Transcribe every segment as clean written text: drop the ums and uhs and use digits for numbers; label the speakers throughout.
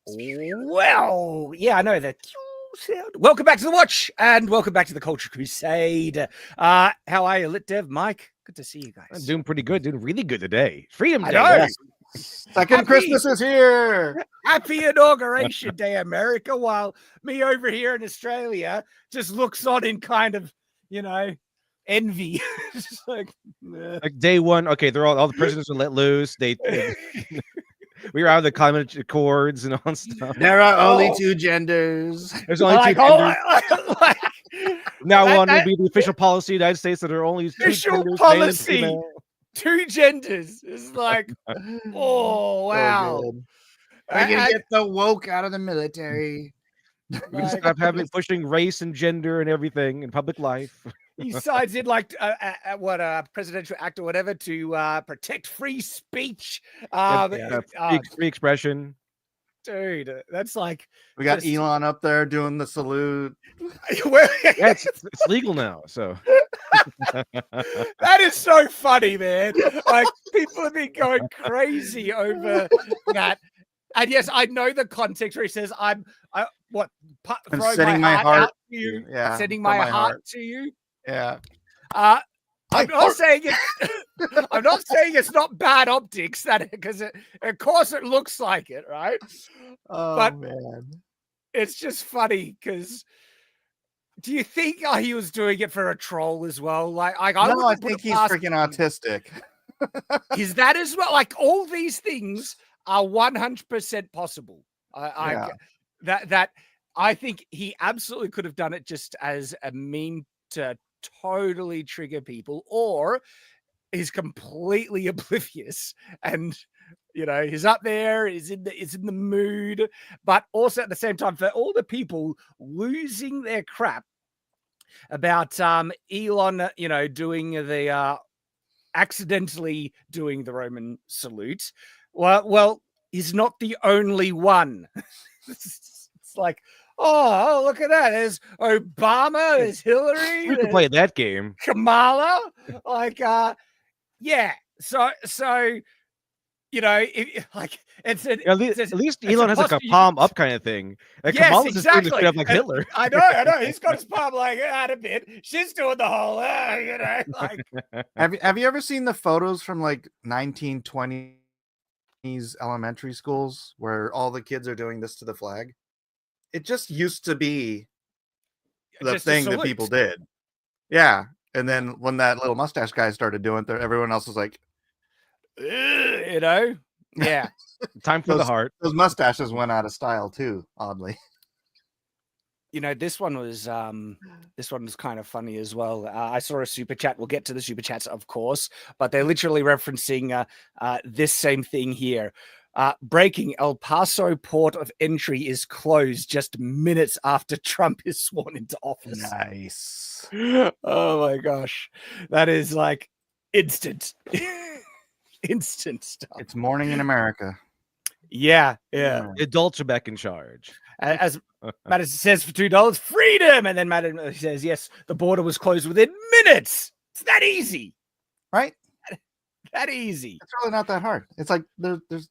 Speaker 1: Well, yeah, I know that sound. Welcome back to the watch and welcome back to the Culture Crusade. How are you, Lit Dev? Mike, good to see you guys.
Speaker 2: I'm doing pretty good, doing really good today. Freedom
Speaker 1: I
Speaker 2: Day.
Speaker 1: know.
Speaker 2: Yes.
Speaker 3: Second Christmas is here.
Speaker 1: Happy Inauguration Day, America, while me over here in Australia just looks on in kind of, envy. Just like
Speaker 2: day one, okay, they're all the prisoners are let loose. We were out of the climate accords and all stuff.
Speaker 3: There are only two genders.
Speaker 2: There's only two genders. Now on will be the official policy of the United States that there are only two
Speaker 1: official
Speaker 2: genders,
Speaker 1: policy. Two genders. It's like, oh wow.
Speaker 3: I can get the woke out of the military.
Speaker 2: We just stop pushing race and gender and everything in public life.
Speaker 1: He signs in like a presidential act or whatever to protect free speech,
Speaker 2: free expression.
Speaker 1: Dude, that's like
Speaker 3: we got Elon up there doing the salute.
Speaker 2: Yeah, it's legal now, so
Speaker 1: that is so funny, man. Like people have been going crazy over that. And yes, I know the context where he says, "I'm
Speaker 3: sending my heart
Speaker 1: out to you, sending my heart to you."
Speaker 3: Yeah.
Speaker 1: I'm not saying it. I'm not saying it's not bad optics, that because of course it looks like it, right?
Speaker 3: Oh
Speaker 1: but
Speaker 3: man,
Speaker 1: it's just funny because. Do you think he was doing it for a troll as well? Like I
Speaker 3: think he's freaking autistic.
Speaker 1: Is that as well? Like all these things are 100% possible. That I think he absolutely could have done it just as a mean to totally trigger people, or he's completely oblivious and he's up there, is in the mood, but also at the same time for all the people losing their crap about Elon, doing the accidentally doing the Roman salute. Well, he's not the only one. It's like, oh, look at that. There's Obama, there's Hillary.
Speaker 2: We can play that game.
Speaker 1: Kamala. Like, yeah. So at
Speaker 2: least Elon has like a palm up kind of thing. Like
Speaker 1: yes,
Speaker 2: Kamala's
Speaker 1: exactly.
Speaker 2: Just doing up like Hitler.
Speaker 1: I know. He's got his palm like out a bit. She's doing the whole, like.
Speaker 3: Have you ever seen the photos from like 1920s elementary schools where all the kids are doing this to the flag? It just used to be the thing that people did. Yeah. And then when that little mustache guy started doing it, everyone else was like,
Speaker 1: yeah.
Speaker 2: Time for the heart.
Speaker 3: Those mustaches went out of style too, oddly.
Speaker 1: This one was kind of funny as well. I saw a super chat. We'll get to the super chats, of course, but they're literally referencing this same thing here. Breaking: El Paso port of entry is closed just minutes after Trump is sworn into office.
Speaker 3: Nice.
Speaker 1: Oh my gosh. That is like instant. Instant stuff.
Speaker 3: It's morning in America.
Speaker 1: Yeah.
Speaker 2: Adults are back in charge.
Speaker 1: As Madison says, for $2, freedom. And then Madison says, yes, the border was closed within minutes. It's that easy.
Speaker 3: Right?
Speaker 1: That easy.
Speaker 3: It's really not that hard. It's like there's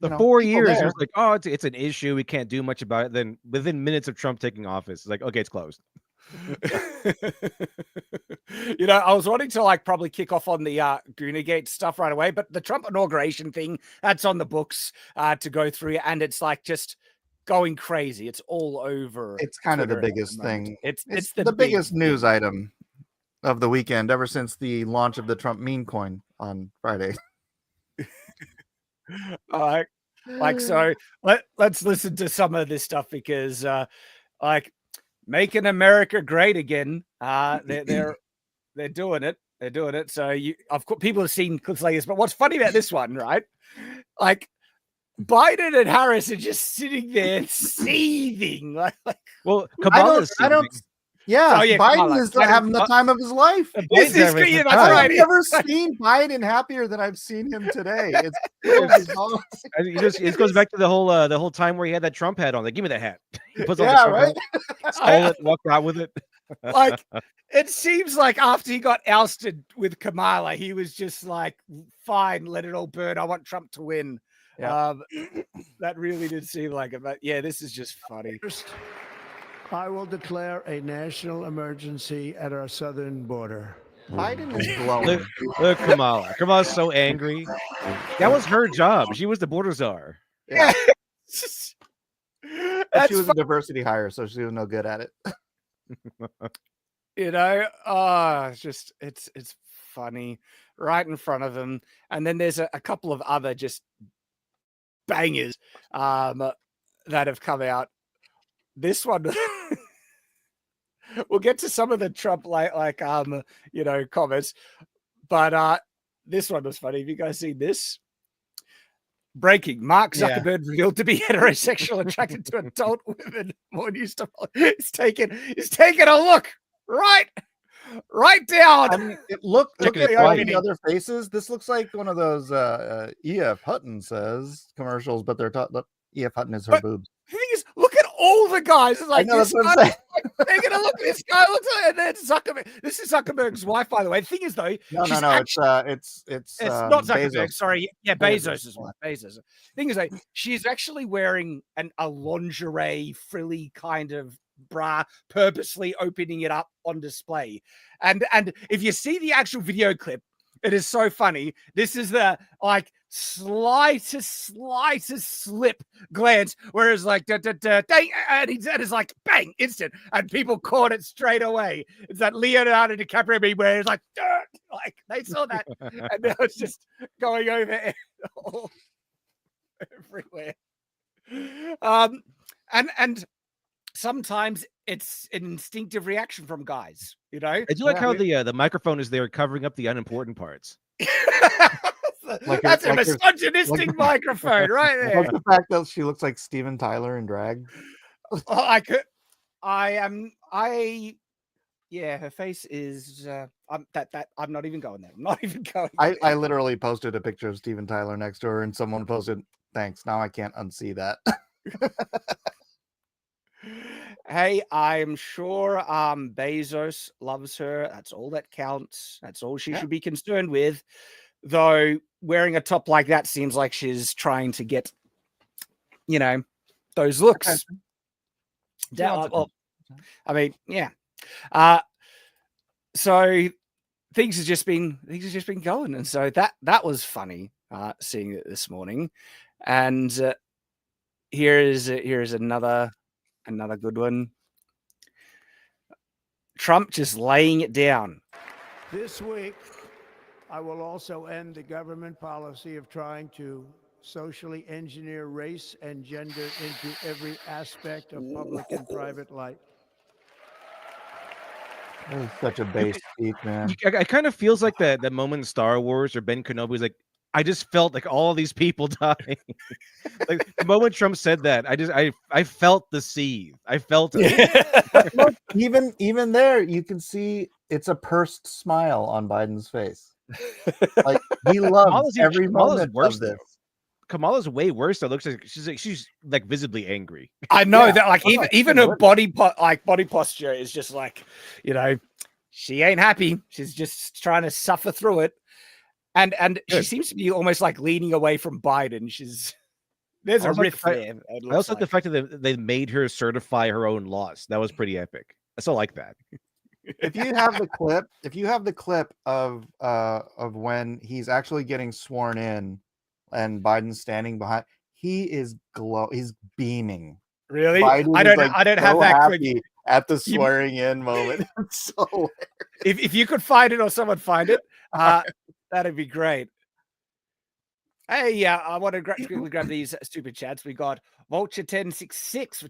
Speaker 2: the 4 years, it was like, oh, it's an issue. We can't do much about it. Then within minutes of Trump taking office, it's like, okay, it's closed.
Speaker 1: I was wanting to probably kick off on the GOONERGATE stuff right away, but the Trump inauguration thing, that's on the books to go through, and it's like just going crazy. It's all over.
Speaker 3: It's kind of the biggest thing.
Speaker 1: It's
Speaker 3: the biggest news item of the weekend ever since the launch of the Trump meme coin on Friday.
Speaker 1: So let's listen to some of this stuff because making America great again. They're doing it. They're doing it. So of course, people have seen clips like this. But what's funny about this one, right? Like Biden and Harris are just sitting there seething.
Speaker 2: Well, Kamala's
Speaker 3: Yeah, Biden is having the time of his life.
Speaker 1: I've
Speaker 3: never seen Biden happier than I've seen him today.
Speaker 2: It goes back to the whole time where he had that Trump hat on. Like, give me that hat. He puts on the Trump hat, stole it, walked out with it.
Speaker 1: Like, it seems like after he got ousted with Kamala, he was just like, fine, let it all burn. I want Trump to win.
Speaker 3: Yeah.
Speaker 1: That really did seem like it. But yeah, this is just funny.
Speaker 4: First, I will declare a national emergency at our southern border.
Speaker 3: Biden is glowing.
Speaker 2: Look, Kamala. Kamala's so angry. That was her job. She was the border czar.
Speaker 3: Yeah.
Speaker 1: That's
Speaker 3: She was a diversity hire, so she was no good at it.
Speaker 1: It's funny right in front of them. And then there's a couple of other just bangers that have come out. This one, we'll get to some of the Trump comments, but this one was funny. Have you guys seen this? Breaking: Mark Zuckerberg revealed to be heterosexual, attracted to adult women. More news to follow. He's taking a look right down.
Speaker 3: I mean, look at the other faces. This looks like one of those E.F. Hutton says commercials, but they're E.F. Hutton is her boobs.
Speaker 1: The thing is, look at all the guys. It's like,
Speaker 3: I know, that's what I'm saying.
Speaker 1: They're gonna look. This guy looks like, and then Zuckerberg. This is Zuckerberg's wife, by the way. The thing is, though,
Speaker 3: No, it's
Speaker 1: not Zuckerberg.
Speaker 3: Bezos.
Speaker 1: Sorry, yeah, Bezos' wife. Bezos. Thing is, though, she's actually wearing a lingerie, frilly kind of bra, purposely opening it up on display. And if you see the actual video clip, it is so funny. This is the slightest slip glance, whereas like dang, and it's like bang, instant, and people caught it straight away. It's that Leonardo DiCaprio meme where it's like they saw that, and now it's just going over all everywhere. And sometimes it's an instinctive reaction from guys, you know.
Speaker 2: I do like how the microphone is there covering up the unimportant parts.
Speaker 1: That's a misogynistic microphone right there.
Speaker 3: Like the fact that she looks like Steven Tyler in drag.
Speaker 1: Yeah, her face is I'm not even going there. I'm not even going
Speaker 3: there. I literally posted a picture of Steven Tyler next to her, and someone posted, "Thanks, now I can't unsee that."
Speaker 1: Hey, I'm sure Bezos loves her. That's all that counts. That's all she should be concerned with. Though wearing a top like that seems like she's trying to get, those looks. I mean, yeah. So things have just been going, and so that was funny seeing it this morning. And here is another good one. Trump just laying it down.
Speaker 4: This week, I will also end the government policy of trying to socially engineer race and gender into every aspect of public and private life.
Speaker 3: That is such a base speech, man.
Speaker 2: It kind of feels like that moment in Star Wars or Ben Kenobi's like, I just felt like all these people dying. Like the moment Trump said that, I felt the seethe. I felt it.
Speaker 3: Look, even there, you can see it's a pursed smile on Biden's face. Like he loves every moment of this.
Speaker 2: Kamala's way worse. Though looks like she's like visibly angry.
Speaker 1: I know that. Like even her body posture is just like, she ain't happy. She's just trying to suffer through it. And she seems to be almost like leaning away from Biden. There's a rift there.
Speaker 2: I also like the fact that they made her certify her own loss. That was pretty epic. I still like that.
Speaker 3: If you have the clip of when he's actually getting sworn in and Biden's standing behind, he's beaming.
Speaker 1: Really?
Speaker 3: Biden
Speaker 1: I don't have that quick
Speaker 3: at the swearing in moment. It's so hilarious.
Speaker 1: If you could find it or someone find it, that'd be great. Hey, I want to quickly grab these stupid chats. We got Vulture 1066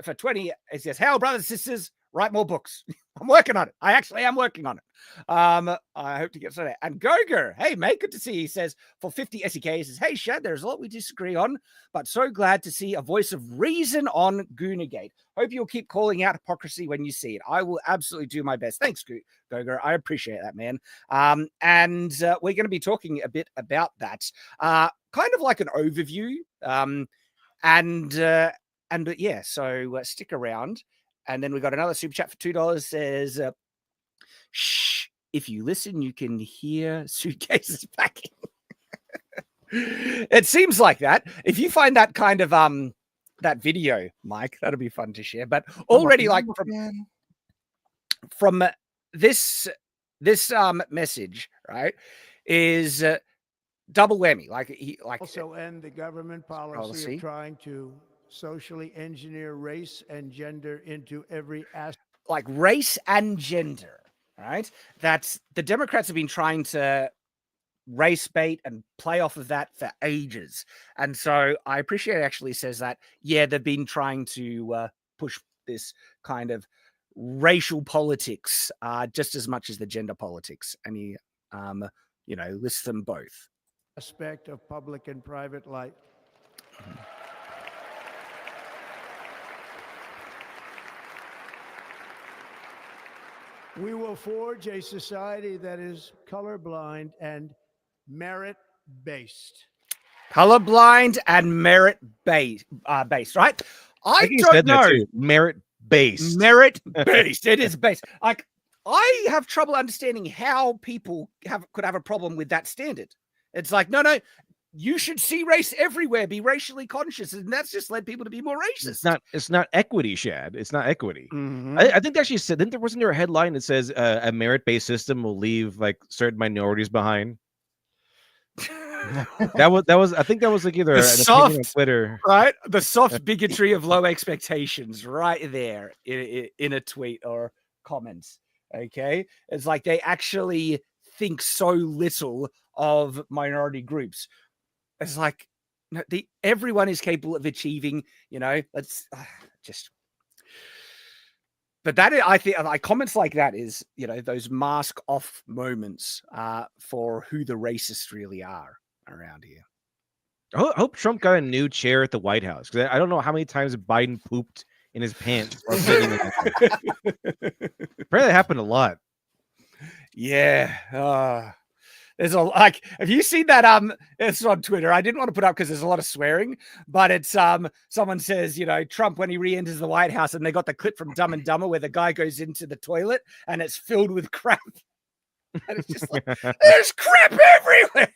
Speaker 1: for 20. It says, "Hell, brothers and sisters, write more books." I'm working on it. I actually am working on it. I hope to get started. And Goger, hey mate, good to see you. He says for 50 SEK, he says, "Hey Shad, there's a lot we disagree on, but so glad to see a voice of reason on GOONERGATE. Hope you'll keep calling out hypocrisy when you see it. I will absolutely do my best." Thanks, Goger. I appreciate that, man. And we're going to be talking a bit about that, kind of like an overview. But yeah, so stick around. And then we got another super chat for $2. Says, "Shh, if you listen, you can hear suitcases packing." It seems like that. If you find that kind of that video, Mike, that'll be fun to share. But already, like from this message, right, is double whammy. Like he
Speaker 4: also end the government policy of trying to socially engineer race and gender into every aspect.
Speaker 1: Like race and gender, right? That's the Democrats have been trying to race bait and play off of that for ages. And so I appreciate it actually says that, yeah, they've been trying to push this kind of racial politics just as much as the gender politics. And he, lists them both.
Speaker 4: Aspect of public and private life. We will forge a society that is colorblind and merit-based.
Speaker 1: Colorblind and merit-based, right? I don't know.
Speaker 2: Merit-based.
Speaker 1: Merit-based. It is based. Like, I have trouble understanding how people could have a problem with that standard. It's like, no, you should see race everywhere, be racially conscious, and that's just led people to be more racist.
Speaker 2: It's not equity, Shad. It's not equity.
Speaker 1: Mm-hmm.
Speaker 2: I think they actually said, wasn't there a headline that says a merit-based system will leave like certain minorities behind? that was I think that was like either an opinion on Twitter,
Speaker 1: right? The soft bigotry of low expectations, right there in a tweet or comments. Okay, it's like they actually think so little of minority groups. It's like everyone is capable of achieving. Let's just. But that I think like comments like that is those mask off moments for who the racists really are around here.
Speaker 2: I hope Trump got a new chair at the White House because I don't know how many times Biden pooped in his pants or sitting in Apparently that happened a lot.
Speaker 1: Yeah. There's have you seen that? It's on Twitter. I didn't want to put up because there's a lot of swearing, but it's someone says, Trump when he re-enters the White House, and they got the clip from Dumb and Dumber where the guy goes into the toilet and it's filled with crap. And it's just like there's crap everywhere.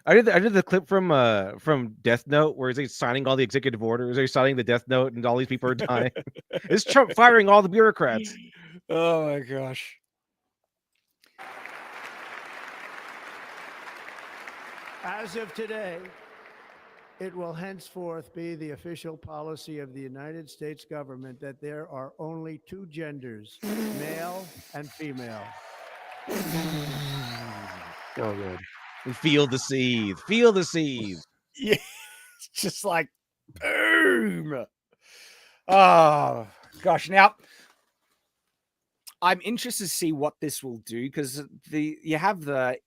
Speaker 2: I did the clip from Death Note where he's signing all the executive orders. He's signing the Death Note and all these people are dying. It's Trump firing all the bureaucrats.
Speaker 1: Oh my gosh.
Speaker 4: As of today, it will henceforth be the official policy of the United States government that there are only two genders, male and female.
Speaker 3: So good.
Speaker 2: Feel the seed. Feel the seed.
Speaker 1: Yeah, it's just like boom. Oh gosh. Now I'm interested to see what this will do because you have the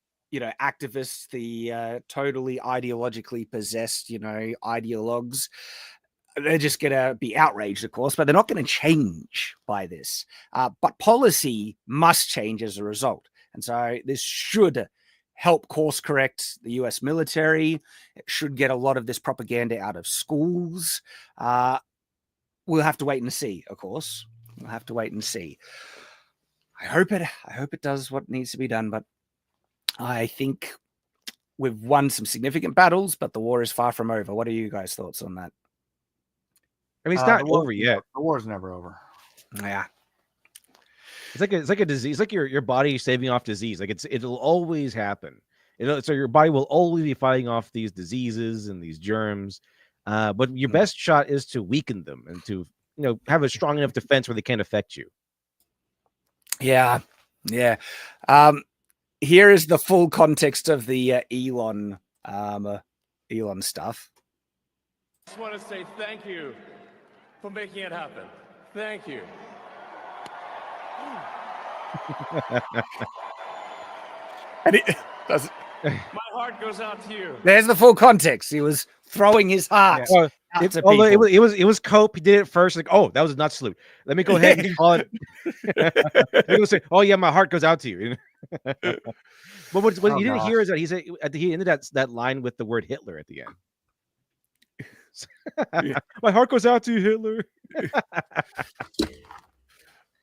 Speaker 1: activists, the totally ideologically possessed, ideologues. They're just going to be outraged, of course, but they're not going to change by this. But policy must change as a result. And so this should help course correct the US military. It should get a lot of this propaganda out of schools. We'll have to wait and see, of course. We'll have to wait and see. I hope it does what needs to be done, but I think we've won some significant battles, but the war is far from over. What are you guys' thoughts on that?
Speaker 2: I mean, it's not over yet.
Speaker 3: The war's never over.
Speaker 1: Yeah.
Speaker 2: It's like a disease. It's like your body saving off disease. Like it'll always happen. So your body will always be fighting off these diseases and these germs. But your best shot is to weaken them and to have a strong enough defense where they can't affect you.
Speaker 1: Yeah. Here is the full context of the Elon stuff.
Speaker 5: I just want to say thank you for making it happen. Thank you.
Speaker 1: And it does.
Speaker 5: My heart goes out to you.
Speaker 1: There's the full context. He was throwing his heart.
Speaker 2: Yeah.
Speaker 1: Out to people.
Speaker 2: It was Cope. He did it first. Like, oh, that was a nut salute. Let me go ahead and call it. He will say, oh yeah, my heart goes out to you. But what you didn't hear is that he said at the end of that line with the word Hitler at the end. My heart goes out to you, Hitler.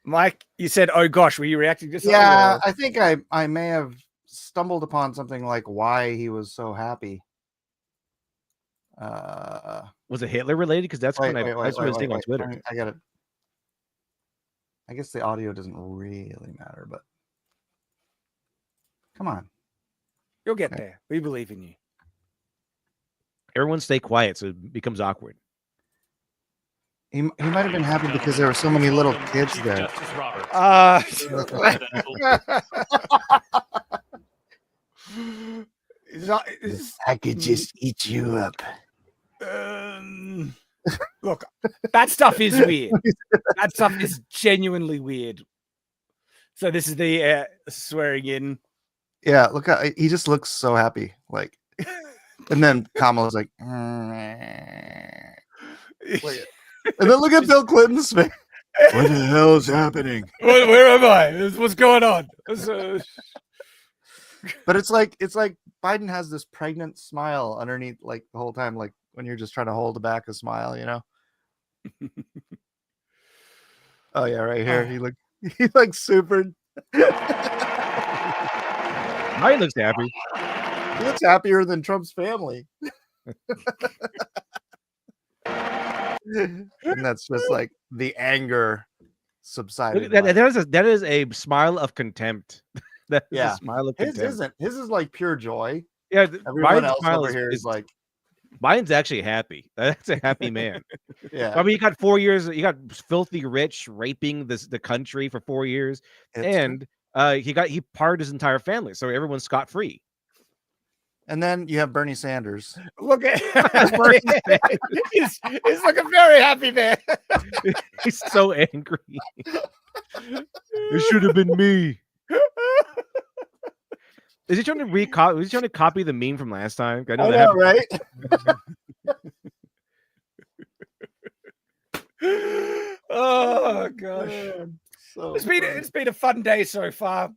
Speaker 1: Mike, you said, "Oh gosh," were you reacting to something?
Speaker 3: Yeah, I think I may have stumbled upon something like why he was so happy.
Speaker 2: Was it Hitler related? Because that's
Speaker 3: Wait,
Speaker 2: when
Speaker 3: wait,
Speaker 2: that's what I was seeing on
Speaker 3: wait.
Speaker 2: Twitter.
Speaker 3: I got it. I guess the audio doesn't really matter, but come on.
Speaker 1: You'll get there. We believe in you.
Speaker 2: Everyone stay quiet so it becomes awkward.
Speaker 3: He might have been happy because there were so many little kids
Speaker 5: Chief
Speaker 3: there.
Speaker 5: Justice Roberts.
Speaker 3: I could just eat you up.
Speaker 1: Look, that stuff is weird. That stuff is genuinely weird. So this is the swearing in.
Speaker 3: Yeah, look, he just looks so happy. Like, and then Kamala's like, Like, and then look at Bill Clinton's face. What the hell is happening?
Speaker 1: Where am I? What's going on?
Speaker 3: But it's like Biden has this pregnant smile underneath, like the whole time, like when you're just trying to hold back a smile, you know. Oh yeah, right here. He looks super.
Speaker 2: Mine looks happy.
Speaker 3: He looks happier than Trump's family. And that's just like the anger subsided.
Speaker 2: That is a smile of contempt. That is a smile of
Speaker 3: his
Speaker 2: contempt.
Speaker 3: isn't. His is like pure joy.
Speaker 2: Yeah,
Speaker 3: Everyone
Speaker 2: Biden's
Speaker 3: else
Speaker 2: smile
Speaker 3: over here is like,
Speaker 2: Biden's actually happy. That's a happy man.
Speaker 3: yeah.
Speaker 2: I mean, you got 4 years. You got filthy rich raping the country for 4 years, and he pardoned his entire family, so everyone's scot free.
Speaker 3: And then you have Bernie Sanders.
Speaker 1: Look at he's looking very happy there.
Speaker 2: He's so angry. It should have been me. Is he trying to copy the meme from last time? I
Speaker 3: know, right?
Speaker 1: Oh gosh.
Speaker 3: So
Speaker 1: It's been a fun day so far.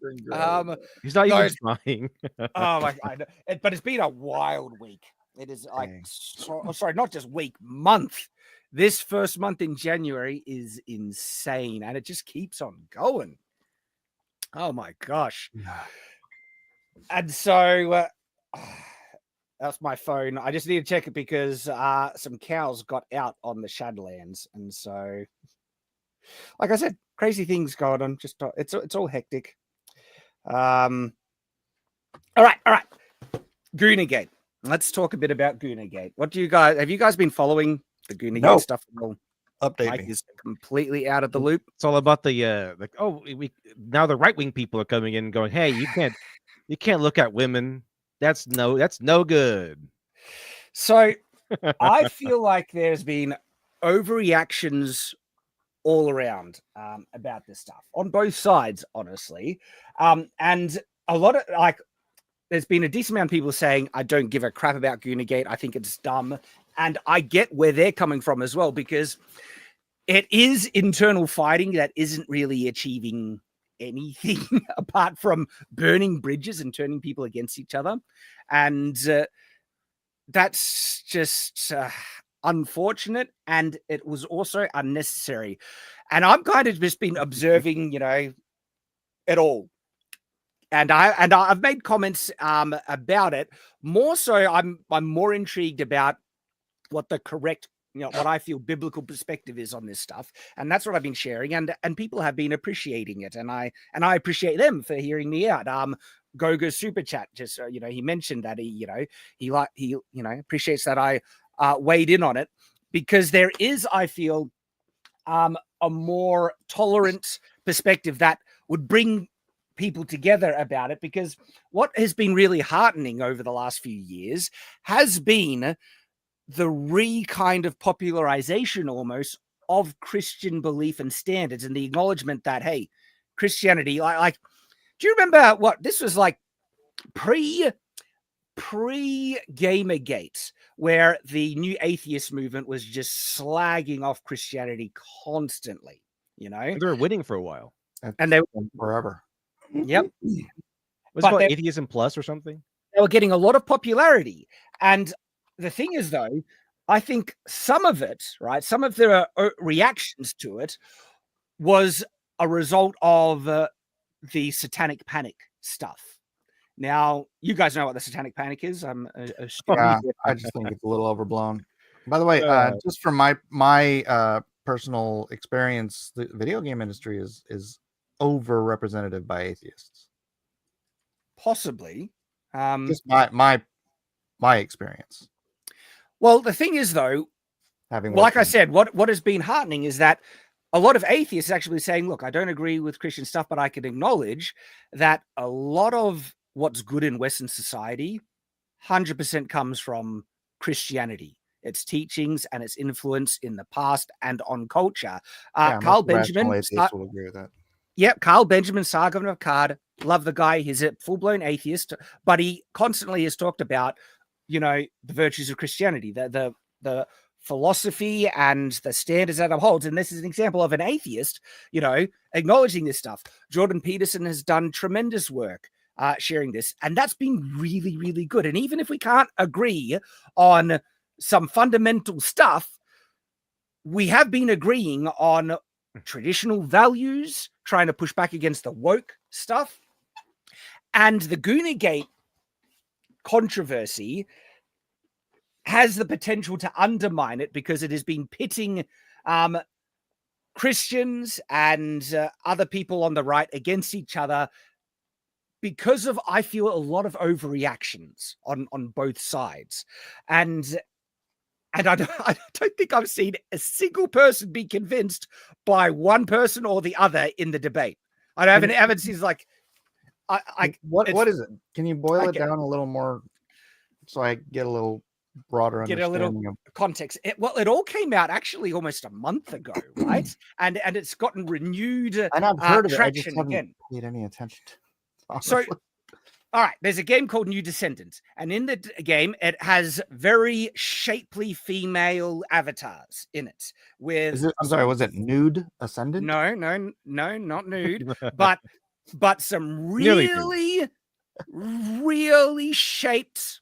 Speaker 2: He's not even trying.
Speaker 1: Oh my god! But it's been a wild week. It is like sorry, not just week, month. This first month in January is insane, and it just keeps on going. Oh my gosh! And so that's my phone. I just need to check it because some cows got out on the Shadlands, and so, like I said, crazy things going on. Just it's all hectic. All right. GOONERGATE. Let's talk a bit about GOONERGATE. What do you guys have? You guys been following the GOONERGATE stuff?
Speaker 3: Update
Speaker 1: Mike
Speaker 3: me.
Speaker 1: is completely out of the loop.
Speaker 2: It's all about the now the right wing people are coming in and going, hey, you can't look at women. That's no good.
Speaker 1: So I feel like there's been overreactions all around about this stuff on both sides, honestly. And a lot of there's been a decent amount of people saying, I don't give a crap about GOONERGATE. I think it's dumb. And I get where they're coming from as well, because it is internal fighting that isn't really achieving anything apart from burning bridges and turning people against each other. And that's just unfortunate, and it was also unnecessary. And I'm kind of just been observing, it all. And I've made comments about it. More so, I'm more intrigued about what the correct, what I feel biblical perspective is on this stuff, and that's what I've been sharing. And people have been appreciating it, and I appreciate them for hearing me out. Goga's super chat, just he mentioned that he appreciates that I weighed in on it, because there is, I feel, a more tolerant perspective that would bring people together about it. Because what has been really heartening over the last few years has been the kind of popularization almost of Christian belief and standards, and the acknowledgement that, hey, Christianity, like do you remember what this was like pre-Gamergate, where the new atheist movement was just slagging off Christianity constantly,
Speaker 2: They were winning for a while.
Speaker 1: And they
Speaker 3: forever.
Speaker 1: Yep.
Speaker 2: Was it called Atheism Plus or something?
Speaker 1: They were getting a lot of popularity. And the thing is, though, I think some of it, right, some of the reactions to it was a result of the Satanic Panic stuff. Now, you guys know what the Satanic Panic is. I'm
Speaker 3: Yeah, I just think it's a little overblown. By the way, just from my personal experience, the video game industry is overrepresented by atheists.
Speaker 1: Possibly.
Speaker 3: Just my experience.
Speaker 1: Well, the thing is, though, like I said, what has been heartening is that a lot of atheists actually saying, look, I don't agree with Christian stuff, but I can acknowledge that a lot of what's good in Western society 100% comes from Christianity, its teachings and its influence in the past and on culture. Carl Benjamin
Speaker 3: will agree with that.
Speaker 1: Yep, Carl Benjamin, Tsar Governor of Card, love the guy. He's a full-blown atheist, but he constantly has talked about, the virtues of Christianity, the philosophy and the standards that upholds. And this is an example of an atheist, acknowledging this stuff. Jordan Peterson has done tremendous work sharing this, and that's been really, really good. And even if we can't agree on some fundamental stuff, we have been agreeing on traditional values, trying to push back against the woke stuff. And the GOONERGATE controversy has the potential to undermine it because it has been pitting Christians and other people on the right against each other because of, I feel, a lot of overreactions on both sides. And I don't think I've seen a single person be convinced by one person or the other in the debate. I haven't seen like,
Speaker 3: what is it? Can you boil it down a little more so I get a little broader understanding?
Speaker 1: Get a little context. It all came out actually almost a month ago, right? and it's gotten renewed
Speaker 3: and I've heard of it. I just haven't
Speaker 1: again.
Speaker 3: paid any attention to it.
Speaker 1: So, all right, there's a game called New Descendants, and in the game, it has very shapely female avatars in it.
Speaker 3: I'm sorry, was it Nude Ascendant?
Speaker 1: No, not nude, but some really, really shaped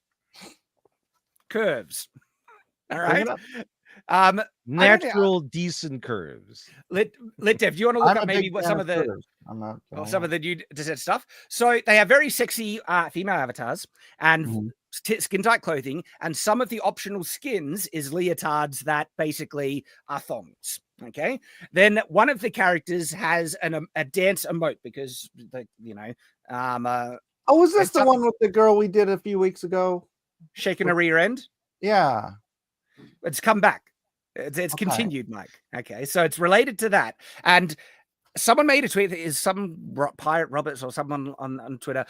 Speaker 1: curves. All right.
Speaker 2: Natural, decent curves.
Speaker 1: Let Dev, do you want to look up maybe what some of the new descent stuff? So they have very sexy female avatars and skin tight clothing, and some of the optional skins is leotards that basically are thongs. Okay, then one of the characters has a dance emote because
Speaker 3: was this the one with the girl we did a few weeks ago?
Speaker 1: Shaking a rear end?
Speaker 3: Yeah.
Speaker 1: It's come back. It's continued, Mike. Okay, so it's related to that. And someone made a tweet, is some Pirate Roberts or someone on Twitter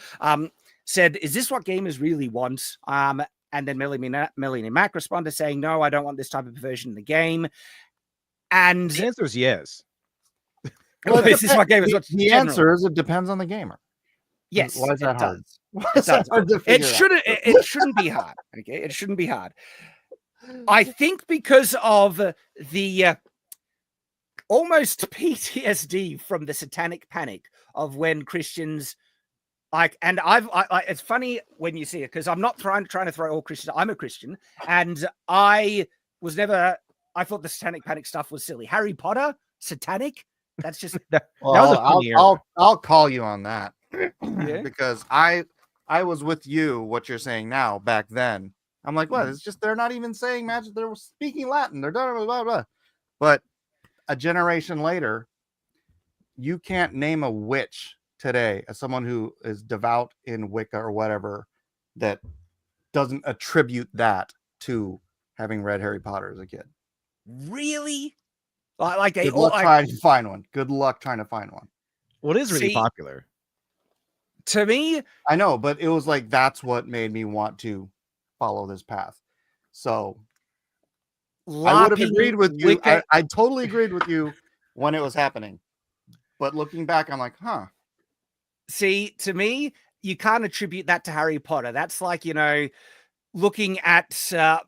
Speaker 1: said, is this what gamers really want? And then Melanie Mac responded saying, no, I don't want this type of version in the game. And
Speaker 2: the answer is yes.
Speaker 1: Well, this is what gamers want.
Speaker 3: The answer is it depends on the gamer.
Speaker 1: Yes.
Speaker 3: Why is that hard?
Speaker 1: It shouldn't be hard. Okay, it shouldn't be hard. I think because of the almost PTSD from the Satanic Panic of when Christians it's funny when you see it because I'm not trying to throw all Christians. I'm a Christian, and I thought the Satanic Panic stuff was silly. Harry Potter, satanic. That's just
Speaker 3: I'll call you on that.
Speaker 1: Yeah.
Speaker 3: Because I was with you. What you're saying now back then. I'm like, what? It's just they're not even saying magic. They're speaking Latin. They're blah, blah, blah. But a generation later, you can't name a witch today as someone who is devout in Wicca or whatever that doesn't attribute that to having read Harry Potter as a kid.
Speaker 1: Really?
Speaker 3: Good luck trying to find one. Good luck trying to find one.
Speaker 2: Well, it is really popular.
Speaker 1: To me,
Speaker 3: I know, but it was like that's what made me want to follow this path. So I would have agreed with you. I totally agreed with you when it was happening. But looking back, I'm like, huh.
Speaker 1: See, to me, you can't attribute that to Harry Potter. That's like, looking at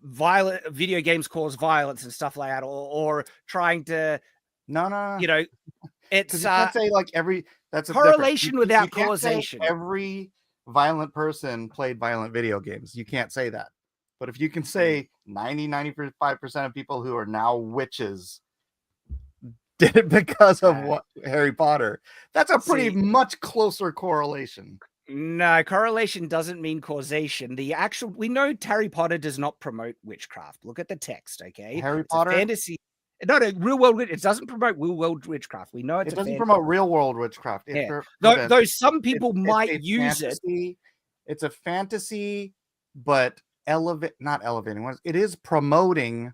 Speaker 1: violent video games cause violence and stuff like that, or trying to
Speaker 3: no.
Speaker 1: It's
Speaker 3: you can't say like that's a
Speaker 1: correlation without
Speaker 3: you can't
Speaker 1: causation.
Speaker 3: Say every violent person played violent video games. You can't say that. But if you can say 95% of people who are now witches did it because of what Harry Potter, that's a pretty much closer correlation.
Speaker 1: No, correlation doesn't mean causation. We know Harry Potter does not promote witchcraft. Look at the text, okay?
Speaker 3: Harry
Speaker 1: It's
Speaker 3: Potter?
Speaker 1: a fantasy. No, real world. It doesn't promote real world witchcraft. We know
Speaker 3: It doesn't promote real world witchcraft.
Speaker 1: Though some people might
Speaker 3: it's
Speaker 1: use
Speaker 3: fantasy, it. It's a fantasy, but not elevating. It is promoting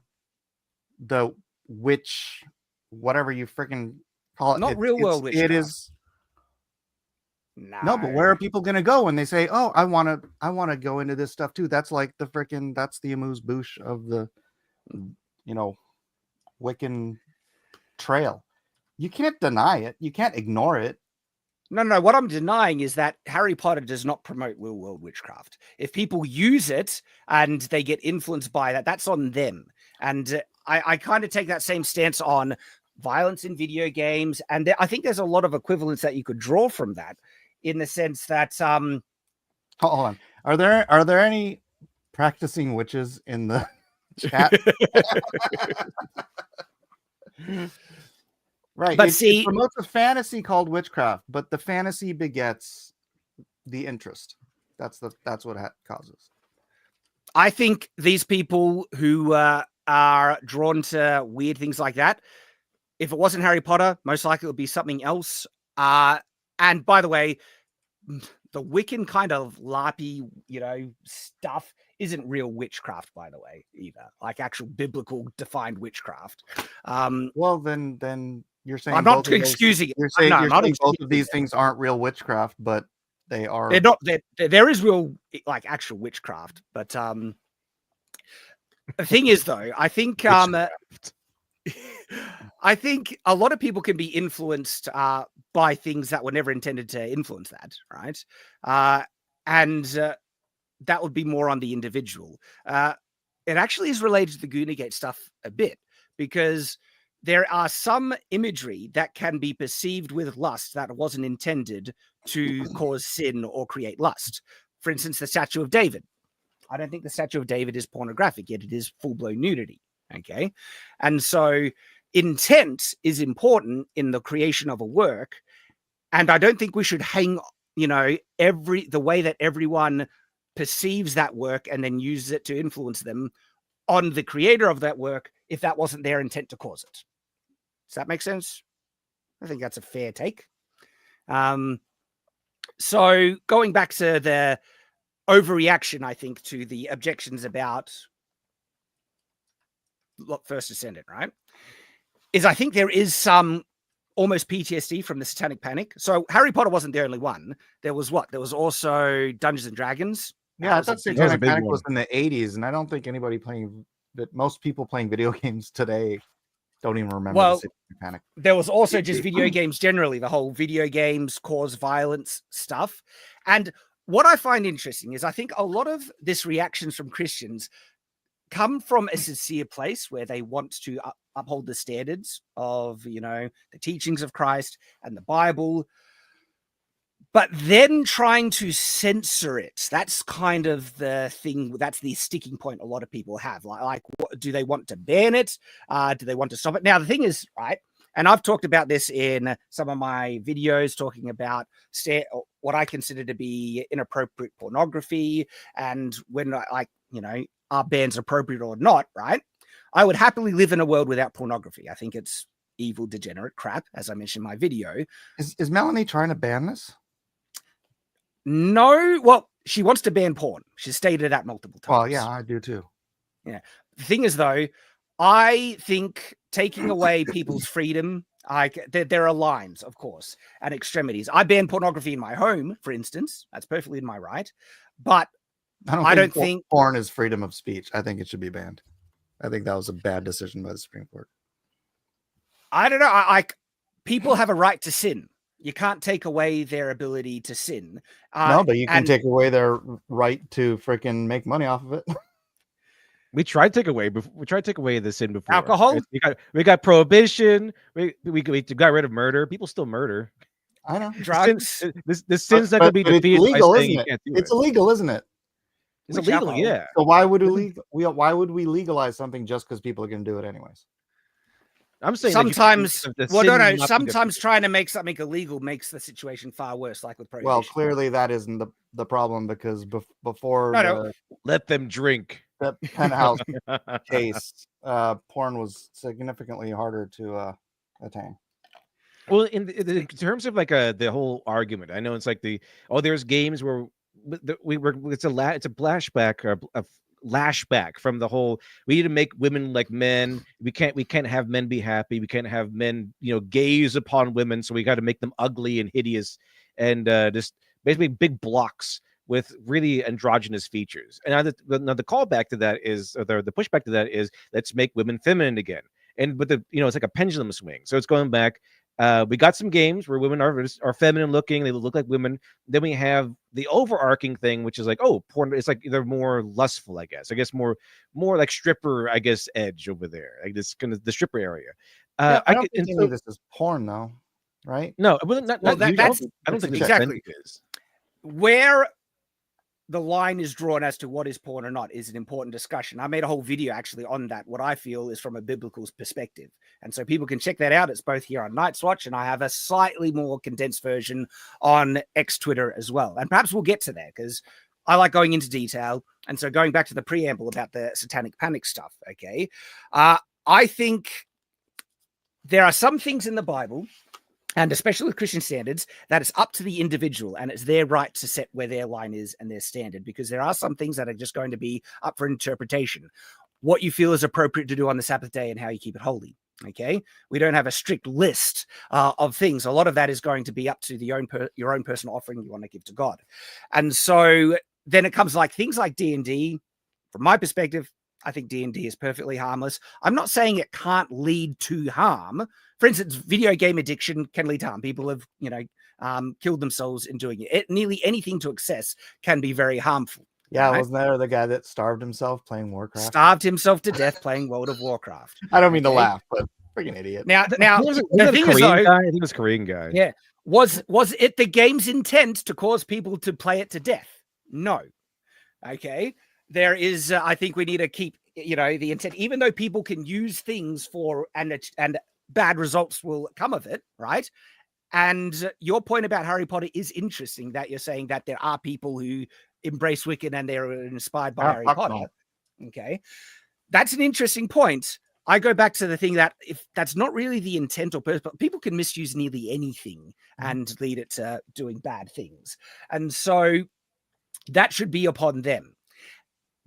Speaker 3: the witch, whatever you freaking call it.
Speaker 1: Not real world witchcraft.
Speaker 3: It is. No, but where are people going to go when they say, "Oh, I want to go into this stuff too"? That's like that's the amuse bouche of the, Wiccan trail. You can't deny it. You can't ignore it.
Speaker 1: No. What I'm denying is that Harry Potter does not promote real world witchcraft. If people use it and they get influenced by that, that's on them. And I kind of take that same stance on violence in video games, and I think there's a lot of equivalence that you could draw from that. In the sense that
Speaker 3: hold on, are there any practicing witches in the chat? Right,
Speaker 1: but
Speaker 3: it promotes a fantasy called witchcraft, but the fantasy begets the interest. That's what it causes.
Speaker 1: I think these people who are drawn to weird things like that, if it wasn't Harry Potter, most likely it would be something else. And by the way, the Wiccan kind of LARPy, stuff isn't real witchcraft, by the way, either. Like actual biblical defined witchcraft.
Speaker 3: Well, then you're saying
Speaker 1: I'm not excusing it.
Speaker 3: You're saying both of these things aren't real witchcraft, but they are.
Speaker 1: They're not. There is real, like actual witchcraft, but the thing is, though, I think I think a lot of people can be influenced by things that were never intended to influence that, right? And that would be more on the individual. It actually is related to the GOONERGATE stuff a bit, because there are some imagery that can be perceived with lust that wasn't intended to cause sin or create lust. For instance, the Statue of David. I don't think the Statue of David is pornographic, yet it is full-blown nudity. Okay. And so intent is important in the creation of a work. And I don't think we should hang, the way that everyone perceives that work and then uses it to influence them on the creator of that work if that wasn't their intent to cause it. Does that make sense? I think that's a fair take. So going back to the overreaction, I think, to the objections about First Ascendant, right? Is I think there is some almost PTSD from the Satanic Panic. So Harry Potter wasn't the only one. There was also Dungeons and Dragons.
Speaker 3: Yeah, I thought Satanic Panic was in the 80s, and I don't think most people playing video games today don't even remember the Satanic Panic. There
Speaker 1: was also just video games generally, the whole video games cause violence stuff. And what I find interesting is I think a lot of this reactions from Christians come from a sincere place where they want to uphold the standards of, the teachings of Christ and the Bible, but then trying to censor it. That's kind of the thing. That's the sticking point a lot of people have. Like what, do they want to ban it? Do they want to stop it? Now, the thing is, right, and I've talked about this in some of my videos, talking about what I consider to be inappropriate pornography, and when are bans appropriate or not, right? I would happily live in a world without pornography. I think it's evil, degenerate crap, as I mentioned in my video.
Speaker 3: Is Melanie trying to ban this?
Speaker 1: No. Well, she wants to ban porn. She's stated that multiple times.
Speaker 3: Well, yeah, I do too.
Speaker 1: Yeah. The thing is, though, I think taking away people's freedom, there are lines, of course, and extremities. I ban pornography in my home, for instance. That's perfectly in my right. But I don't think
Speaker 3: porn is freedom of speech. I think it should be banned. I think that was a bad decision by the Supreme Court.
Speaker 1: I don't know. People have a right to sin. You can't take away their ability to sin.
Speaker 3: No, but you can take away their right to freaking make money off of it.
Speaker 2: We tried to take away the sin before.
Speaker 1: Alcohol.
Speaker 2: We got prohibition. We got rid of murder. People still murder.
Speaker 3: I know.
Speaker 1: Drugs.
Speaker 2: The sin's not going to be defeated.
Speaker 3: It's illegal, isn't it? It's illegal, isn't it?
Speaker 2: It's illegal, yeah.
Speaker 3: So why would we legalize something just because people are going to do it anyways?
Speaker 2: I'm saying
Speaker 1: sometimes,
Speaker 2: well, no.
Speaker 1: Sometimes trying to make something illegal makes the situation far worse, like with prohibition.
Speaker 3: Well, clearly that isn't the problem, because before
Speaker 2: let them drink.
Speaker 3: The Penthouse case, porn was significantly harder to attain.
Speaker 2: Well, in terms of like the whole argument, I know it's like there's games where it's a flashback or a lashback from the whole, we need to make women like men, we can't have men be happy, we can't have men gaze upon women, so we got to make them ugly and hideous and just basically big blocks with really androgynous features. And now the callback to that is, or the pushback to that is, let's make women feminine again. And but it's like a pendulum swing, so it's going back. We got some games where women are feminine looking, they look like women. Then we have the overarching thing, which is like, oh, porn. It's like they're more lustful, I guess. More like stripper, I guess, edge over there, like this kind of the stripper area.
Speaker 3: I don't think any of this is porn, though, right?
Speaker 2: No, not I don't think
Speaker 1: exactly it is. Where the line is drawn as to what is porn or not is an important discussion. I made a whole video actually on that, what I feel is from a biblical perspective. And so people can check that out. It's both here on Night's Watch, and I have a slightly more condensed version on X Twitter as well. And perhaps we'll get to that because I like going into detail. And so going back to the preamble about the Satanic Panic stuff, okay, I think there are some things in the Bible, and especially with Christian standards, that it's up to the individual and it's their right to set where their line is and their standard, because there are some things that are just going to be up for interpretation. What you feel is appropriate to do on the Sabbath day and how you keep it holy. Okay, we don't have a strict list of things. A lot of that is going to be up to your own personal offering you want to give to God. And so then it comes like things like D&D. From my perspective, I think D&D is perfectly harmless. I'm not saying it can't lead to harm. For instance, video game addiction can lead to harm. People have, killed themselves in doing it. Nearly anything to excess can be very harmful.
Speaker 3: Yeah, right? Wasn't there the guy that starved himself playing Warcraft?
Speaker 1: Starved himself to death playing World of Warcraft.
Speaker 3: I don't mean to laugh, but freaking idiot.
Speaker 1: Now,
Speaker 2: the thing is, though, I think it was a Korean guy.
Speaker 1: Yeah. Was it the game's intent to cause people to play it to death? No. Okay. There is, I think we need to keep, the intent, even though people can use things for, and bad results will come of it, right? And your point about Harry Potter is interesting, that you're saying that there are people who embrace Wiccan and they're inspired by Harry Potter. No. Okay. That's an interesting point. I go back to the thing that if that's not really the intent or purpose, but people can misuse nearly anything and lead it to doing bad things. And so that should be upon them.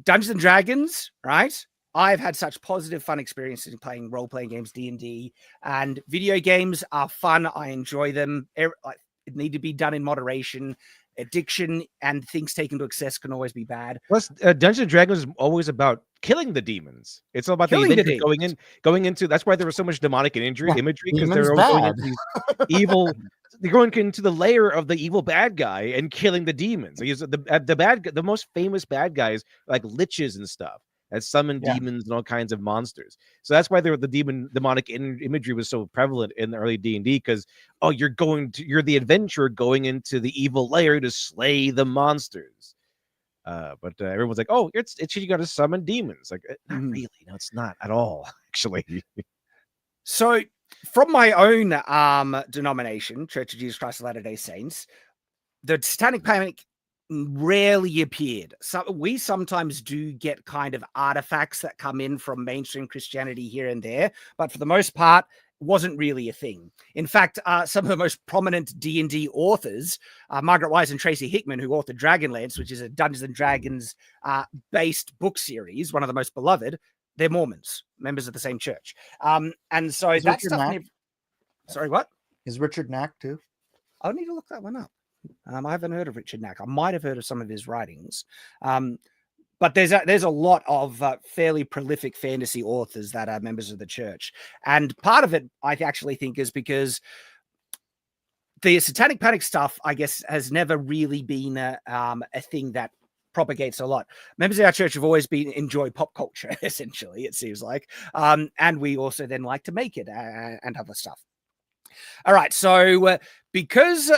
Speaker 1: Dungeons and Dragons, right? I've had such positive, fun experiences in playing role-playing games, D&D, and video games are fun. I enjoy them. It need to be done in moderation. Addiction and things taken to excess can always be bad.
Speaker 2: Plus, Dungeons and Dragons is always about killing the demons. It's all about going into. That's why there was so much demonic imagery, because they're going into these evil. They're going into the layer of the evil bad guy and killing the demons. The most famous bad guys like liches and stuff that summon demons and all kinds of monsters. So that's why the demonic imagery was so prevalent in the early D&D, because you're the adventurer going into the evil layer to slay the monsters. But everyone's like, it's you got to summon demons. Like, not really. No, it's not at all, actually.
Speaker 1: So from my own denomination, Church of Jesus Christ of Latter-day Saints, the Satanic Panic rarely appeared. So we sometimes do get kind of artifacts that come in from mainstream Christianity here and there, but for the most part, wasn't really a thing. In fact, some of the most prominent D&D authors, Margaret Wise and Tracy Hickman, who authored Dragonlance, which is a Dungeons and Dragons based book series, one of the most beloved, they're Mormons, members of the same church. And so
Speaker 3: is
Speaker 1: that's
Speaker 3: stuff.
Speaker 1: Sorry, what?
Speaker 3: Is Richard Knack too?
Speaker 1: I'll need to look that one up. I haven't heard of Richard Knack. I might have heard of some of his writings. But there's a lot of fairly prolific fantasy authors that are members of the church. And part of it, I actually think, is because the Satanic Panic stuff, I guess, has never really been a thing that propagates a lot. Members of our church have always enjoy pop culture, essentially, it seems like. And we also then like to make it and other stuff. All right. So because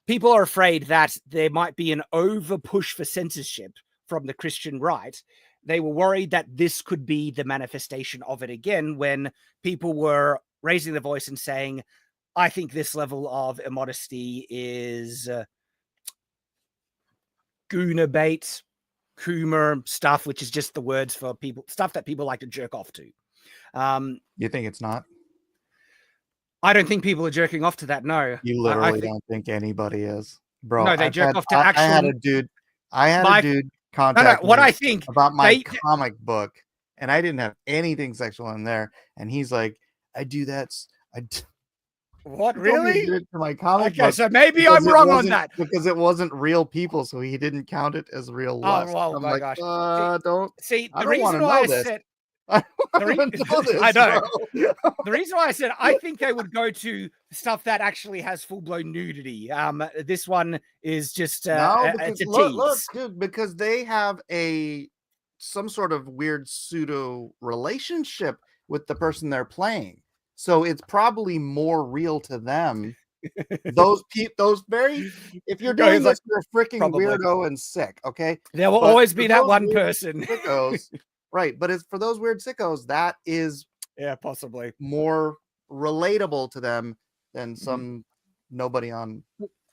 Speaker 1: people are afraid that there might be an over push for censorship from the Christian right, they were worried that this could be the manifestation of it again, when people were raising their voice and saying, I think this level of immodesty is gooner bait, coomer stuff, which is just the words for people, stuff that people like to jerk off to.
Speaker 3: You think it's not?
Speaker 1: I don't think people are jerking off to that. No,
Speaker 3: You literally don't think anybody is, bro.
Speaker 1: No, they jerk off to actual.
Speaker 3: I had a dude contact
Speaker 1: what
Speaker 3: me
Speaker 1: I think
Speaker 3: about my comic book, and I didn't have anything sexual in there, and he's like, "I do that."
Speaker 1: What,
Speaker 3: he told me
Speaker 1: really?
Speaker 3: to do it to my comic
Speaker 1: Okay,
Speaker 3: book
Speaker 1: so maybe
Speaker 3: because
Speaker 1: I'm wrong on that.
Speaker 3: because it wasn't real people, so he didn't count it as real lust.
Speaker 1: Oh,
Speaker 3: I'm
Speaker 1: my
Speaker 3: like,
Speaker 1: gosh.
Speaker 3: don't.
Speaker 1: See,
Speaker 3: I
Speaker 1: the
Speaker 3: don't wanna
Speaker 1: reason why
Speaker 3: know
Speaker 1: I
Speaker 3: this.
Speaker 1: said
Speaker 3: I
Speaker 1: the
Speaker 3: don't wanna know this,
Speaker 1: I know.
Speaker 3: bro.
Speaker 1: The reason why I said I think they would go to stuff that actually has full-blown nudity. This one is just
Speaker 3: No,
Speaker 1: it's
Speaker 3: because
Speaker 1: a
Speaker 3: look,
Speaker 1: tease.
Speaker 3: dude, because they have some sort of weird pseudo relationship with the person they're playing, so it's probably more real to them. Those very, if you're doing this, you're a freaking
Speaker 1: probably.
Speaker 3: weirdo and sick. Okay,
Speaker 1: There will
Speaker 3: But
Speaker 1: always
Speaker 3: for
Speaker 1: be that
Speaker 3: those
Speaker 1: one
Speaker 3: weird
Speaker 1: person.
Speaker 3: sickos, right? But it's for those weird sickos that is
Speaker 1: Yeah, possibly
Speaker 3: more relatable to them than some nobody on.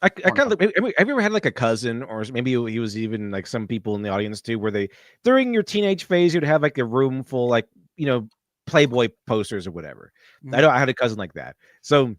Speaker 2: I kind of have you ever had like a cousin, or maybe he was even like some people in the audience too, where they during your teenage phase you'd have like a room full like Playboy posters or whatever. I know I had a cousin like that, so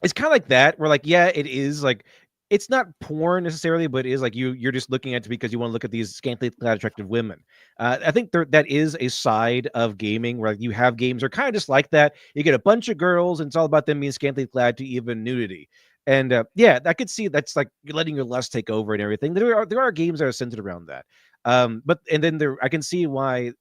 Speaker 2: it's kind of like that. Where like, yeah, it is like it's not porn necessarily, but it is like you're just looking at it because you want to look at these scantily clad attractive women. I think that is a side of gaming where like, you have games are kind of just like that. You get a bunch of girls and it's all about them being scantily clad to even nudity. And yeah, I could see that's like you're letting your lust take over and everything. There are games that are centered around that. But and then I can see why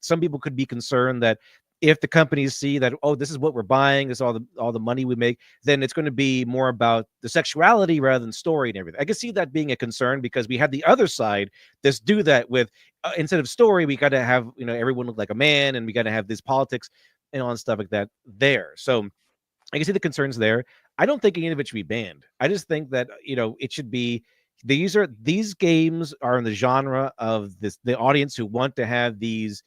Speaker 2: some people could be concerned that if the companies see that, oh, this is what we're buying, this is all the money we make, then it's going to be more about the sexuality rather than story and everything. I can see that being a concern because we have the other side that's do that with instead of story, we got to have everyone look like a man, and we got to have this politics and all stuff like that there. So I can see the concerns there. I don't think any of it should be banned. I just think that it should be these games are in the genre of the audience who want to have these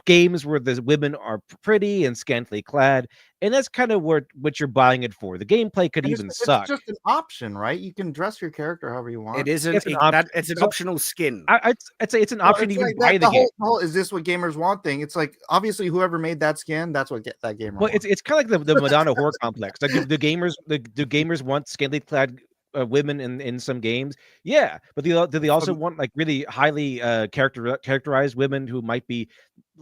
Speaker 2: games where the women are pretty and scantily clad, and that's kind of what you're buying it for. The gameplay could even suck.
Speaker 3: It's just an option, right? You can dress your character however you want.
Speaker 1: It isn't.
Speaker 2: It's an option.
Speaker 1: It's an optional skin.
Speaker 2: I'd say it's an option to even buy the game.
Speaker 3: The whole is this what gamers want thing. It's like obviously whoever made that skin, that's what that gamer.
Speaker 2: Well, it's kind of like the Madonna horror complex. Like the gamers want scantily clad women in some games, yeah, but do they also want like really highly characterized women who might be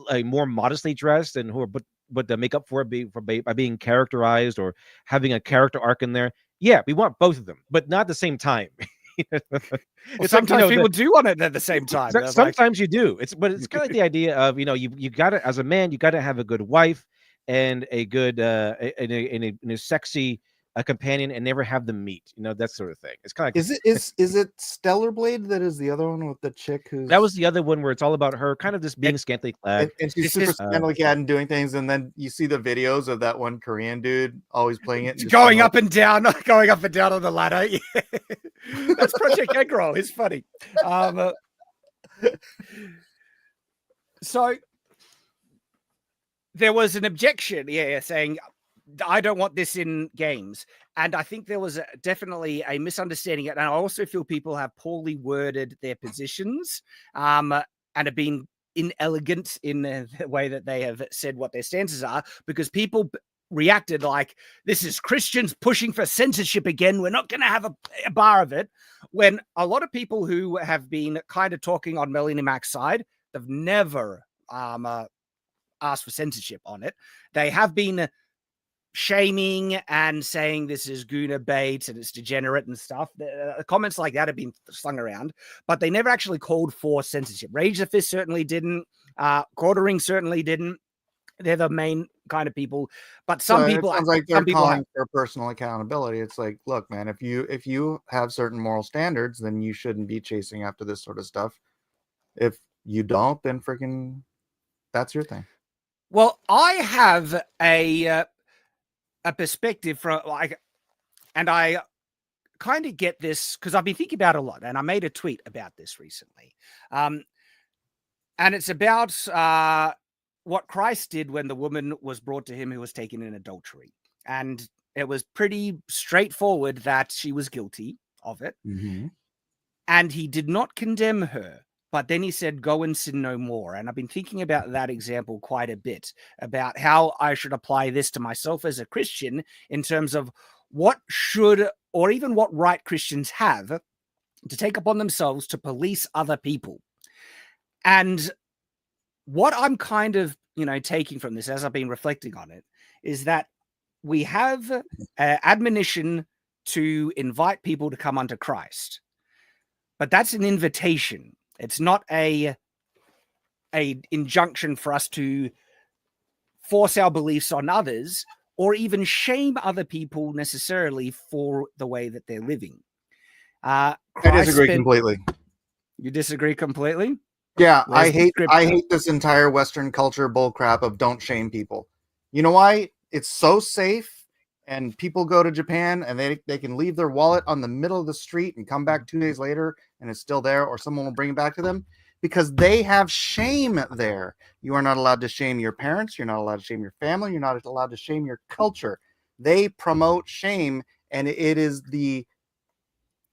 Speaker 2: like more modestly dressed and who are but the make up for it by being characterized or having a character arc in there? Yeah, we want both of them, but not at the same time.
Speaker 1: It's sometimes people do want it at the same time.
Speaker 2: Sometimes you do. It's kind of like the idea of you got to, as a man, you got to have a good wife and a good and a sexy a companion and never have them meet, that sort of thing. It's kind of like,
Speaker 3: is it Stellar Blade that is the other one with the chick who's
Speaker 2: that was the other one where it's all about her kind of just being scantily clad
Speaker 3: and she's super scantily clad and doing things, and then you see the videos of that one Korean dude always playing it,
Speaker 1: going up and down on the ladder. Yeah. That's Project Egg Roll. It's funny. So there was an objection, saying, I don't want this in games. And I think there was definitely a misunderstanding. And I also feel people have poorly worded their positions and have been inelegant in the way that they have said what their stances are, because people reacted like, this is Christians pushing for censorship again. We're not going to have a bar of it. When a lot of people who have been kind of talking on Melanie Mac's side, they've never asked for censorship on it. They have been shaming and saying this is gooner bait and it's degenerate and stuff. Comments like that have been slung around, but they never actually called for censorship. Rage the Fist certainly didn't. Quartering certainly didn't. They're the main kind of people, but some people
Speaker 3: sounds like they're calling for personal accountability. It's like, look, man, if you have certain moral standards, then you shouldn't be chasing after this sort of stuff. If you don't, then freaking that's your thing.
Speaker 1: Well, I have a perspective from and I kind of get this because I've been thinking about it a lot, and I made a tweet about this recently. And it's about what Christ did when the woman was brought to him who was taken in adultery. And it was pretty straightforward that she was guilty of it.
Speaker 3: Mm-hmm.
Speaker 1: And he did not condemn her, but then he said, go and sin no more. And I've been thinking about that example quite a bit, about how I should apply this to myself as a Christian in terms of what should, or even what right Christians have to take upon themselves to police other people. And what I'm kind of, taking from this as I've been reflecting on it is that we have admonition to invite people to come unto Christ. But that's an invitation. It's not a injunction for us to force our beliefs on others or even shame other people necessarily for the way that they're living.
Speaker 3: I disagree completely.
Speaker 1: You disagree completely?
Speaker 3: Yeah,
Speaker 1: Where's
Speaker 3: I hate this entire Western culture bullcrap of don't shame people. You know why? It's so safe, and people go to Japan and they can leave their wallet on the middle of the street and come back 2 days later and it's still there, or someone will bring it back to them because they have shame there. You are not allowed to shame your parents. You're not allowed to shame your family. You're not allowed to shame your culture. They promote shame, and it is the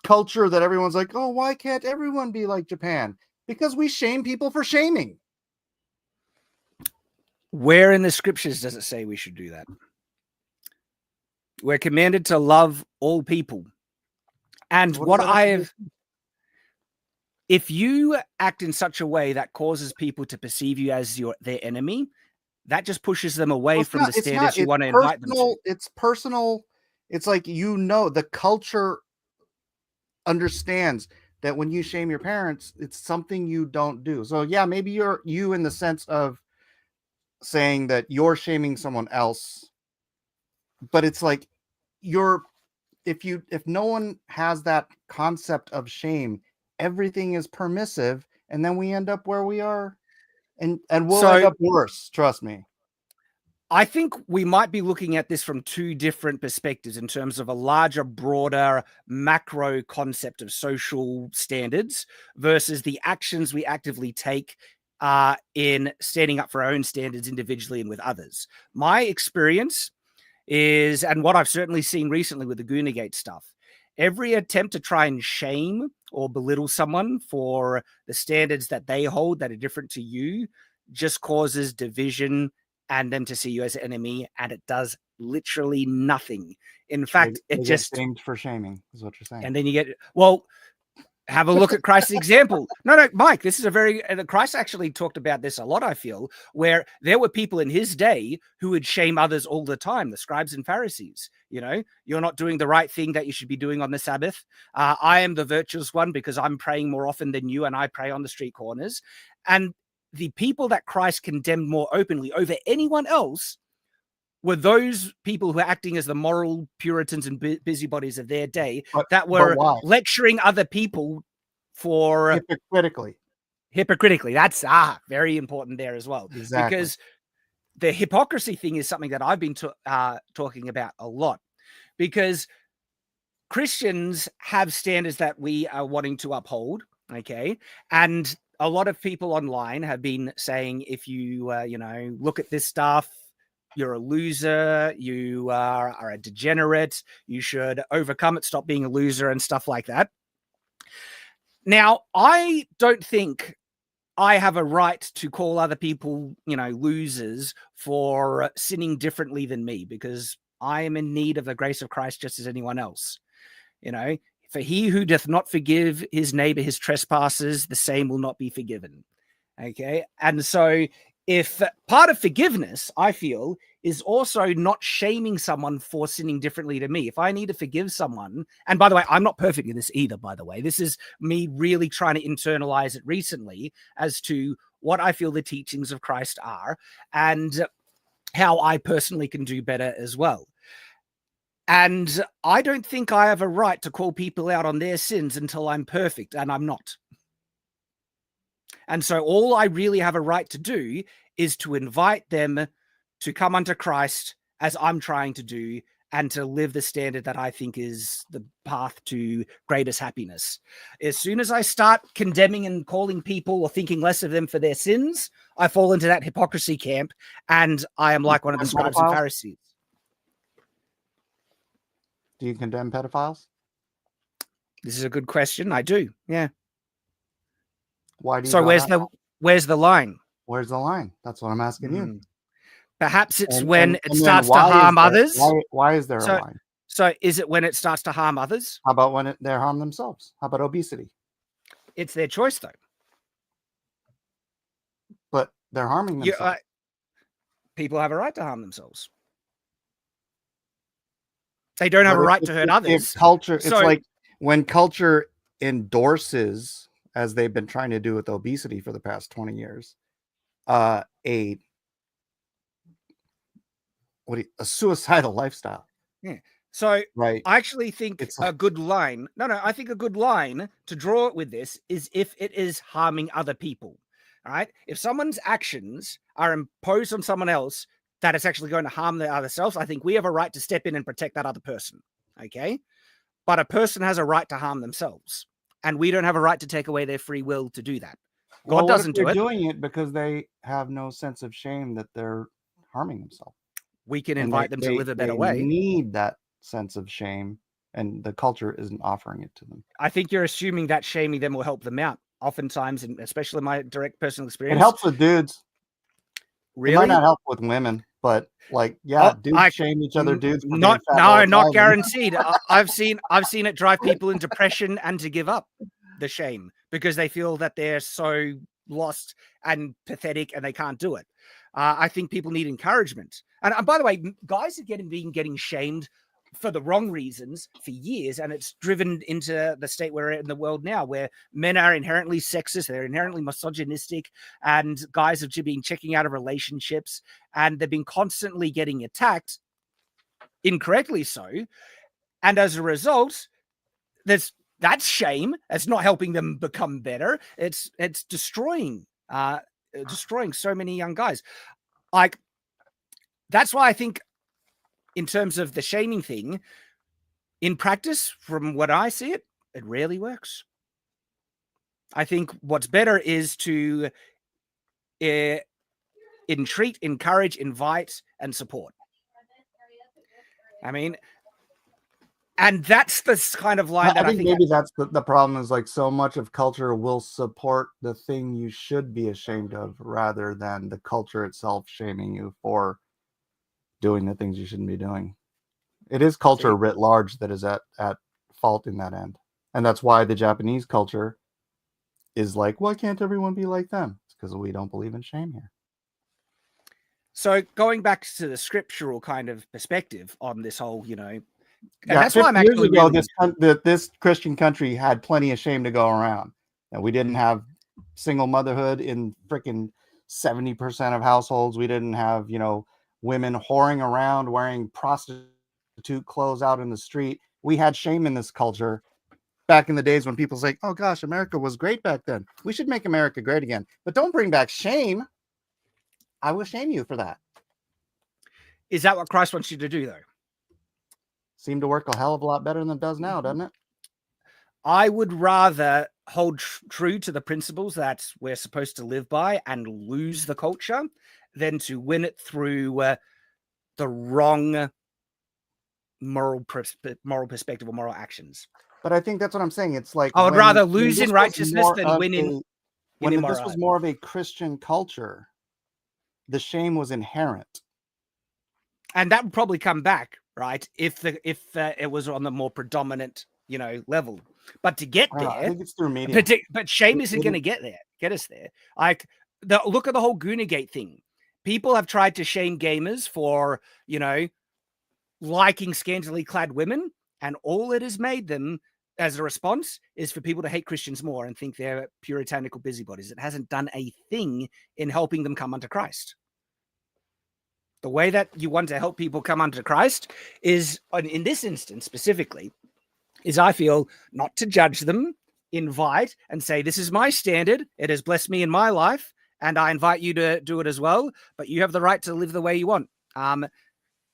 Speaker 3: culture that everyone's like, oh, why can't everyone be like Japan? Because we shame people for shaming.
Speaker 1: Where in the scriptures does it say we should do that? We're commanded to love all people. And if you act in such a way that causes people to perceive you as their enemy, that just pushes them away from the standards you want to invite them to.
Speaker 3: It's personal. It's like, the culture understands that when you shame your parents, it's something you don't do. So yeah, maybe you in the sense of saying that you're shaming someone else, but it's like if no one has that concept of shame, everything is permissive, and then we end up where we are, and we'll end up worse. Trust me.
Speaker 1: I think we might be looking at this from two different perspectives in terms of a larger, broader, macro concept of social standards versus the actions we actively take in standing up for our own standards individually and with others. My experience is, and what I've certainly seen recently with the GOONERGATE stuff, every attempt to try and shame or belittle someone for the standards that they hold that are different to you just causes division and them to see you as an enemy, and it does literally nothing. In fact, it just
Speaker 3: shamed for shaming is what you're saying.
Speaker 1: And then you get, have a look at Christ's example. No, Mike, this is Christ actually talked about this a lot, I feel, where there were people in his day who would shame others all the time, the scribes and Pharisees. You're not doing the right thing that you should be doing on the Sabbath. I am the virtuous one because I'm praying more often than you, and I pray on the street corners. And the people that Christ condemned more openly over anyone else were those people who were acting as the moral Puritans and busybodies of their day that were lecturing other people for hypocritically. That's very important there as well.
Speaker 3: Exactly.
Speaker 1: Because the hypocrisy thing is something that I've been talking about a lot, because Christians have standards that we are wanting to uphold. Okay. And a lot of people online have been saying, if you, look at this stuff, you're a loser, you are a degenerate, you should overcome it, stop being a loser and stuff like that. Now, I don't think I have a right to call other people, losers for sinning differently than me, because I am in need of the grace of Christ just as anyone else. For he who doth not forgive his neighbor his trespasses, the same will not be forgiven. Okay. And so if part of forgiveness, I feel, is also not shaming someone for sinning differently to me. If I need to forgive someone, and by the way, I'm not perfect in this either, by the way. This is me really trying to internalize it recently as to what I feel the teachings of Christ are and how I personally can do better as well. And I don't think I have a right to call people out on their sins until I'm perfect, and I'm not. And so all I really have a right to do is to invite them to come unto Christ as I'm trying to do, and to live the standard that I think is the path to greatest happiness. As soon as I start condemning and calling people or thinking less of them for their sins, I fall into that hypocrisy camp, and I am like one of the scribes and Pharisees.
Speaker 3: Do you condemn pedophiles?
Speaker 1: This is a good question. I do. Yeah.
Speaker 3: Why do you?
Speaker 1: So where's the line?
Speaker 3: Where's the line? That's what I'm asking you.
Speaker 1: Perhaps it's when it starts to harm others.
Speaker 3: Why is there a line?
Speaker 1: So is it when it starts to harm others?
Speaker 3: How about when they harm themselves? How about obesity?
Speaker 1: It's their choice, though.
Speaker 3: But they're harming themselves.
Speaker 1: People have a right to harm themselves. They don't have a right to hurt others.
Speaker 3: It's like when culture endorses, as they've been trying to do with obesity for the past 20 years, a suicidal lifestyle.
Speaker 1: Yeah. So
Speaker 3: right.
Speaker 1: I actually think a good line. I think a good line to draw it with this is if it is harming other people. All right. If someone's actions are imposed on someone else that it's actually going to harm their other selves, I think we have a right to step in and protect that other person. Okay. But a person has a right to harm themselves, and we don't have a right to take away their free will to do that. God doesn't do it.
Speaker 3: They're doing it because they have no sense of shame that they're harming themselves.
Speaker 1: We can invite them to live a better way.
Speaker 3: They need that sense of shame, and the culture isn't offering it to them.
Speaker 1: I think you're assuming that shaming them will help them out. Oftentimes, and especially in my direct personal experience,
Speaker 3: it helps with dudes.
Speaker 1: Really?
Speaker 3: It might not help with women, but dudes shame each other. Dudes,
Speaker 1: not guaranteed. I've seen it drive people into depression and to give up the shame because they feel that they're so lost and pathetic and they can't do it. I think people need encouragement. And by the way, guys have been getting shamed for the wrong reasons for years, and it's driven into the state we're in the world now, where men are inherently sexist, they're inherently misogynistic, and guys have been checking out of relationships, and they've been constantly getting attacked, incorrectly so. And as a result, that's shame. It's not helping them become better. It's destroying so many young guys. Like, that's why I think, in terms of the shaming thing, in practice, from what I see it rarely works. I think what's better is to entreat, encourage, invite, and support. I mean, and that's the kind of line that I think
Speaker 3: maybe that's the problem, is like so much of culture will support the thing you should be ashamed of rather than the culture itself shaming you for doing the things you shouldn't be doing. It is culture writ large that is at fault in that end. And that's why the Japanese culture is like, why can't everyone be like them? It's because we don't believe in shame here.
Speaker 1: So going back to the scriptural kind of perspective on this whole, and that's why I'm actually
Speaker 3: this Christian country had plenty of shame to go around. And we didn't have single motherhood in freaking 70% of households. We didn't have, women whoring around wearing prostitute clothes out in the street. We had shame in this culture back in the days when people say, oh gosh, America was great back then. We should make America great again. But don't bring back shame. I will shame you for that.
Speaker 1: Is that what Christ wants you to do, though?
Speaker 3: Seemed to work a hell of a lot better than it does now, doesn't it?
Speaker 1: I would rather hold true to the principles that we're supposed to live by and lose the culture than to win it through the wrong moral perspective or moral actions.
Speaker 3: But I think that's what I'm saying. It's like
Speaker 1: I would rather lose in righteousness than win in
Speaker 3: when this was more of a Christian culture, the shame was inherent.
Speaker 1: And that would probably come back, right? If it was on the more predominant, level. But to get there,
Speaker 3: I think it's through media.
Speaker 1: But shame isn't going to get us there. Like, look at the whole GOONERGATE thing. People have tried to shame gamers for, liking scantily clad women, and all it has made them as a response is for people to hate Christians more and think they're puritanical busybodies. It hasn't done a thing in helping them come unto Christ. The way that you want to help people come unto Christ is, in this instance specifically, is I feel not to judge them, invite and say, this is my standard. It has blessed me in my life, and I invite you to do it as well. But you have the right to live the way you want.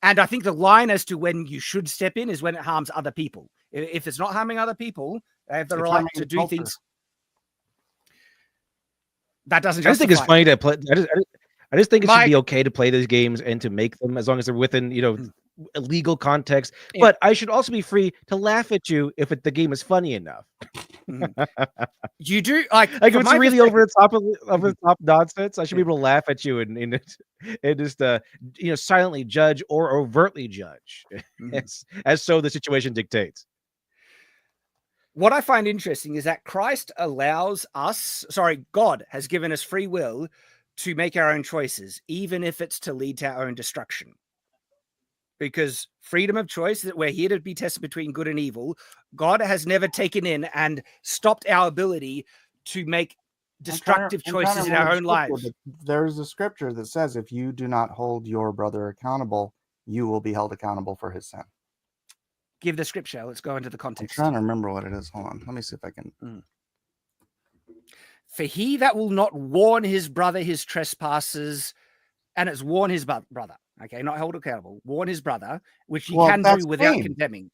Speaker 1: And I think the line as to when you should step in is when it harms other people. If it's not harming other people, they have the right to do things. That doesn't
Speaker 2: I just think it's funny to play. I just think it should be okay to play these games and to make them as long as they're within, a legal context. Yeah. But I should also be free to laugh at you if the game is funny enough.
Speaker 1: You do like
Speaker 2: if it's really over the top nonsense, I should be able to laugh at you and just silently judge or overtly judge as so the situation dictates.
Speaker 1: What I find interesting is that God has given us free will to make our own choices, even if it's to lead to our own destruction. Because freedom of choice, that we're here to be tested between good and evil, God has never taken in and stopped our ability to make destructive choices in our own lives.
Speaker 3: There's a scripture that says if you do not hold your brother accountable, you will be held accountable for his sin.
Speaker 1: Give the scripture. Let's go into the context.
Speaker 3: I'm trying to remember what it is. Hold on. Let me see if I can.
Speaker 1: For he that will not warn his brother his trespasses, and it's warn his brother, okay, not hold accountable, warn his brother, which you can do without condemning.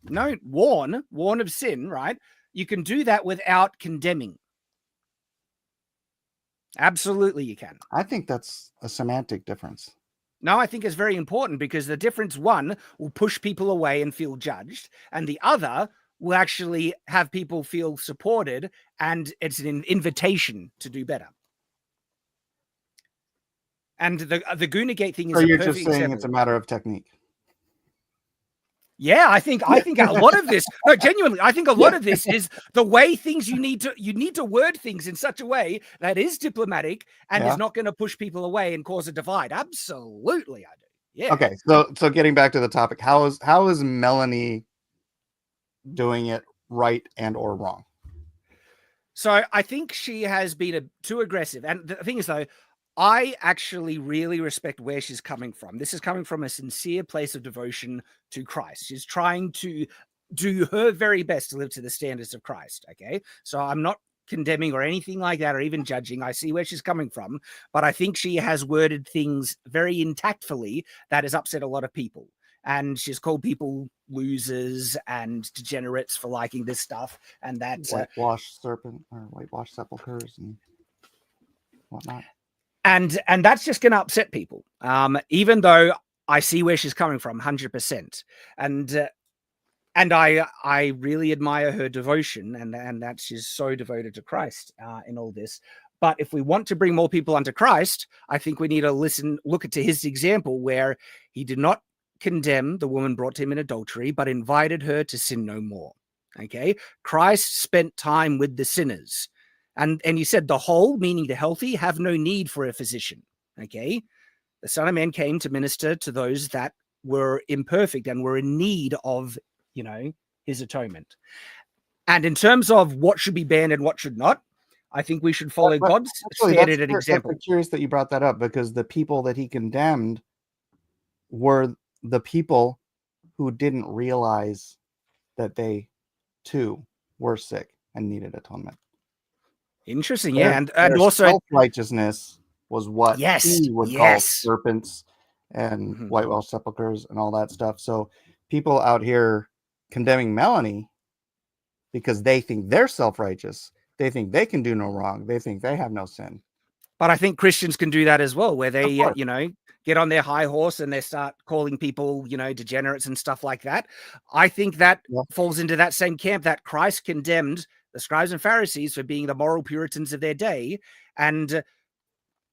Speaker 1: No, warn of sin, right? You can do that without condemning. Absolutely, you can.
Speaker 3: I think that's a semantic difference.
Speaker 1: No, I think it's very important because the difference, one, will push people away and feel judged, and the other will actually have people feel supported, and it's an invitation to do better. And the GOONERGATE thing is
Speaker 3: so you're just saying example. It's a matter of technique.
Speaker 1: Yeah, I think a lot of this, no, genuinely, I think a lot of this is the way things you need to word things in such a way that is diplomatic and is not going to push people away and cause a divide. Absolutely, I do. Yeah.
Speaker 3: Okay, so getting back to the topic, how is Melanie doing it right and or wrong?
Speaker 1: So I think she has been too aggressive. And the thing is, though, I actually really respect where she's coming from. This is coming from a sincere place of devotion to Christ. She's trying to do her very best to live to the standards of Christ. Okay. So I'm not condemning or anything like that, or even judging. I see where she's coming from, but I think she has worded things very intactfully that has upset a lot of people. And she's called people losers and degenerates for liking this stuff and that.
Speaker 3: Whitewashed sepulchres and whatnot.
Speaker 1: And that's just going to upset people, even though I see where she's coming from 100%. And I really admire her devotion and that she's so devoted to Christ in all this. But if we want to bring more people unto Christ, I think we need to look at his example where he did not condemn the woman brought to him in adultery, but invited her to sin no more. Okay. Christ spent time with the sinners. And he said the whole, meaning the healthy, have no need for a physician. Okay. The Son of Man came to minister to those that were imperfect and were in need of, his atonement. And in terms of what should be banned and what should not, I think we should follow God's standard and example.
Speaker 3: I'm curious that you brought that up because the people that he condemned were the people who didn't realize that they too were sick and needed atonement.
Speaker 1: Interesting, yeah, and also
Speaker 3: self-righteousness was what he would call serpents and whitewashed sepulchres and all that stuff. So people out here condemning Melanie because they think they're self-righteous, they think they can do no wrong, they think they have no sin.
Speaker 1: But I think Christians can do that as well, where they, get on their high horse and they start calling people, degenerates and stuff like that. I think that falls into that same camp that Christ condemned the scribes and Pharisees for being the moral Puritans of their day and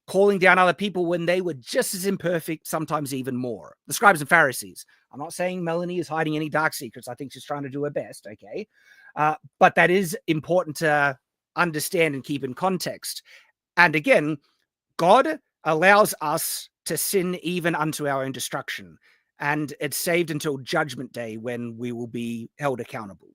Speaker 1: calling down other people when they were just as imperfect, sometimes even more. The scribes and Pharisees. I'm not saying Melanie is hiding any dark secrets. I think she's trying to do her best, okay? But that is important to understand and keep in context. And again, God allows us to sin even unto our own destruction. And it's saved until judgment day when we will be held accountable.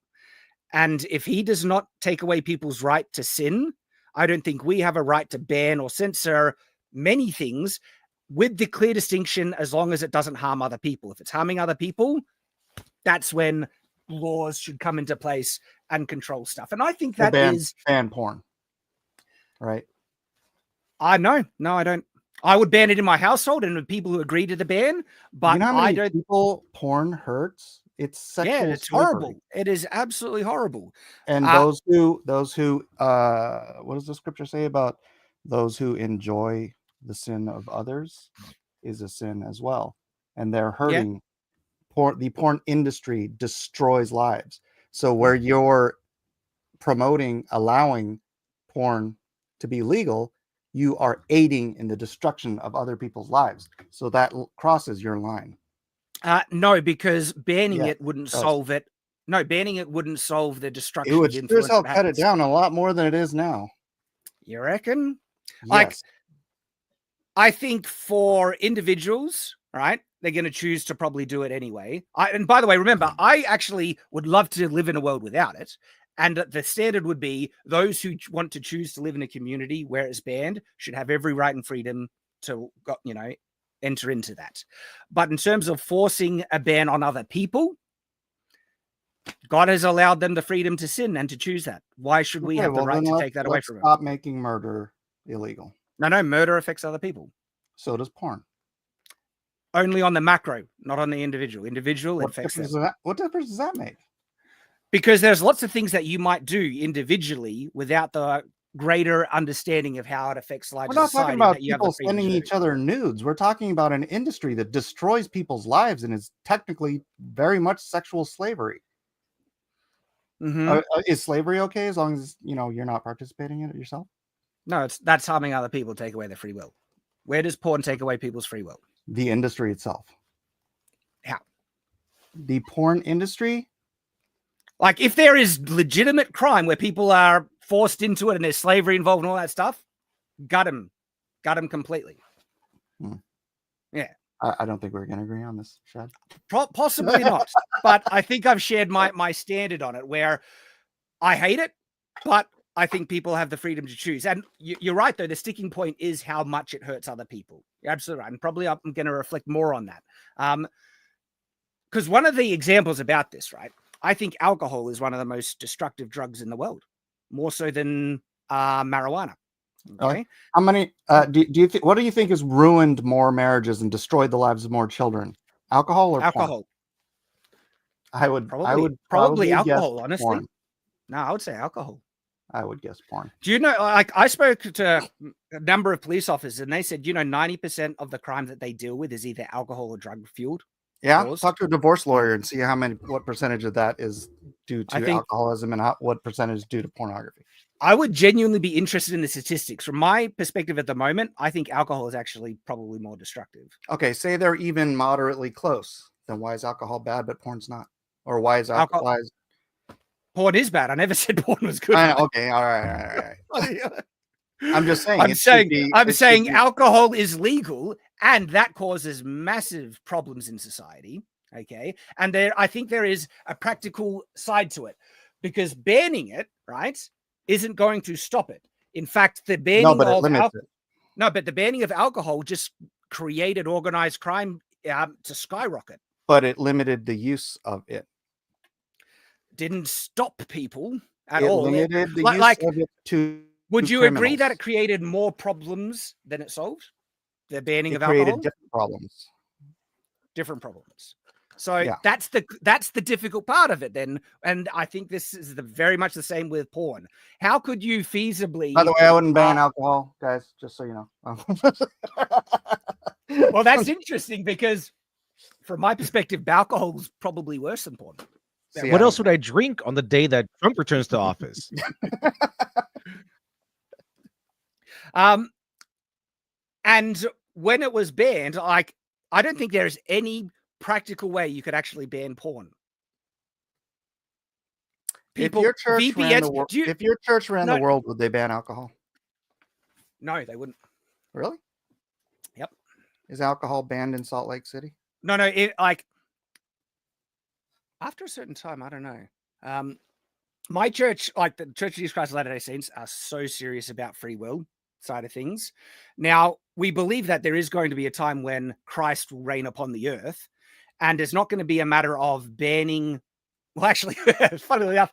Speaker 1: And if he does not take away people's right to sin, I don't think we have a right to ban or censor many things with the clear distinction as long as it doesn't harm other people. If it's harming other people, that's when laws should come into place and control stuff. And I think that is
Speaker 3: ban porn, right?
Speaker 1: No, I don't. I would ban it in my household and with people who agree to the ban, but
Speaker 3: you know how
Speaker 1: I
Speaker 3: many
Speaker 1: don't.
Speaker 3: people porn hurts? It's sexual
Speaker 1: Yeah, it's
Speaker 3: slavery.
Speaker 1: horrible. It is absolutely horrible.
Speaker 3: And those who what does the scripture say about those who enjoy the sin of others is a sin as well, and they're hurting. The porn industry destroys lives. So where you're allowing porn to be legal, you are aiding in the destruction of other people's lives. So that crosses your line.
Speaker 1: No, because banning it wouldn't
Speaker 3: it does.
Speaker 1: solve it. No, banning it wouldn't solve the
Speaker 3: It
Speaker 1: destruction
Speaker 3: would
Speaker 1: of
Speaker 3: sure as
Speaker 1: influence.
Speaker 3: hell
Speaker 1: that
Speaker 3: cut it
Speaker 1: happens.
Speaker 3: down a lot more than it is now.
Speaker 1: You reckon? Like,
Speaker 3: Yes.
Speaker 1: I think for individuals, right, they're going to choose to probably do it anyway. And by the way, remember, I actually would love to live in a world without it. And the standard would be those who want to choose to live in a community where it's banned should have every right and freedom to, enter into that. But in terms of forcing a ban on other people, God has allowed them the freedom to sin and to choose that. Why should we have the right to take that away from them?
Speaker 3: Stop making murder illegal.
Speaker 1: No, murder affects other people.
Speaker 3: So does porn.
Speaker 1: Only on the macro, not on the individual. Individual
Speaker 3: What
Speaker 1: affects
Speaker 3: difference,
Speaker 1: them.
Speaker 3: what difference does that make?
Speaker 1: Because there's lots of things that you might do individually without the greater understanding of how it affects larger
Speaker 3: We're not
Speaker 1: society.
Speaker 3: talking about
Speaker 1: that you have the
Speaker 3: people
Speaker 1: freedom
Speaker 3: sending
Speaker 1: to do.
Speaker 3: each other nudes. We're talking about an industry that destroys people's lives and is technically very much sexual slavery.
Speaker 1: Mhm.
Speaker 3: Is slavery okay as long as you're not participating in it yourself?
Speaker 1: No, that's harming other people, take away their free will. Where does porn take away people's free will?
Speaker 3: The industry itself.
Speaker 1: How?
Speaker 3: The porn industry?
Speaker 1: Like, if there is legitimate crime where people are forced into it and there's slavery involved and all that stuff, gut them completely. Yeah.
Speaker 3: I don't think we're going to agree on this, Shad.
Speaker 1: Possibly not. But I think I've shared my standard on it, where I hate it, but I think people have the freedom to choose. And you're right, though. The sticking point is how much it hurts other people. You're absolutely right. And probably I'm going to reflect more on that. Because one of the examples about this, right, I think alcohol is one of the most destructive drugs in the world, more so than marijuana. Okay.
Speaker 3: How many do you think? What do you think has ruined more marriages and destroyed the lives of more children? Alcohol or
Speaker 1: alcohol?
Speaker 3: Porn? I would
Speaker 1: probably alcohol.
Speaker 3: Guess
Speaker 1: honestly,
Speaker 3: porn.
Speaker 1: No, I would say alcohol.
Speaker 3: I would guess porn.
Speaker 1: Do you know? Like, I spoke to a number of police officers, and they said, 90% of the crime that they deal with is either alcohol or drug fueled.
Speaker 3: Yeah, talk to a divorce lawyer and see what percentage of that is due to alcoholism and what percentage is due to pornography.
Speaker 1: I would genuinely be interested in the statistics. From my perspective at the moment, I think alcohol is actually probably more destructive.
Speaker 3: Okay, say they're even moderately close. Then why is alcohol bad, but porn's not? Or why is alcohol?
Speaker 1: Porn is bad. I never said porn was good.
Speaker 3: Okay, all right. I'm just saying.
Speaker 1: I'm saying alcohol is legal, and that causes massive problems in society. Okay, and I think there is a practical side to it, because banning it, right, isn't going to stop it. In fact, the banning but the banning of alcohol just created organized crime to skyrocket.
Speaker 3: But it limited the use of it.
Speaker 1: Didn't stop people at all.
Speaker 3: It limited the use of it to.
Speaker 1: Would you agree that it created more problems than it solved? The banning of alcohol
Speaker 3: created different problems.
Speaker 1: So that's the difficult part of it then. And I think this is very much the same with porn. How could you feasibly...
Speaker 3: By the way, I wouldn't ban alcohol, guys, just so you know.
Speaker 1: Well, that's interesting, because from my perspective, alcohol is probably worse than porn.
Speaker 2: See, what else would I drink on the day that Trump returns to office?
Speaker 1: And when it was banned, I don't think there's any practical way you could actually ban porn.
Speaker 3: If your church ran the world, would they ban alcohol?
Speaker 1: No, they wouldn't.
Speaker 3: Really?
Speaker 1: Yep.
Speaker 3: Is alcohol banned in Salt Lake City?
Speaker 1: No. After a certain time, I don't know. My church, like the Church of Jesus Christ of Latter-day Saints, are so serious about free will side of things. Now, we believe that there is going to be a time when Christ will reign upon the earth, and it's not going to be a matter of banning. Well, actually, funnily enough,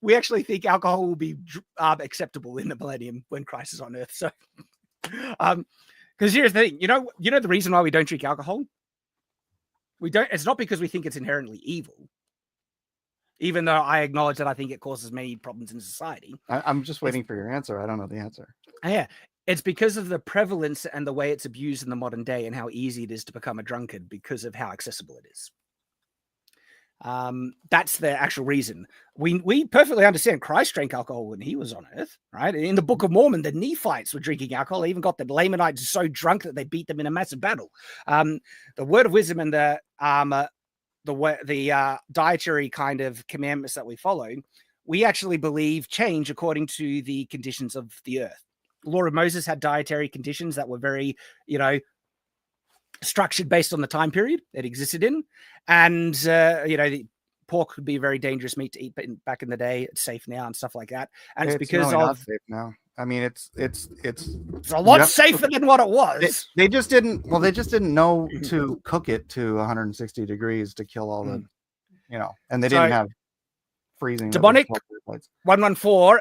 Speaker 1: we actually think alcohol will be acceptable in the millennium when Christ is on earth. So Because here's the thing, you know the reason why we don't drink alcohol? We don't. It's not because we think it's inherently evil, even though I acknowledge that I think it causes many problems in society.
Speaker 3: I'm just waiting for your answer. I don't know the answer.
Speaker 1: Yeah, it's because of the prevalence and the way it's abused in the modern day, and how easy it is to become a drunkard because of how accessible it is. That's the actual reason. We perfectly understand Christ drank alcohol when he was on earth, right? In the Book of Mormon, the Nephites were drinking alcohol. They even got the Lamanites so drunk that they beat them in a massive battle. The word of wisdom and the dietary kind of commandments that we follow, we actually believe change according to the conditions of the earth. The Law of Moses had dietary conditions that were very, structured based on the time period it existed in. And, the pork could be a very dangerous meat to eat back in the day. It's safe now and stuff like that. And it's because
Speaker 3: really
Speaker 1: of...
Speaker 3: not safe now. I mean, it's
Speaker 1: a lot safer than what it was.
Speaker 3: They just didn't know to cook it to 160 degrees to kill all the, and they didn't have freezing.
Speaker 1: Demonic 114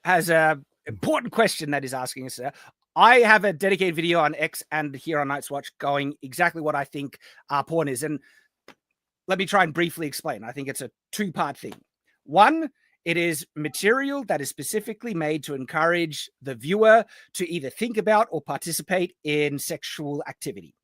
Speaker 1: has a important question that is asking us. I have a dedicated video on X and here on Night's Watch going exactly what I think porn is. And let me try and briefly explain. I think it's a two-part thing. One, it is material that is specifically made to encourage the viewer to either think about or participate in sexual activity.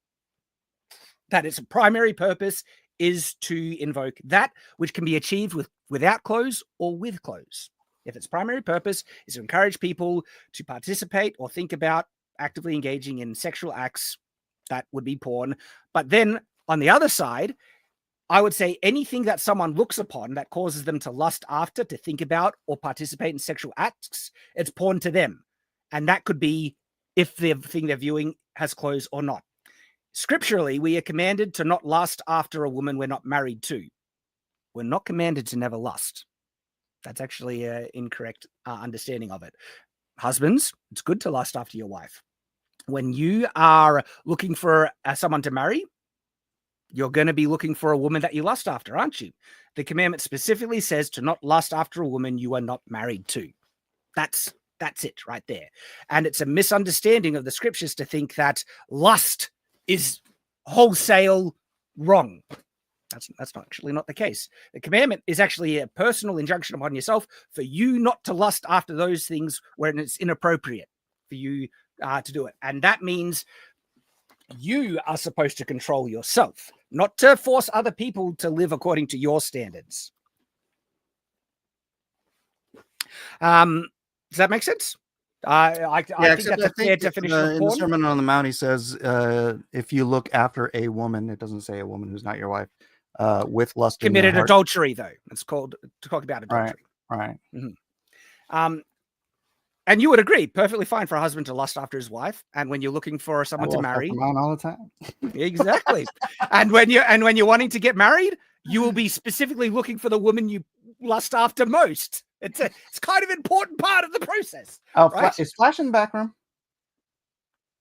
Speaker 1: That its primary purpose is to invoke that which can be achieved without clothes or with clothes. If its primary purpose is to encourage people to participate or think about actively engaging in sexual acts, that would be porn. But then on the other side, I would say anything that someone looks upon that causes them to lust after, to think about, or participate in sexual acts, it's porn to them. And that could be if the thing they're viewing has clothes or not. Scripturally, we are commanded to not lust after a woman we're not married to. We're not commanded to never lust. That's actually an incorrect understanding of it. Husbands, it's good to lust after your wife. When you are looking for someone to marry, you're going to be looking for a woman that you lust after, aren't you? The commandment specifically says to not lust after a woman you are not married to. That's it right there. And it's a misunderstanding of the scriptures to think that lust is wholesale wrong. That's actually not the case. The commandment is actually a personal injunction upon yourself for you not to lust after those things when it's inappropriate for you to do it. And that means you are supposed to control yourself, not to force other people to live according to your standards. Does that make sense? I think that's a fair definition of porn.
Speaker 3: In the Sermon on the Mount, he says, if you look after a woman, it doesn't say a woman who's not your wife, with lust
Speaker 1: committed adultery, though. It's called to talk about adultery.
Speaker 3: Right.
Speaker 1: Mm-hmm. And you would agree, perfectly fine for a husband to lust after his wife, and when you're looking for someone to marry,
Speaker 3: all the time.
Speaker 1: Exactly. and when you're wanting to get married, you will be specifically looking for the woman you lust after most. It's kind of an important part of the process.
Speaker 3: Oh,
Speaker 1: right?
Speaker 3: Is Flash in the back room?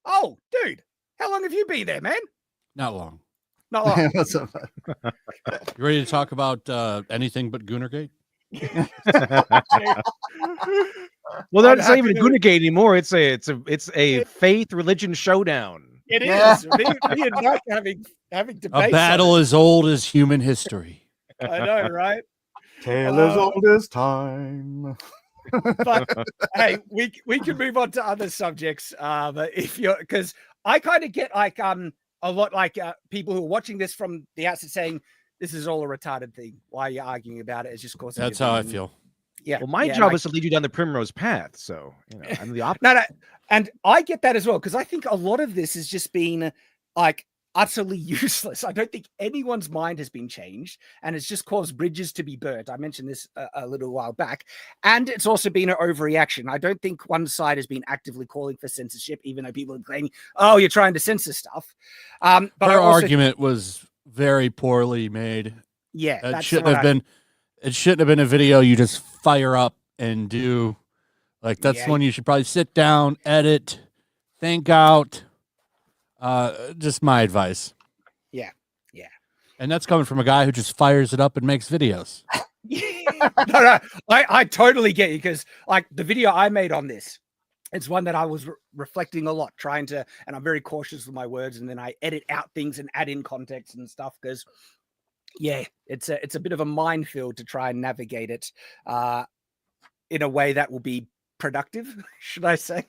Speaker 1: Oh, dude, how long have you been there, man?
Speaker 6: Not long.
Speaker 1: Not long.
Speaker 3: What's up?
Speaker 6: You ready to talk about anything but GOONERGATE?
Speaker 2: Well, that's not even GOONERGATE anymore. It's a faith religion showdown.
Speaker 1: It is. Me and Mike having debates.
Speaker 6: A battle as old as human history.
Speaker 1: I know, right?
Speaker 3: Tale as old as time.
Speaker 1: But hey, we can move on to other subjects. If you're, because I kind of get like a lot like people who are watching this from the outset saying this is all a retarded thing. Why are you arguing about it? It's just causing.
Speaker 6: That's how I feel.
Speaker 1: Yeah.
Speaker 2: Well, my job is to lead you down the primrose path, so I'm the opposite.
Speaker 1: No, and I get that as well because I think a lot of this has just been like utterly useless. I don't think anyone's mind has been changed, and it's just caused bridges to be burnt. I mentioned this a little while back, and it's also been an overreaction. I don't think one side has been actively calling for censorship, even though people are claiming, "Oh, you're trying to censor stuff." But
Speaker 6: her argument was very poorly made.
Speaker 1: Yeah,
Speaker 6: it shouldn't have been. It shouldn't have been a video you just fire up and do. Like that's one you should probably sit down, edit, think out. Just my advice.
Speaker 1: Yeah.
Speaker 6: And that's coming from a guy who just fires it up and makes videos.
Speaker 1: No, I totally get you because like the video I made on this, it's one that I was reflecting a lot, trying to, and I'm very cautious with my words, and then I edit out things and add in context and stuff because, yeah, it's a bit of a minefield to try and navigate it in a way that will be productive, should I say?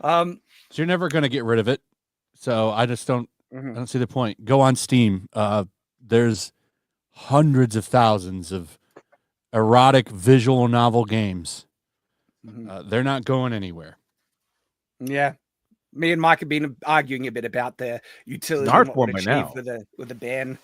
Speaker 6: So you're never going to get rid of it. So I just don't. I don't see the point. Go on Steam. There's hundreds of thousands of erotic visual novel games. They're not going anywhere.
Speaker 1: Yeah, me and Mike have been arguing a bit about the utility
Speaker 2: art
Speaker 1: and what
Speaker 2: form
Speaker 1: would
Speaker 2: by
Speaker 1: achieve
Speaker 2: now.
Speaker 1: with the ban.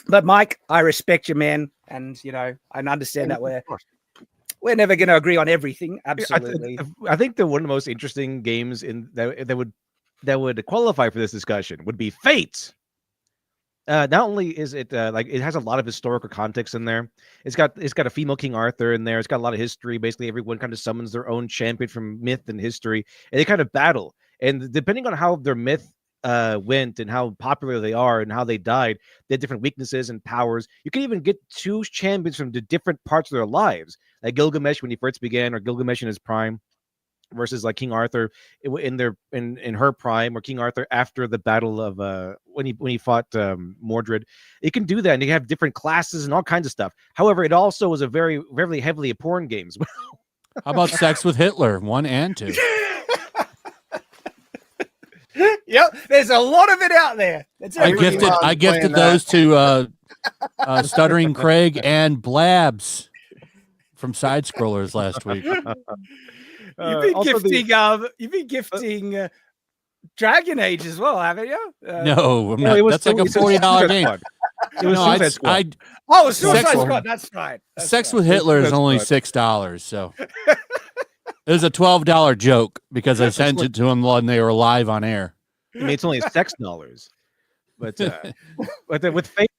Speaker 1: But Mike, I respect you, man, and I understand that we're never going to agree on everything. Absolutely,
Speaker 2: I think that one of the most interesting games in that would qualify for this discussion would be Fate. Not only is it like it has a lot of historical context in there. It's got a female King Arthur in there. It's got a lot of history. Basically, everyone kind of summons their own champion from myth and history, and they kind of battle. And depending on how their myth went and how popular they are and how they died, they have different weaknesses and powers. You can even get two champions from the different parts of their lives, like Gilgamesh when he first began, or Gilgamesh in his prime, versus like King Arthur in her prime, or King Arthur after the battle of when he fought Mordred. It can do that, and you have different classes and all kinds of stuff. However, it also was a very, very heavily a porn game as well.
Speaker 6: How about Sex with Hitler 1 and 2?
Speaker 1: Yep, there's a lot of it out there.
Speaker 6: I gifted those to Stuttering Craig and Blabs from Side Scrollers last week.
Speaker 1: You've been gifting Dragon Age as well, haven't you?
Speaker 6: No, I'm not. That's like a $40 game.
Speaker 2: It was Suicide Squad.
Speaker 1: Suicide Squad. That's right.
Speaker 6: Sex with Hitler is only $6, so it was a $12 joke because I sent it to them when they were live on air.
Speaker 2: I mean, it's only $6, but with Fate,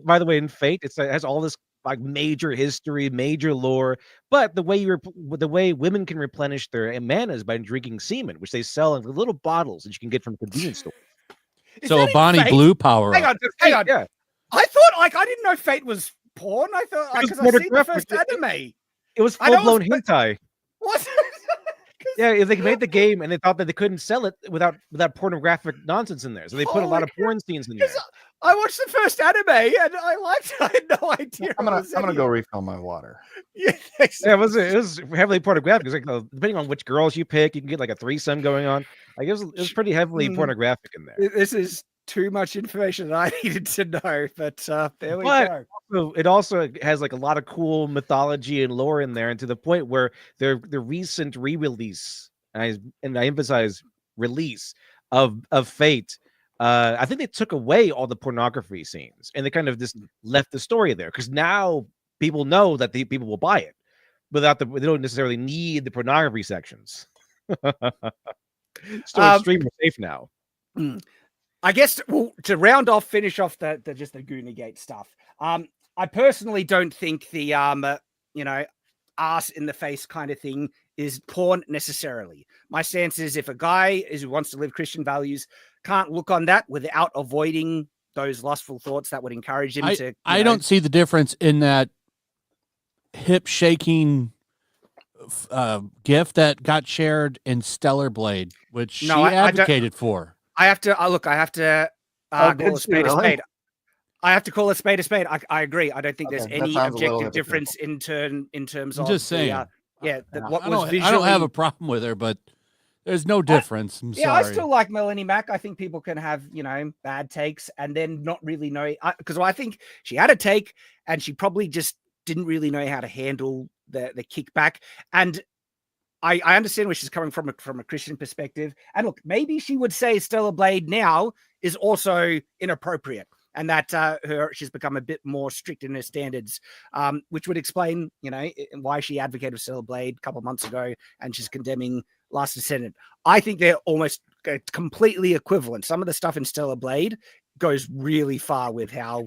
Speaker 2: by the way, in Fate, it has all this like major history, major lore. But the way women can replenish their mana is by drinking semen, which they sell in little bottles that you can get from convenience stores.
Speaker 6: So a Bonnie Blue power.
Speaker 1: Hang on.
Speaker 2: Yeah.
Speaker 1: I thought I didn't know Fate was porn. I thought because I seen the first anime.
Speaker 2: It was full blown hentai.
Speaker 1: What?
Speaker 2: Yeah, they made the game and they thought that they couldn't sell it without pornographic nonsense in there, so they put a lot of porn scenes in there.
Speaker 1: I watched the first anime and I liked it. I had no idea.
Speaker 3: I'm gonna go refill my water.
Speaker 1: Yeah,
Speaker 2: it was heavily pornographic. It's like depending on which girls you pick, you can get like a threesome going on. Like it was pretty heavily pornographic in there.
Speaker 1: This is too much information that I needed to know, but there we go.
Speaker 2: It also has like a lot of cool mythology and lore in there, and to the point where the recent re-release, and I emphasize release of Fate, I think they took away all the pornography scenes and they kind of just left the story there because now people know that the people will buy it they don't necessarily need the pornography sections. Still extremely safe now.
Speaker 1: I guess to round off, finish off the GOONERGATE stuff. I personally don't think the ass in the face kind of thing is porn necessarily. My stance is if a guy who wants to live Christian values can't look on that without avoiding those lustful thoughts that would encourage him to.
Speaker 6: I don't see the difference in that hip shaking GIF that got shared in Stellar Blade, which she advocated for.
Speaker 1: I have to call a spade a spade. I have to call a spade a spade. I agree. I don't think there's any objective difference in terms of.
Speaker 6: I'm just saying.
Speaker 1: What was visually.
Speaker 6: I don't have a problem with her, but there's no difference. I'm sorry.
Speaker 1: I still like Melanie Mack. I think people can have bad takes and then not really know because I think she had a take and she probably just didn't really know how to handle the kickback. And I understand where she's coming from a Christian perspective. And look, maybe she would say Stellar Blade now is also inappropriate. And that she's become a bit more strict in her standards, which would explain, why she advocated for Stellar Blade a couple of months ago, and she's condemning Last Descendant. I think they're almost completely equivalent. Some of the stuff in Stellar Blade goes really far with how,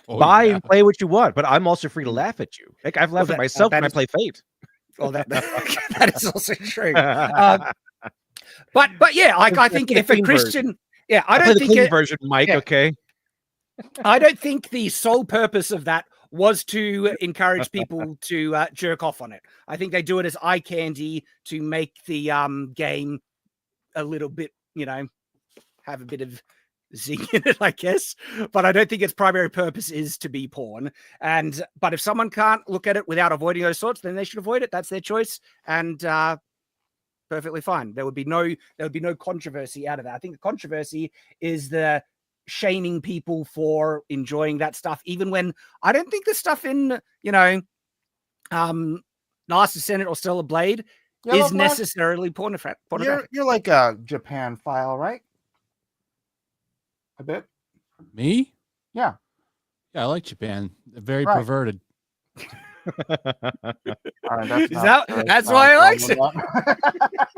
Speaker 2: buy and play what you want, but I'm also free to laugh at you. Like I've laughed at myself when I play Fate.
Speaker 1: Oh, that is also true. But yeah, I think if a Christian. Yeah, I don't think
Speaker 2: the clean version, Mike.
Speaker 1: Yeah.
Speaker 2: Okay.
Speaker 1: I don't think the sole purpose of that was to encourage people to jerk off on it. I think they do it as eye candy to make the game a little bit, have a bit of zing in it, I guess. But I don't think its primary purpose is to be porn. But if someone can't look at it without avoiding those thoughts, then they should avoid it. That's their choice, and perfectly fine. There would be no controversy out of that. I think the controversy is the shaming people for enjoying that stuff, even when I don't think the stuff in Nice Senate or Stellar Blade is necessarily pornographic.
Speaker 3: You're like a Japan file, right? A bit.
Speaker 6: Me?
Speaker 3: Yeah.
Speaker 6: Yeah, I like Japan. They're very perverted.
Speaker 3: All right,
Speaker 1: that's why I like it.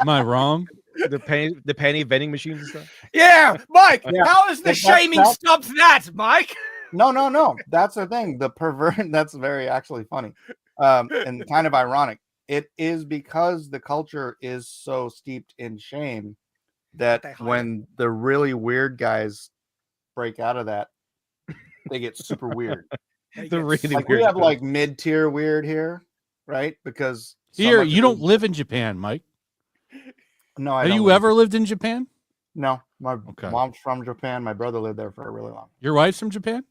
Speaker 6: Am I wrong?
Speaker 2: The penny vending machines and stuff.
Speaker 1: Yeah, Mike.
Speaker 3: Yeah.
Speaker 1: How is the shaming stopped that, Mike?
Speaker 3: No. That's the thing. The pervert. That's very actually funny, and kind of ironic. It is because the culture is so steeped in shame that when the really weird guys break out of that, they get super weird. We have like mid-tier weird here, right? Because
Speaker 6: here you don't live in Japan, Mike.
Speaker 3: No,
Speaker 6: Have you ever lived in Japan?
Speaker 3: No, my mom's from Japan. My brother lived there for a really long.
Speaker 6: Your wife's from Japan?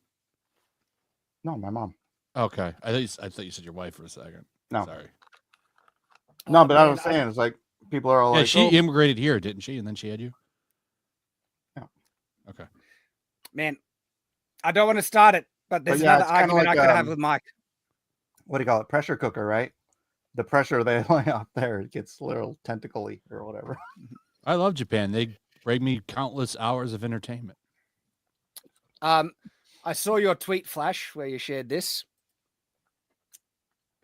Speaker 3: No, my mom.
Speaker 6: Okay, I thought you said your wife for a second.
Speaker 3: No,
Speaker 6: sorry.
Speaker 3: No, but I was saying it's like people are all like,
Speaker 6: she immigrated here, didn't she? And then she had you.
Speaker 3: Yeah.
Speaker 6: Okay.
Speaker 1: Man, I don't want to start it, but there's another argument I could have with Mike.
Speaker 3: What do you call it? Pressure cooker, right? The pressure they lay out there, it gets a little tentacly or whatever.
Speaker 6: I love Japan. They bring me countless hours of entertainment.
Speaker 1: I saw your tweet, Flash, where you shared this.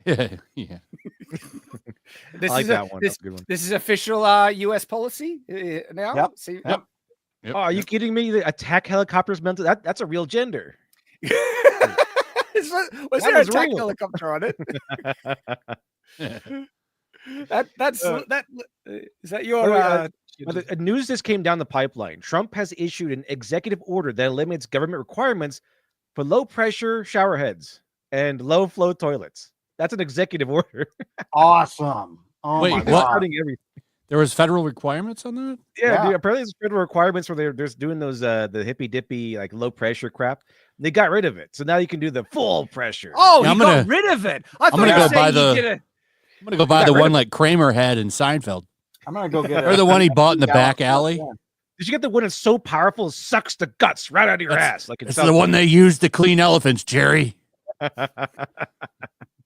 Speaker 6: Yeah.
Speaker 1: This
Speaker 2: I like
Speaker 1: is
Speaker 2: that one. That's a good one.
Speaker 1: This is official U.S. policy now.
Speaker 3: Yep.
Speaker 1: See,
Speaker 6: Yep.
Speaker 2: Oh, are you kidding me? The attack helicopters mental that's a real gender.
Speaker 1: Was there an attack helicopter on it? Is that your
Speaker 2: the news just came down the pipeline. Trump has issued an executive order that eliminates government requirements for low pressure shower heads and low flow toilets. That's an executive order.
Speaker 3: Awesome. Oh
Speaker 6: Wait,
Speaker 3: my
Speaker 6: what?
Speaker 3: God.
Speaker 6: There was federal requirements on that?
Speaker 2: Yeah. Dude, apparently there's federal requirements where they're just doing those the hippy dippy like low pressure crap. They got rid of it, so now you can do the full pressure.
Speaker 1: Oh, he got rid of it. I'm
Speaker 6: gonna go buy the one like Kramer had in Seinfeld.
Speaker 3: I'm gonna go get it.
Speaker 6: Or the one he bought in the back alley.
Speaker 2: Did you get the one that's so powerful it sucks the guts right out of your ass? Like
Speaker 6: it's the one they used to clean elephants, Jerry.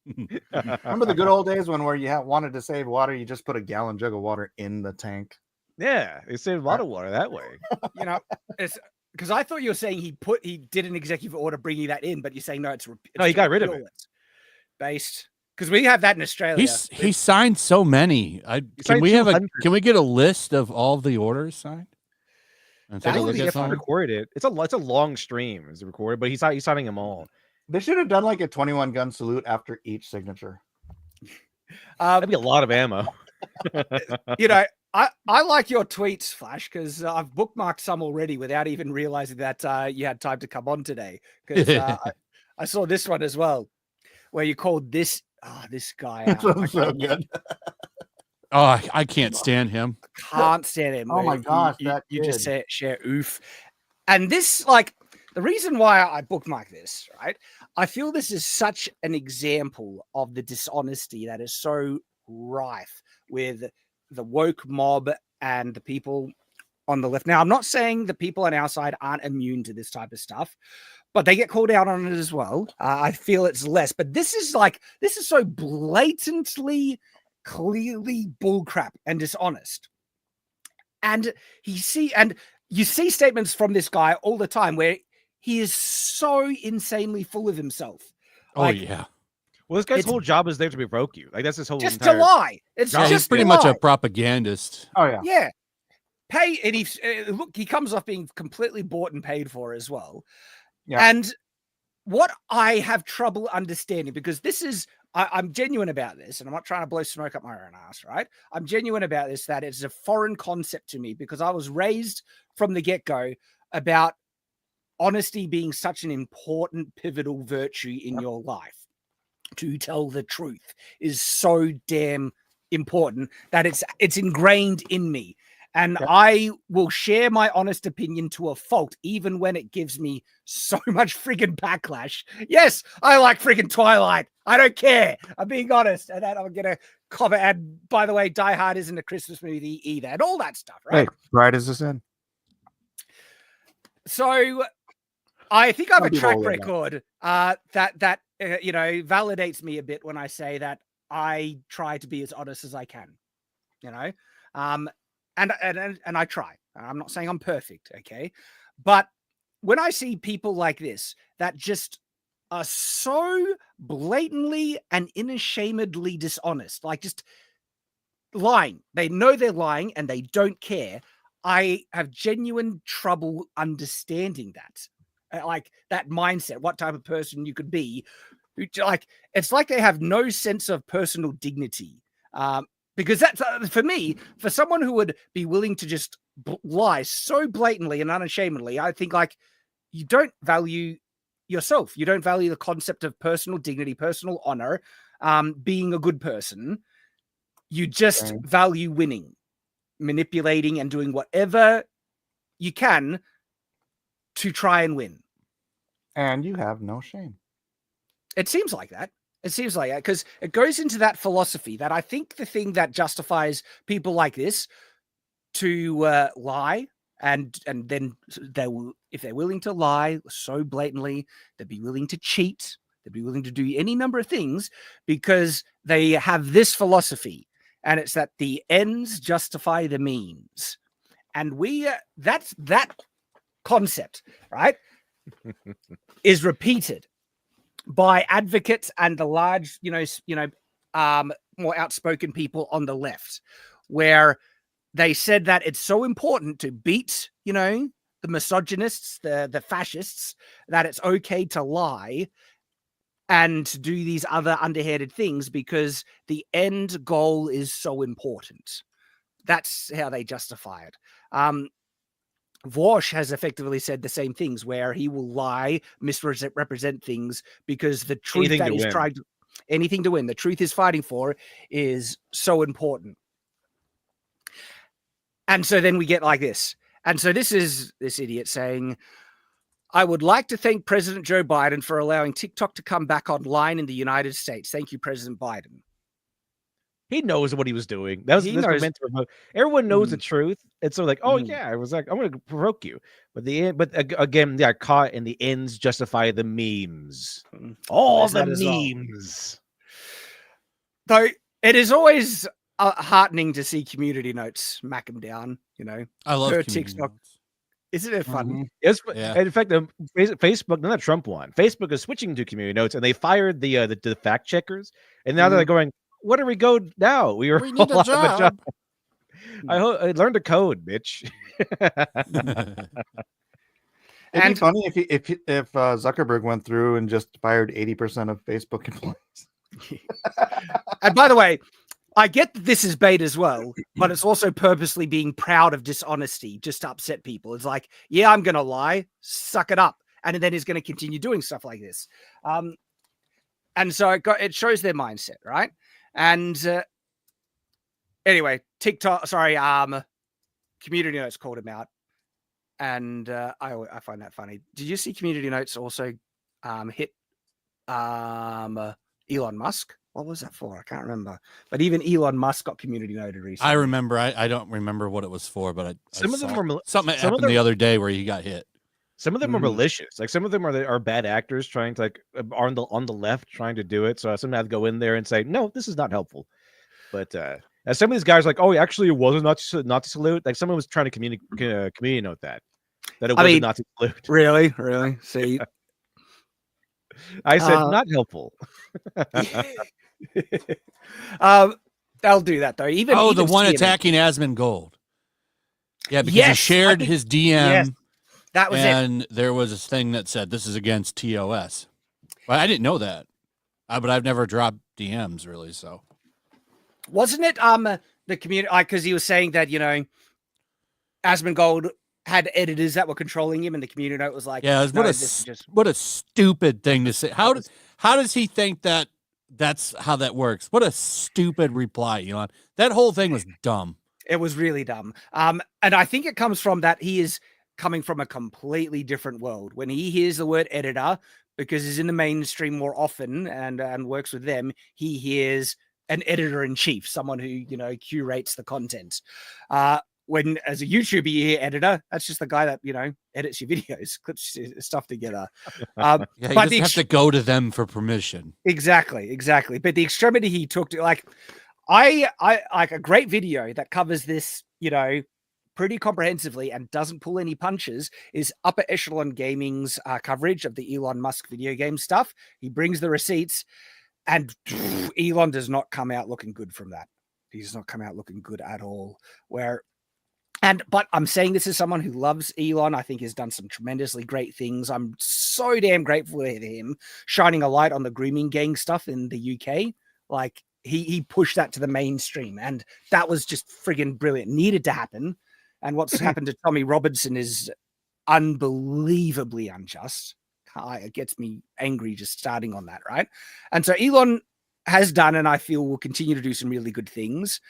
Speaker 3: Remember the good old days where you wanted to save water, you just put a gallon jug of water in the tank.
Speaker 2: Yeah, it saved a lot of water that way.
Speaker 1: It's because I thought you were saying he did an executive order bringing that in, but you're saying no,
Speaker 2: he got rid of it.
Speaker 1: Based because we have that in Australia.
Speaker 6: He signed so many. Can we get a list of all the orders signed?
Speaker 2: Record it. It's a long stream. It's recorded, but he's signing them all.
Speaker 3: They should have done like a 21 gun salute after each signature.
Speaker 2: That'd be a lot of ammo.
Speaker 1: I like your tweets, Flash, because I've bookmarked some already without even realizing that you had time to come on today. Because I saw this one as well, where you called this guy out.
Speaker 3: So good.
Speaker 6: Oh, I can't stand him.
Speaker 1: Can't stand him.
Speaker 3: Oh my gosh,
Speaker 1: you just share oof. And this, like, the reason why I bookmark this, right? I feel this is such an example of the dishonesty that is so rife with the woke mob and the people on the left. Now, I'm not saying the people on our side aren't immune to this type of stuff, but they get called out on it as well. I feel it's less, but this is so blatantly, clearly bullcrap and dishonest. And you see statements from this guy all the time where he is so insanely full of himself.
Speaker 6: Oh, yeah.
Speaker 2: Well, this guy's whole job is there to provoke you. Like, that's his whole
Speaker 1: to lie. It's
Speaker 6: he's pretty much a propagandist.
Speaker 3: Oh, yeah.
Speaker 1: Yeah. He comes off being completely bought and paid for as well. Yeah. And what I have trouble understanding, because this is, I'm genuine about this, and I'm not trying to blow smoke up my own ass, right? I'm genuine about this, that it's a foreign concept to me, because I was raised from the get-go about honesty being such an important pivotal virtue in your life, to tell the truth is so damn important that it's ingrained in me. And I will share my honest opinion to a fault, even when it gives me so much friggin' backlash. Yes, I like friggin' Twilight. I don't care. I'm being honest. And then I'm going to comment. And by the way, Die Hard isn't a Christmas movie either, and all that stuff, right?
Speaker 3: Hey, pride is a sin.
Speaker 1: So I think I have a track record that validates me a bit when I say that I try to be as honest as I can, and I try. I'm not saying I'm perfect, okay? But when I see people like this that just are so blatantly and unashamedly dishonest, like just lying, they know they're lying and they don't care, I have genuine trouble understanding that. Like that mindset, what type of person you could be. Like, it's like they have no sense of personal dignity. Because that's, for me, for someone who would be willing to just lie so blatantly and unashamedly, I think, like, you don't value yourself. You don't value the concept of personal dignity, personal honor, being a good person. You just value winning, manipulating, and doing whatever you can to try and win.
Speaker 3: And you have no shame.
Speaker 1: It seems like that. It seems like that because it goes into that philosophy that I think the thing that justifies people like this to lie, and then they will, if they're willing to lie so blatantly, they'd be willing to cheat, they'd be willing to do any number of things because they have this philosophy, and it's that the ends justify the means, and that's that concept, right? Is repeated by advocates and the large, more outspoken people on the left, where they said that it's so important to beat, the misogynists, the fascists, that it's okay to lie and to do these other underhanded things because the end goal is so important. That's how they justify it. Vosh has effectively said the same things, where he will lie, misrepresent things because the truth that he's trying to, anything to win, the truth he's fighting for is so important. And so then we get like this. And so this is this idiot saying, I would like to thank President Joe Biden for allowing TikTok to come back online in the United States. Thank you, President Biden.
Speaker 2: He knows what he was doing. That was meant to provoke. Everyone knows the truth. It's so like, oh yeah, I was like, I'm going to provoke you. But again, they are caught in the ends justify the memes. All the memes.
Speaker 1: Though it is always heartening to see community notes smack them down.
Speaker 6: I love TikTok.
Speaker 1: Notes. Isn't it fun?
Speaker 2: Yes, yeah. In fact, Facebook, not Trump one. Facebook is switching to community notes, and they fired the fact checkers, and now they're going, where do we go now? We need a job. I learned a code, bitch.
Speaker 3: It'd be funny if Zuckerberg went through and just fired 80% of Facebook employees.
Speaker 1: And by the way, I get that this is bait as well, but it's also purposely being proud of dishonesty just to upset people. It's like, yeah, I'm going to lie, suck it up. And then he's going to continue doing stuff like this. And so it shows their mindset, right? And anyway, TikTok, Community Notes called him out. And I find that funny. Did you see Community Notes also hit Elon Musk? What was that for? I can't remember. But even Elon Musk got community noted recently.
Speaker 6: I remember. I don't remember what it was for, but
Speaker 2: some of them were
Speaker 6: something happened the other day where he got hit.
Speaker 2: Some of them are malicious. Like some of them are bad actors trying to are on the left trying to do it. So some have to go in there and say, no, this is not helpful. But as some of these guys are like, oh, actually, it wasn't not to salute. Like someone was trying to community note that it wasn't not to salute.
Speaker 1: Really? See,
Speaker 2: I said not helpful.
Speaker 1: They'll do that though. Even
Speaker 6: the one attacking Asmongold. Yeah, because he shared his DM. Yes,
Speaker 1: that was
Speaker 6: and there was this thing that said this is against TOS. Well, I didn't know that, but I've never dropped DMs really. So
Speaker 1: wasn't it the community? Because he was saying that Asmongold had editors that were controlling him, and the community note was like,
Speaker 6: Yeah,
Speaker 1: no,
Speaker 6: what
Speaker 1: this is just
Speaker 6: a stupid thing to say. How does he think that that's how that works? What a stupid reply, Elon. That whole thing was dumb.
Speaker 1: It was really dumb. And I think it comes from that he is coming from a completely different world. When he hears the word editor, because he's in the mainstream more often and works with them, he hears an editor-in-chief, someone who, you know, curates the content. When as a YouTuber you hear editor, that's just the guy that, you know, edits your videos, clips stuff together.
Speaker 6: Yeah, you
Speaker 1: but
Speaker 6: just have to go to them for permission.
Speaker 1: Exactly. But the extremity he took to, like, I like a great video that covers this, you know, pretty comprehensively and doesn't pull any punches is Upper Echelon Gaming's coverage of the Elon Musk video game stuff. He brings the receipts, and Elon does not come out looking good from that. He does not come out looking good at all. But I'm saying this as someone who loves Elon. I think he's done some tremendously great things. I'm so damn grateful for him shining a light on the grooming gang stuff in the UK. Like, he pushed that to the mainstream, and that was just friggin' brilliant. Needed to happen. And what's happened to Tommy Robinson is unbelievably unjust. It gets me angry just starting on that, right? And so Elon has done, and I feel will continue to do some really good things.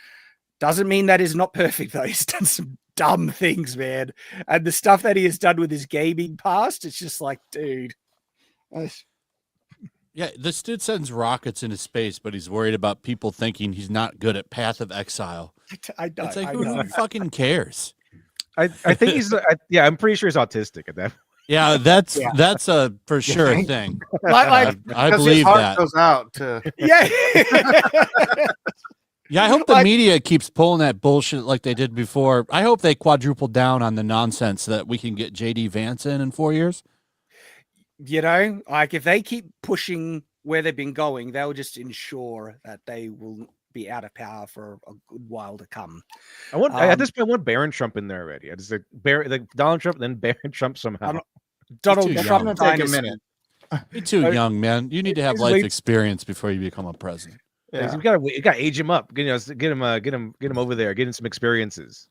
Speaker 1: Doesn't mean that is not perfect, though. He's done some dumb things, man. And the stuff that he has done with his gaming past, it's just like, dude.
Speaker 6: Yeah, this dude sends rockets into space, but he's worried about people thinking he's not good at Path of Exile.
Speaker 1: I know.
Speaker 6: It's like, who fucking cares?
Speaker 2: I think he's I'm pretty sure he's autistic at that point.
Speaker 6: Yeah, that's a for sure thing.
Speaker 1: Like,
Speaker 6: I believe
Speaker 3: his heart
Speaker 6: that.
Speaker 3: goes out to
Speaker 1: yeah.
Speaker 6: Yeah, I hope the media keeps pulling that bullshit like they did before. I hope they quadruple down on the nonsense so that we can get JD Vance in 4 years.
Speaker 1: You know, like if they keep pushing where they've been going, they'll just ensure that they will be out of power for a good while to come.
Speaker 2: At this point, I want Barron Trump in there already. I just like Donald Trump, then Barron Trump somehow.
Speaker 1: Donald Trump
Speaker 3: It's gonna take a minute.
Speaker 6: You're too young, man. You need to have life experience before you become a president.
Speaker 2: Yeah. You gotta age him up. Get him over there. Get him some experiences.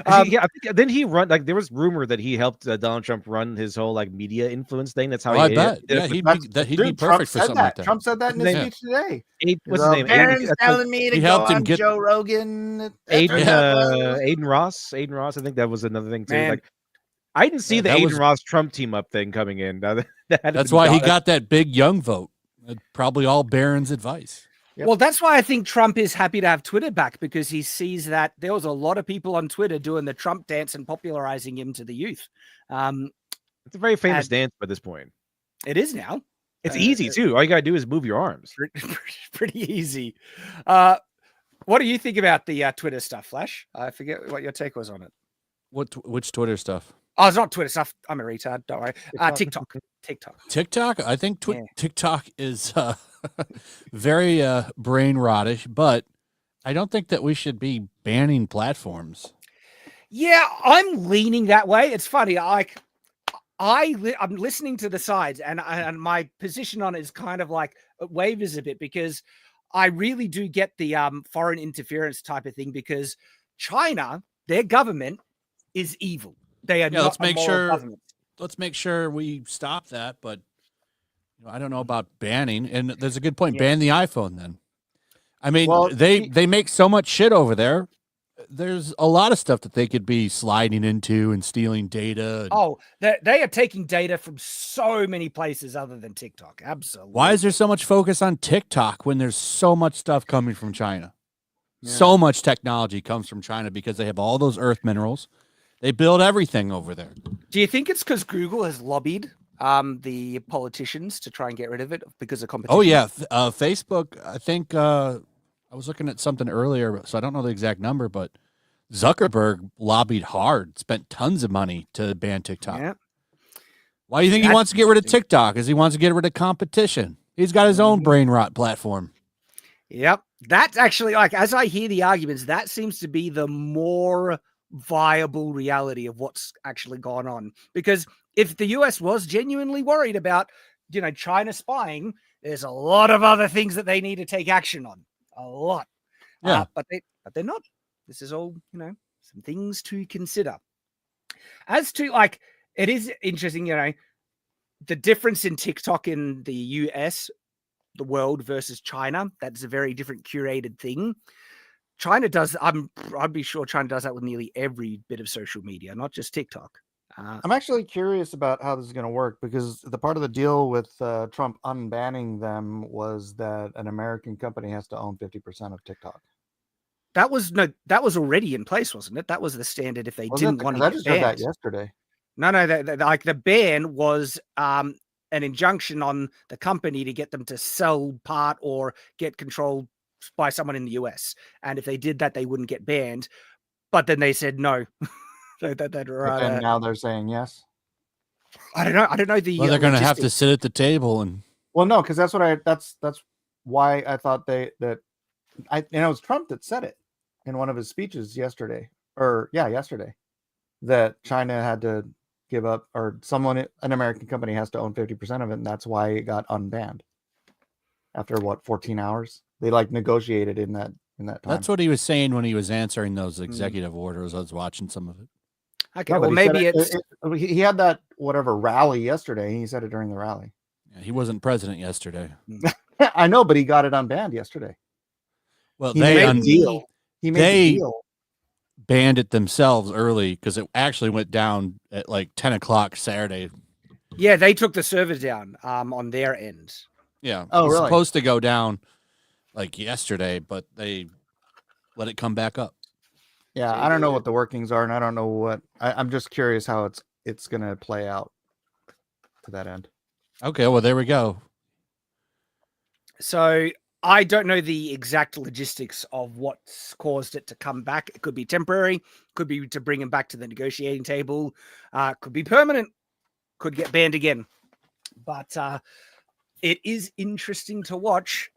Speaker 2: I think then he run like there was rumor that he helped Donald Trump run his whole like media influence thing. That's how
Speaker 6: I bet. Yeah, he'd be perfect for something like that.
Speaker 3: Trump said that in his speech today.
Speaker 2: What's his name?
Speaker 3: Aaron's telling me to go on
Speaker 6: get
Speaker 3: Joe Rogan.
Speaker 2: Aiden Ross. Aiden Ross. I think that was another thing too.
Speaker 1: Man.
Speaker 2: Like I didn't see the Aiden Ross Trump team up thing coming in.
Speaker 6: That's why he got that big young vote. Probably all Barron's advice.
Speaker 1: Yep. Well, that's why I think Trump is happy to have Twitter back, because he sees that there was a lot of people on Twitter doing the Trump dance and popularizing him to the youth.
Speaker 2: It's a very famous dance by this point.
Speaker 1: It is now.
Speaker 2: It's easy too. All you gotta do is move your arms.
Speaker 1: Pretty easy. What do you think about the Twitter stuff, Flash? I forget what your take was on it.
Speaker 6: Which Twitter stuff?
Speaker 1: Oh, it's not Twitter stuff. I'm a retard. Don't worry. TikTok.
Speaker 6: TikTok. I think TikTok is very brain rottish, but I don't think that we should be banning platforms.
Speaker 1: Yeah, I'm leaning that way. It's funny. I'm listening to the sides, and my position on it is kind of like it wavers a bit, because I really do get the foreign interference type of thing, because China, their government is evil. They are not
Speaker 6: let's make sure
Speaker 1: government.
Speaker 6: Let's make sure we stop that, but I don't know about banning. And there's a good point. Ban the iPhone then. I mean, they make so much shit over there. There's a lot of stuff that they could be sliding into and stealing data.
Speaker 1: Oh, they are taking data from so many places other than TikTok. Absolutely.
Speaker 6: Why is there so much focus on TikTok when there's so much stuff coming from China? Yeah. So much technology comes from China because they have all those earth minerals. They build everything over there.
Speaker 1: Do you think it's because Google has lobbied the politicians to try and get rid of it because of competition?
Speaker 6: Oh, yeah. Facebook, I think I was looking at something earlier, so I don't know the exact number, but Zuckerberg lobbied hard, spent tons of money to ban TikTok. Yeah. Why do you think he wants to get rid of TikTok? Because he wants to get rid of competition. He's got his own brain rot platform.
Speaker 1: Yep. That's actually, like, as I hear the arguments, that seems to be the more viable reality of what's actually gone on. Because if the US was genuinely worried about, China spying, there's a lot of other things that they need to take action on. A lot.
Speaker 6: Yeah.
Speaker 1: But they're not. This is all, Some things to consider. As to like, it is interesting, you know, the difference in TikTok in the US, the world versus China. That's a very different curated thing. China does, I'd be sure China does that with nearly every bit of social media, not just TikTok.
Speaker 3: I'm actually curious about how this is going to work, because the part of the deal with Trump unbanning them was that an American company has to own 50% of TikTok.
Speaker 1: That was already in place, wasn't it? That was the standard if they didn't want to
Speaker 3: I
Speaker 1: get
Speaker 3: just heard that
Speaker 1: banned.
Speaker 3: yesterday.
Speaker 1: No, like the ban was an injunction on the company to get them to sell part or get controlled by someone in the US. And if they did that, they wouldn't get banned. But then they said no. So
Speaker 3: And now they're saying yes.
Speaker 1: I don't know. I don't know the.
Speaker 6: Well, they're going to have to sit at the table and.
Speaker 3: Well, no, because that's why I thought it was Trump that said it in one of his speeches yesterday, that China had to give up, or an American company has to own 50% of it, and that's why it got unbanned. After 14 hours, they like negotiated in that time.
Speaker 6: That's what he was saying when he was answering those executive orders. I was watching some of it.
Speaker 1: Okay, well, maybe
Speaker 3: he had that rally yesterday. He said it during the rally.
Speaker 6: Yeah, he wasn't president yesterday.
Speaker 3: I know, but he got it unbanned yesterday.
Speaker 6: Well,
Speaker 3: He made a deal.
Speaker 6: Banned it themselves early because it actually went down at like 10 o'clock Saturday.
Speaker 1: Yeah, they took the server down on their end.
Speaker 6: Yeah.
Speaker 3: Oh,
Speaker 6: it was
Speaker 3: really?
Speaker 6: supposed to go down like yesterday, but they let it come back up.
Speaker 3: Yeah, I don't know what the workings are, and I don't know what I'm just curious how it's going to play out to that end.
Speaker 6: Okay, well, there we go.
Speaker 1: So I don't know the exact logistics of what's caused it to come back. It could be temporary, could be to bring him back to the negotiating table, could be permanent, could get banned again. But it is interesting to watch.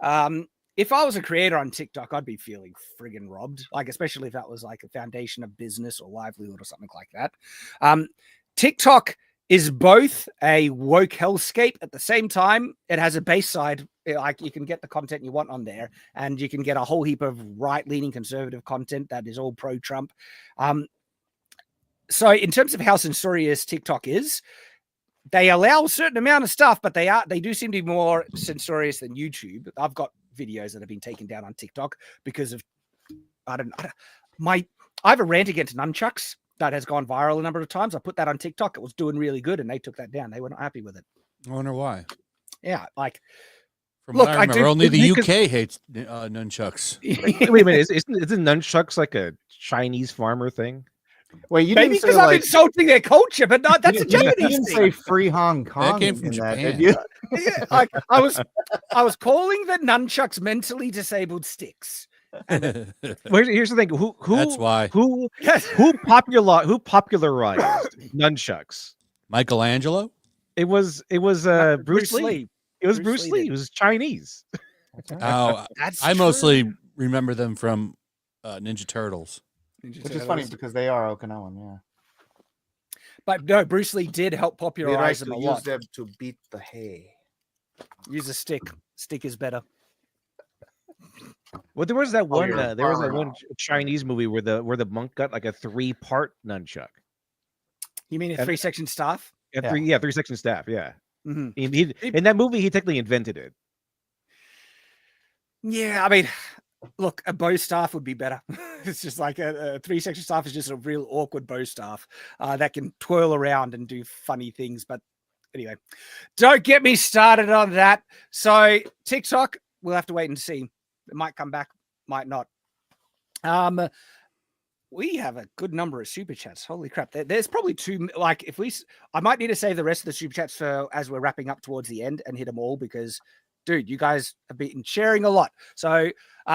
Speaker 1: If I was a creator on TikTok, I'd be feeling friggin' robbed, like especially if that was like a foundation of business or livelihood or something like that. TikTok is both a woke hellscape at the same time. It has a base side, like you can get the content you want on there, and you can get a whole heap of right-leaning conservative content that is all pro-Trump. So in terms of how censorious TikTok is, they allow a certain amount of stuff, but they do seem to be more censorious than YouTube. I've got videos that have been taken down on TikTok because of I have a rant against nunchucks that has gone viral a number of times. I put that on TikTok. It was doing really good, and they took that down. They were not happy with it.
Speaker 6: I wonder why.
Speaker 1: Yeah, like
Speaker 6: from what I remember, only the UK hates nunchucks.
Speaker 2: Wait a minute, isn't nunchucks like a Chinese farmer thing?
Speaker 3: Wait, you
Speaker 1: maybe because I'm insulting their culture, but not that's a Japanese thing.
Speaker 3: You didn't say free Hong Kong.
Speaker 6: That came from Japan.
Speaker 1: Yeah, like I was calling the nunchucks mentally disabled sticks.
Speaker 2: Well, here's the thing:
Speaker 6: That's why.
Speaker 2: who popularized nunchucks?
Speaker 6: Michelangelo.
Speaker 2: It was Bruce Lee. It was Bruce Lee.
Speaker 1: did.
Speaker 2: It was Chinese.
Speaker 6: Oh,
Speaker 1: That's
Speaker 6: I
Speaker 1: true.
Speaker 6: mostly remember them from Ninja Turtles.
Speaker 3: Which is funny because they are Okinawan, yeah.
Speaker 1: But no, Bruce Lee did help popularize them a lot.
Speaker 3: Use them to beat the hay.
Speaker 1: Use a stick. Stick is better.
Speaker 2: Well, there was that one.
Speaker 3: you're a
Speaker 2: There was that
Speaker 3: farmer
Speaker 2: one
Speaker 3: now.
Speaker 2: Chinese movie where the monk got like a 3-part nunchuck.
Speaker 1: You mean a 3-section staff?
Speaker 2: Yeah,
Speaker 3: Yeah.
Speaker 2: 3-section staff. Yeah.
Speaker 1: Mm-hmm.
Speaker 2: He in that movie, he technically invented it.
Speaker 1: Yeah, I mean, look, a bow staff would be better. It's just like a 3-section staff is just a real awkward bow staff that can twirl around and do funny things. But anyway, don't get me started on that. So TikTok, we'll have to wait and see. It might come back, might not. We have a good number of super chats. Holy crap. There's probably two, like I might need to save the rest of the super chats for as we're wrapping up towards the end and hit them all because dude, you guys have been sharing a lot. So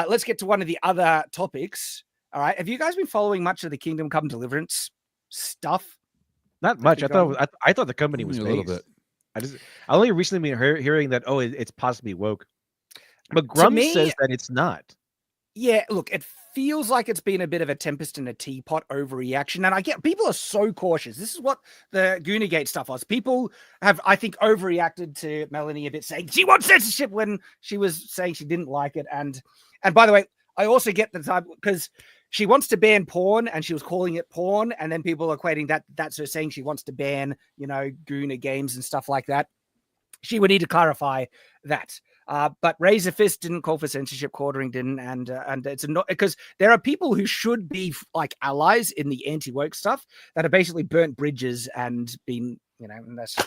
Speaker 1: let's get to one of the other topics. All right. Have you guys been following much of the Kingdom Come Deliverance stuff?
Speaker 2: Not much. I thought the company was
Speaker 6: a little
Speaker 2: based.
Speaker 6: bit.
Speaker 2: I only recently been hearing that it's possibly woke, but Grum says that it's not.
Speaker 1: Yeah, look, it feels like it's been a bit of a tempest in a teapot overreaction. And I get people are so cautious. This is what the GOONERGATE stuff was. People have, I think, overreacted to Melanie a bit, saying she wants censorship when she was saying she didn't like it. And by the way, I also get the time because she wants to ban porn, and she was calling it porn, and then people are equating that's her saying she wants to ban, Gooner games and stuff like that. She would need to clarify that. But Razor Fist didn't call for censorship, Quartering didn't, and it's not because there are people who should be like allies in the anti-woke stuff that have basically burnt bridges and been, and that's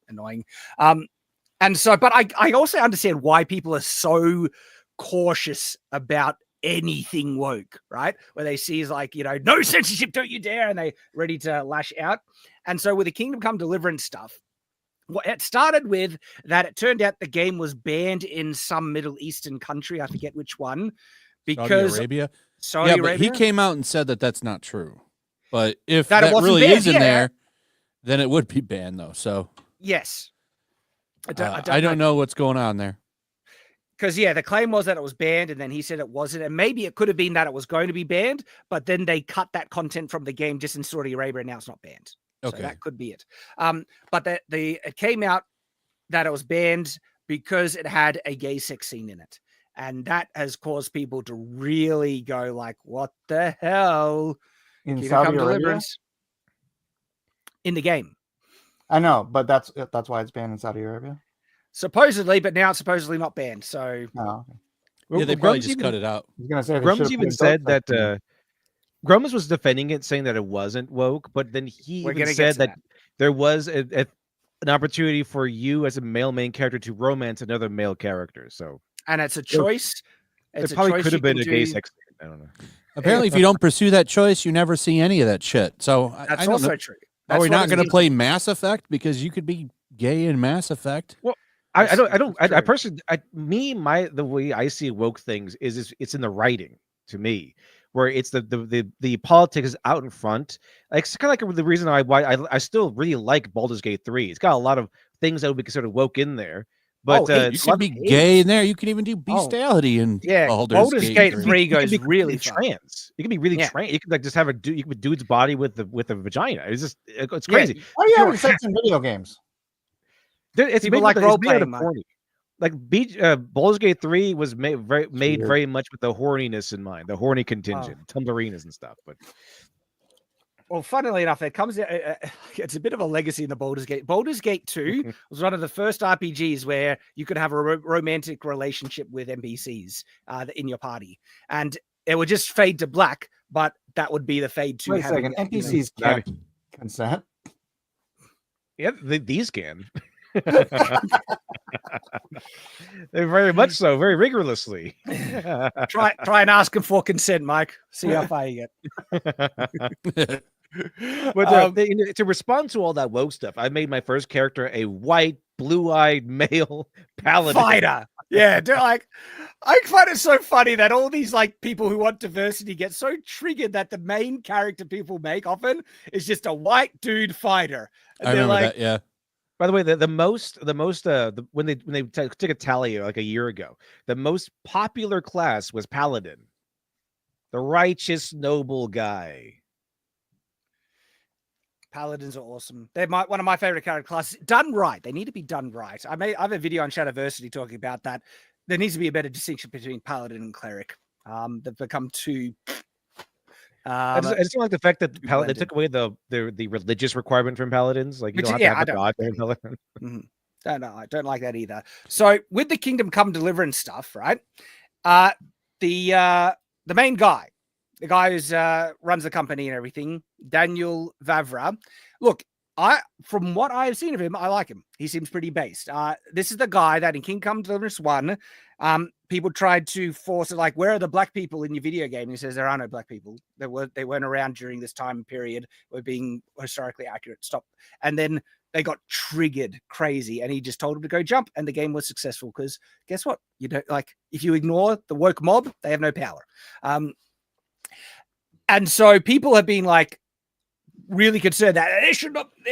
Speaker 1: annoying. And so, but I also understand why people are so cautious about anything woke, right? Where they see is like, no censorship, don't you dare, and they ready to lash out. And so with the Kingdom Come Deliverance stuff, it started with that it turned out the game was banned in some Middle Eastern country. I forget which one. Because
Speaker 6: Saudi Arabia. But he came out and said that that's not true. But if
Speaker 1: that
Speaker 6: really
Speaker 1: banned,
Speaker 6: is in there, then it would be banned, though. So
Speaker 1: yes.
Speaker 6: I don't know what's going on there.
Speaker 1: Because, the claim was that it was banned, and then he said it wasn't. And maybe it could have been that it was going to be banned, but then they cut that content from the game just in Saudi Arabia, and now it's not banned. Okay. So that could be it. But it came out that it was banned because it had a gay sex scene in it. And that has caused people to really go like, what the hell?
Speaker 3: In Saudi Arabia?
Speaker 1: In the game.
Speaker 3: I know, but that's why it's banned in Saudi Arabia?
Speaker 1: Supposedly, but now it's supposedly not banned. So,
Speaker 6: yeah, they probably just cut it out.
Speaker 3: I was gonna say
Speaker 2: Grums even said that Grums was defending it, saying that it wasn't woke, but then he even said that there was an opportunity for you as a male main character to romance another male character. So,
Speaker 1: and it's a choice.
Speaker 2: It probably could have been a gay sex scene. I don't know.
Speaker 6: Apparently, if you don't pursue that choice, you never see any of that shit. So
Speaker 1: that's
Speaker 6: I don't
Speaker 1: also
Speaker 6: know.
Speaker 1: true.
Speaker 6: Are we not going to play Mass Effect because you could be gay in Mass Effect?
Speaker 2: Well, I personally, the way I see woke things is it's in the writing to me, where it's the politics is out in front. Like, it's kind of like the reason why I still really like Baldur's Gate 3. It's got a lot of things that would be considered woke in there. But
Speaker 6: you can be gay in there. You can even do bestiality in
Speaker 1: Baldur's Gate 3 goes really
Speaker 2: trans. You can be really trans. You can like just have you can be a dude's body with a vagina. It's crazy.
Speaker 3: Why are you having sex in video games?
Speaker 2: It's
Speaker 1: people
Speaker 2: made
Speaker 1: like role
Speaker 2: made
Speaker 1: playing.
Speaker 2: Horny. Like Baldur's Gate 3 was made very much with the horniness in mind, the horny contingent, tumblerinas and stuff. But
Speaker 1: well, funnily enough, it's a bit of a legacy in the Baldur's Gate. Baldur's Gate 2 was one of the first RPGs where you could have a romantic relationship with NPCs in your party, and it would just fade to black, but that would be the fade to.
Speaker 3: Wait a second, NPCs can't consent.
Speaker 2: Yeah, these can. They're very much so, very rigorously.
Speaker 1: Try and ask them for consent, Mike. See how far you get.
Speaker 2: But to respond to all that woke stuff, I made my first character a white, blue-eyed male paladin
Speaker 1: fighter. Yeah, I find it so funny that all these like people who want diversity get so triggered that the main character people make often is just a white dude fighter. And
Speaker 6: I remember that. Yeah.
Speaker 2: By the way, when they took a tally like a year ago, the most popular class was Paladin, the righteous noble guy.
Speaker 1: Paladins are awesome. They're one of my favorite character classes. Done right, they need to be done right. I have a video on Shadiversity talking about that. There needs to be a better distinction between Paladin and Cleric. They've become too.
Speaker 2: I just don't like the fact that they took away the religious requirement from paladins. Like, you don't have to have a god.
Speaker 1: Mm-hmm. No, I don't like that either. So with the Kingdom Come Deliverance stuff, right? The main guy, the guy who's runs the company and everything, Daniel Vavra. Look, from what I have seen of him, I like him. He seems pretty based. This is the guy that in Kingdom Come Deliverance 1, people tried to force it, like, where are the black people in your video game? And he says there are no black people. They weren't around during this time period. We're being historically accurate. Stop. And then they got triggered crazy, and he just told them to go jump, and the game was successful because guess what? You don't if you ignore the woke mob, they have no power. And so people have been like really concerned that there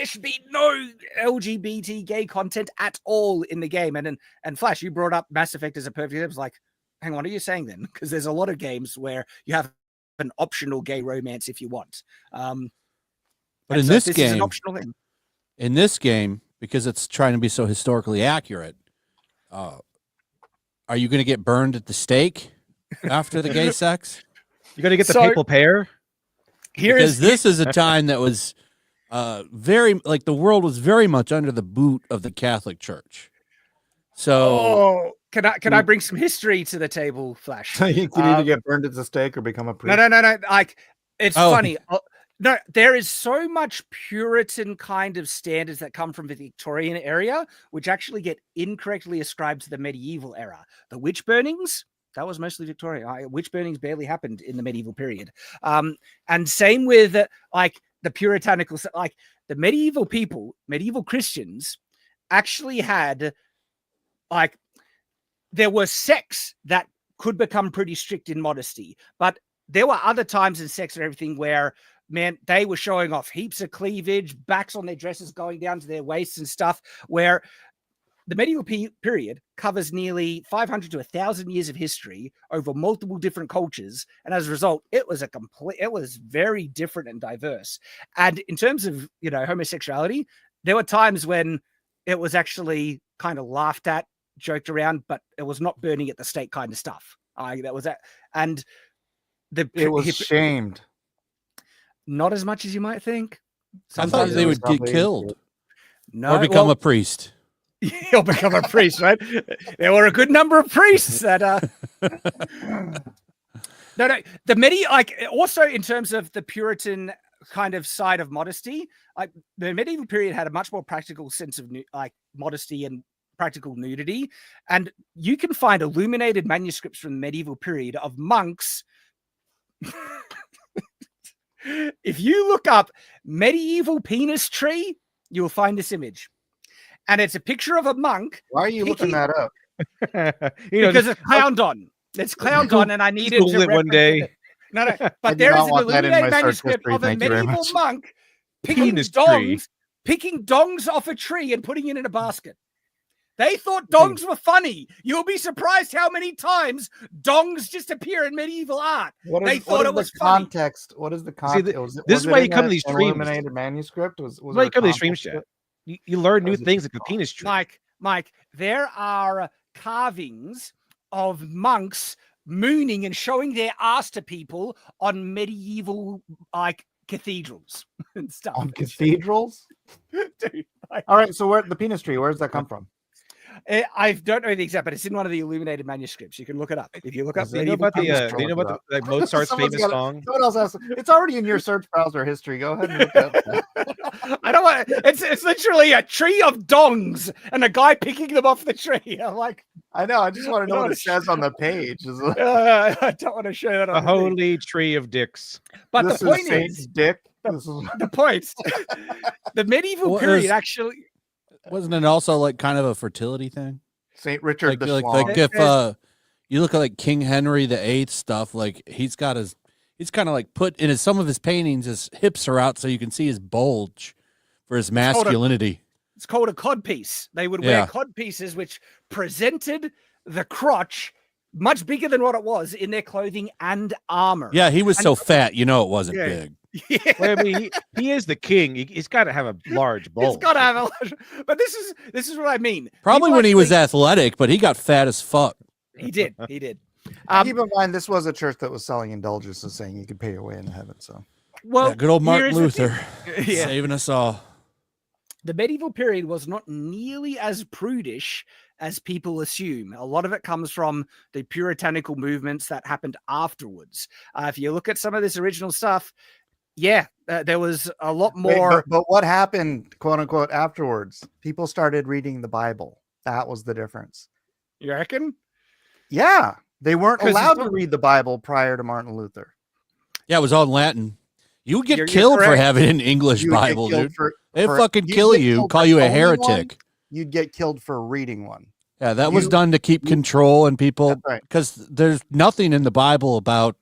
Speaker 1: should be no LGBT gay content at all in the game. And Flash, you brought up Mass Effect as a perfect example. It was like, hang on, what are you saying then? Because there's a lot of games where you have an optional gay romance if you want.
Speaker 6: But in this game, is an optional thing. In this game, because it's trying to be so historically accurate, are you going to get burned at the stake after the gay sex?
Speaker 2: You got to get the
Speaker 1: So-
Speaker 2: papal pair.
Speaker 6: Because this is a time that was very like the world was very much under the boot of the Catholic Church. So
Speaker 1: can I bring some history to the table, Flash?
Speaker 3: You can either get burned at the stake or become a priest.
Speaker 1: No. Like, it's
Speaker 6: Oh.
Speaker 1: funny. No, there is so much Puritan kind of standards that come from the Victorian area, which actually get incorrectly ascribed to the medieval era. The witch burnings, that was mostly Victorian. Witch burnings barely happened in the medieval period. And same with like the puritanical, like the medieval people, medieval Christians actually had like, there were sects that could become pretty strict in modesty, but there were other times in sex and everything where, man, they were showing off heaps of cleavage, backs on their dresses going down to their waists and stuff, where the medieval period covers nearly 500 to 1,000 years of history over multiple different cultures. And as a result, it was very different and diverse. And in terms of, homosexuality, there were times when it was actually kind of laughed at, joked around, but it was not burning at the stake kind of stuff. That was that. And
Speaker 3: it was shamed.
Speaker 1: Not as much as you might think.
Speaker 6: I thought they would get killed.
Speaker 1: No,
Speaker 6: or become a priest.
Speaker 1: He'll become a priest, right? There were a good number of priests that no, the also in terms of the Puritan kind of side of modesty, like the medieval period had a much more practical sense of modesty and practical nudity. And you can find illuminated manuscripts from the medieval period of monks. If you look up medieval penis tree, you'll find this image. And it's a picture of a monk.
Speaker 3: Why are you looking that up?
Speaker 1: Because it's clowned on. It's clowned on, and I needed to
Speaker 2: it one day.
Speaker 1: No, but there is an illuminated manuscript of a medieval monk picking dongs off a tree and putting it in a basket. They thought dongs were funny. You'll be surprised how many times dongs just appear in medieval art. They thought it was funny.
Speaker 3: Context. What is the context?
Speaker 2: This is why you come to these streams.
Speaker 3: Illuminated manuscript was
Speaker 2: why you come to these streams, Chad. You learn new things like the penis tree.
Speaker 1: Mike, there are carvings of monks mooning and showing their ass to people on medieval cathedrals and stuff.
Speaker 3: On cathedrals?
Speaker 1: Dude,
Speaker 3: all right, so where the penis tree, where does that come from?
Speaker 1: I don't know the exact, but it's in one of the illuminated manuscripts. You can look it up. If you look up,
Speaker 2: do you know about the Mozart's famous song?
Speaker 3: Someone else asked. It's already in your search browser history. Go ahead and look it up.
Speaker 1: I don't want. It's literally a tree of dongs and a guy picking them off the tree. I'm like,
Speaker 3: I know. I just want to know what it says on the page.
Speaker 1: I don't want to show that.
Speaker 2: A holy tree of dicks.
Speaker 1: But
Speaker 3: this
Speaker 1: the point
Speaker 3: is dick.
Speaker 1: The point. The medieval period actually.
Speaker 6: Wasn't it also like kind of a fertility thing?
Speaker 3: Saint Richard the
Speaker 6: like if you look at like King Henry VIII stuff, like he's kind of like put in some of his paintings, his hips are out so you can see his bulge for his masculinity.
Speaker 1: It's called a codpiece. They would wear codpieces which presented the crotch much bigger than what it was in their clothing and armor.
Speaker 6: Yeah, he was so fat, it wasn't big.
Speaker 1: Yeah.
Speaker 2: Well, I mean, he is the king. He's got to have a large bulge.
Speaker 1: He's got to have a large. But this is what I mean.
Speaker 6: Probably when he was athletic, but he got fat as fuck.
Speaker 1: He did. He did.
Speaker 3: Keep in mind, this was a church that was selling indulgences, saying you could pay your way into heaven. So,
Speaker 6: well, good old Martin Luther saving us all.
Speaker 1: The medieval period was not nearly as prudish as people assume. A lot of it comes from the puritanical movements that happened afterwards. If you look at some of this original stuff, there was a lot more.
Speaker 3: But what happened, quote unquote, afterwards? People started reading the Bible. That was the difference.
Speaker 1: You reckon?
Speaker 3: Yeah. They weren't allowed to read the Bible prior to Martin Luther.
Speaker 6: Yeah, it was all in Latin. You would get killed for having an English Bible, dude. They'd fucking kill you, call you a heretic.
Speaker 3: You'd get killed for reading one.
Speaker 6: Yeah, that was done to keep control and people, because there's nothing in the Bible about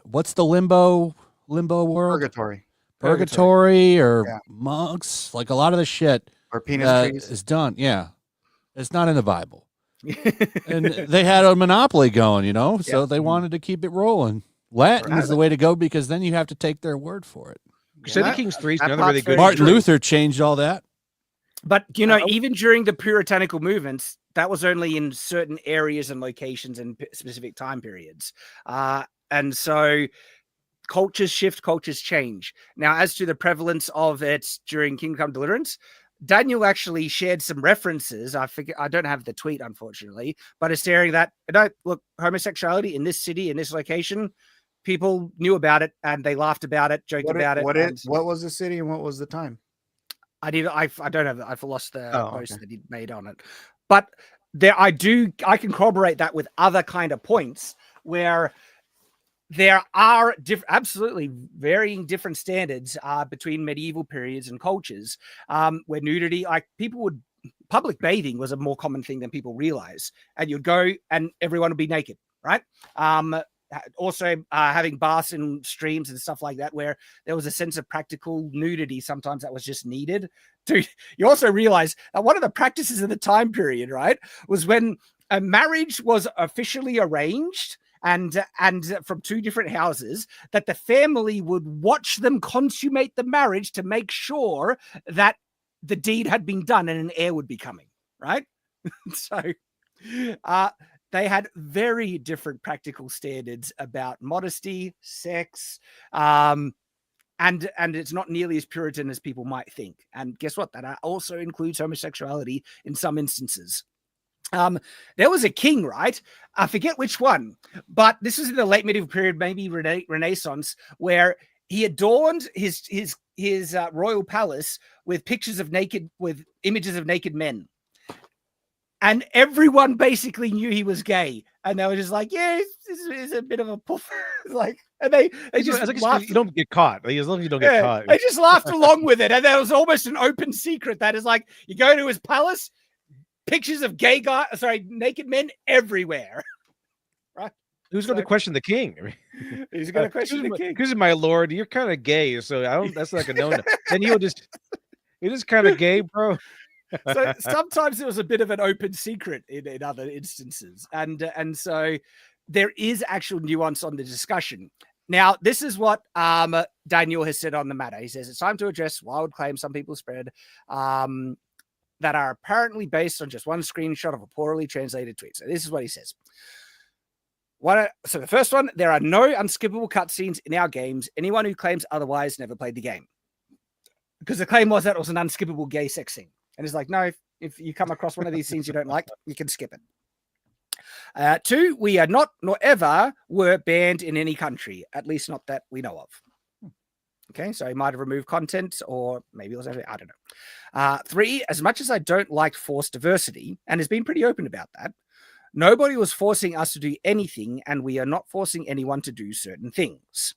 Speaker 6: what's the limbo world? Purgatory or monks. Like a lot of the shit
Speaker 3: or penis trees
Speaker 6: is done. Yeah, it's not in the Bible. And they had a monopoly going, so they wanted to keep it rolling. Latin is the way to go because then you have to take their word for it.
Speaker 2: Crusader Kings 3 is another really good.
Speaker 6: Martin Luther changed all that.
Speaker 1: But, even during the puritanical movements, that was only in certain areas and locations and specific time periods. And so cultures shift, cultures change. Now, as to the prevalence of it during Kingdom Come Deliverance, Daniel actually shared some references. I don't have the tweet, unfortunately, but it's staring that, look, homosexuality in this city, in this location, people knew about it and they laughed about it, joked about it.
Speaker 3: What was the city and what was the time?
Speaker 1: I don't have, I've lost the post that he made on it, but I can corroborate that with other kind of points where there are absolutely varying different standards between medieval periods and cultures, where nudity, public bathing was a more common thing than people realize. And you'd go and everyone would be naked, right? Also having baths and streams and stuff like that, where there was a sense of practical nudity sometimes that was just needed. You also realize that one of the practices of the time period, right, was when a marriage was officially arranged and from two different houses, that the family would watch them consummate the marriage to make sure that the deed had been done and an heir would be coming, right? So they had very different practical standards about modesty, sex, and it's not nearly as Puritan as people might think. And guess what? That also includes homosexuality in some instances. There was a king, right? I forget which one, but this was in the late medieval period, maybe Renaissance, where he adorned his royal palace with images of naked men. And everyone basically knew he was gay. And they were just like, yeah, this is a bit of a poof. And they just laughed.
Speaker 2: You don't get caught. As long as you don't get caught.
Speaker 1: They just laughed along with it. And there was almost an open secret that is like, you go to his palace, pictures of naked men everywhere. Right?
Speaker 2: Who's going to question the king?
Speaker 1: Who's going to question the king?
Speaker 2: Because my lord, you're kind of gay, so that's like a no-no. Then you're just kind of gay, bro.
Speaker 1: So sometimes it was a bit of an open secret in other instances, and so there is actual nuance on the discussion. Now, this is what Daniel has said on the matter. He says it's time to address wild claims some people spread that are apparently based on just one screenshot of a poorly translated tweet. So this is what he says. So the first one, there are no unskippable cutscenes in our games. Anyone who claims otherwise never played the game. Because the claim was that it was an unskippable gay sex scene. And it's like, no, if you come across one of these scenes you don't like, you can skip it. 2, we are not, nor ever were banned in any country, at least not that we know of. Okay, so he might have removed content, or maybe it was actually, I don't know. 3, as much as I don't like forced diversity, and has been pretty open about that, nobody was forcing us to do anything, and we are not forcing anyone to do certain things.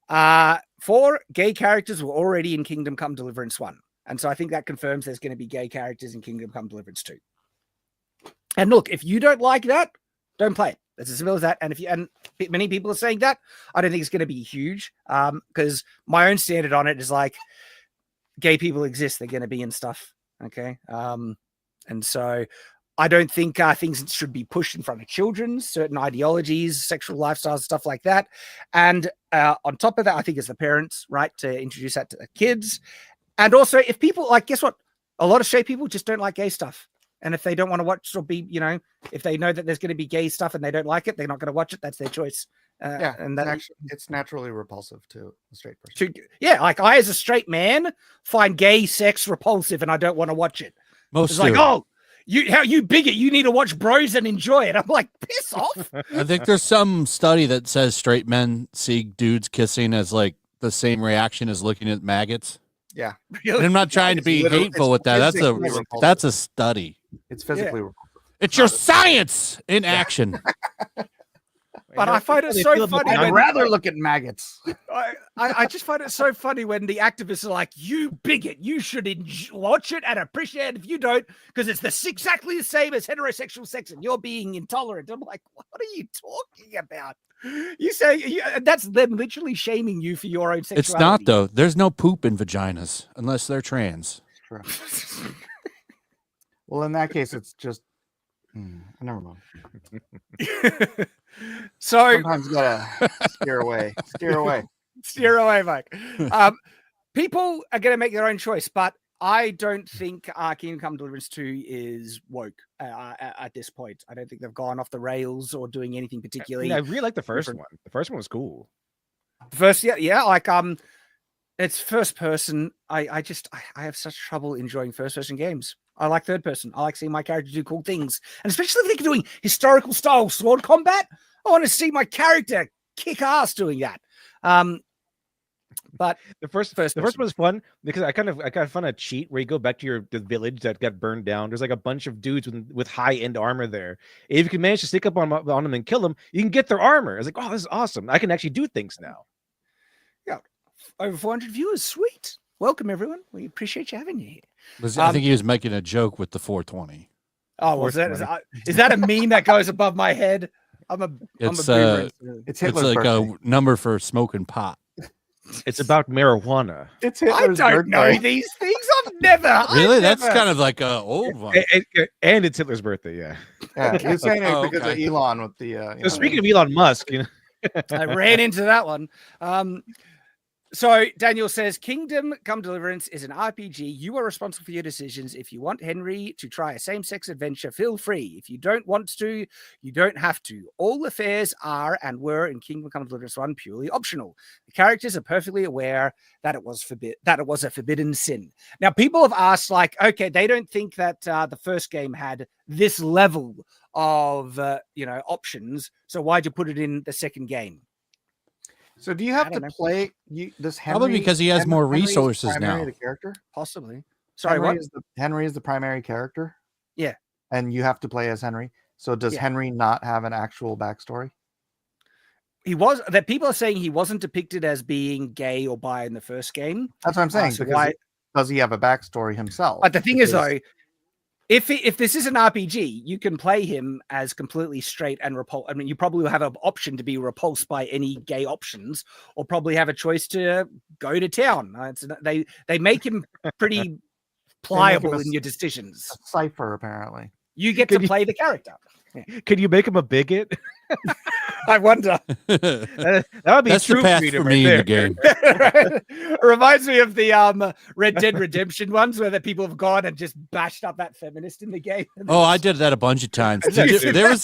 Speaker 1: 4, gay characters were already in Kingdom Come Deliverance 1. And so I think that confirms there's going to be gay characters in Kingdom Come Deliverance 2. And look, if you don't like that, don't play it. It's as simple as that. And many people are saying that, I don't think it's going to be huge. Because my own standard on it is like, gay people exist, they're going to be in stuff. Okay. And so I don't think things should be pushed in front of children, certain ideologies, sexual lifestyles, stuff like that. And on top of that, I think it's the parents, right, to introduce that to the kids. And also, if people guess what? A lot of straight people just don't like gay stuff. And if they don't want to watch or be, if they know that there's going to be gay stuff and they don't like it, they're not going to watch it. That's their choice.
Speaker 3: And it's naturally repulsive to a straight person.
Speaker 1: Like I, as a straight man, find gay sex repulsive and I don't want to watch it. It's like, oh, you bigot, you need to watch Bros and enjoy it. I'm like, piss off.
Speaker 6: I think there's some study that says straight men see dudes kissing as like the same reaction as looking at maggots.
Speaker 3: Yeah.
Speaker 6: And I'm not trying to be hateful with that. That's a study.
Speaker 3: It's physically repulsive.
Speaker 6: It's your science in action.
Speaker 1: But I find it so funny.
Speaker 3: I'd rather look at maggots.
Speaker 1: I just find it so funny when the activists are like, you bigot, you should watch it and appreciate it if you don't, because it's exactly the same as heterosexual sex and you're being intolerant. I'm like, what are you talking about? You say that's them literally shaming you for your own sexuality.
Speaker 6: It's not, though. There's no poop in vaginas unless they're trans.
Speaker 3: True. Well, in that case, it's just never mind.
Speaker 1: So
Speaker 3: sometimes you gotta steer away.
Speaker 1: Steer away, Mike. People are going to make their own choice, but I don't think Kingdom Come Deliverance 2 is woke at this point. I don't think they've gone off the rails or doing anything particularly.
Speaker 2: I really like the first
Speaker 1: different.
Speaker 2: one. The first one was cool.
Speaker 1: First, yeah, like it's first person. I have such trouble enjoying first person games. I like third person. I like seeing my character do cool things, and especially if they're doing historical style sword combat. I want to see my character kick ass doing that. But
Speaker 2: the first one was fun because I kind of found a cheat where you go back to the village that got burned down. There's like a bunch of dudes with high end armor there. If you can manage to sneak up on them and kill them, you can get their armor. I was like, oh, this is awesome. I can actually do things now.
Speaker 1: Yeah, over 400 viewers. Sweet. Welcome everyone. We appreciate you having you here.
Speaker 6: I think he was making a joke with the 420.
Speaker 1: Oh, was that? Is that a meme that goes above my head?
Speaker 6: It's
Speaker 3: Hitler's
Speaker 6: like
Speaker 3: birthday.
Speaker 6: a number for smoking pot.
Speaker 2: It's about marijuana.
Speaker 3: It's
Speaker 1: I
Speaker 3: Hitler's
Speaker 1: don't
Speaker 3: birthday.
Speaker 1: know these things. Really?
Speaker 6: That's kind of like a old one.
Speaker 2: And it's Hitler's birthday, yeah.
Speaker 3: Yeah, he's saying it because
Speaker 6: okay.
Speaker 3: of Elon with the.
Speaker 2: So speaking of Elon Musk,
Speaker 1: I ran into that one. So Daniel says, Kingdom Come Deliverance is an RPG. You are responsible for your decisions. If you want Henry to try a same-sex adventure, feel free. If you don't want to, you don't have to. All affairs are and were in Kingdom Come Deliverance 1 purely optional. The characters are perfectly aware that it was a forbidden sin. Now, people have asked, like, okay, they don't think that the first game had this level of options. So why'd you put it in the second game?
Speaker 3: So do you have to play this Henry?
Speaker 6: Probably because he has more
Speaker 3: Henry is
Speaker 6: resources
Speaker 3: primary
Speaker 6: now.
Speaker 3: The character?
Speaker 1: Possibly. Sorry, what?
Speaker 3: Henry is the primary character?
Speaker 1: Yeah.
Speaker 3: And you have to play as Henry. So does Henry not have an actual backstory?
Speaker 1: People are saying he wasn't depicted as being gay or bi in the first game.
Speaker 3: That's what I'm saying. Does he have a backstory himself?
Speaker 1: But the thing is, though, if this is an RPG, you can play him as completely straight and repulsed. I mean, you probably will have an option to be repulsed by any gay options, or probably have a choice to go to town. They make him pretty pliable in your decisions.
Speaker 3: A cipher, apparently.
Speaker 1: You get to play the character. Yeah.
Speaker 2: Could you make him a bigot?
Speaker 1: I wonder.
Speaker 2: That would be
Speaker 6: That's
Speaker 2: true
Speaker 6: the path
Speaker 2: freedom
Speaker 6: for me
Speaker 2: right
Speaker 6: in the game.
Speaker 1: It reminds me of the Red Dead Redemption ones where the people have gone and just bashed up that feminist in the game.
Speaker 6: Oh, I did that a bunch of times. There was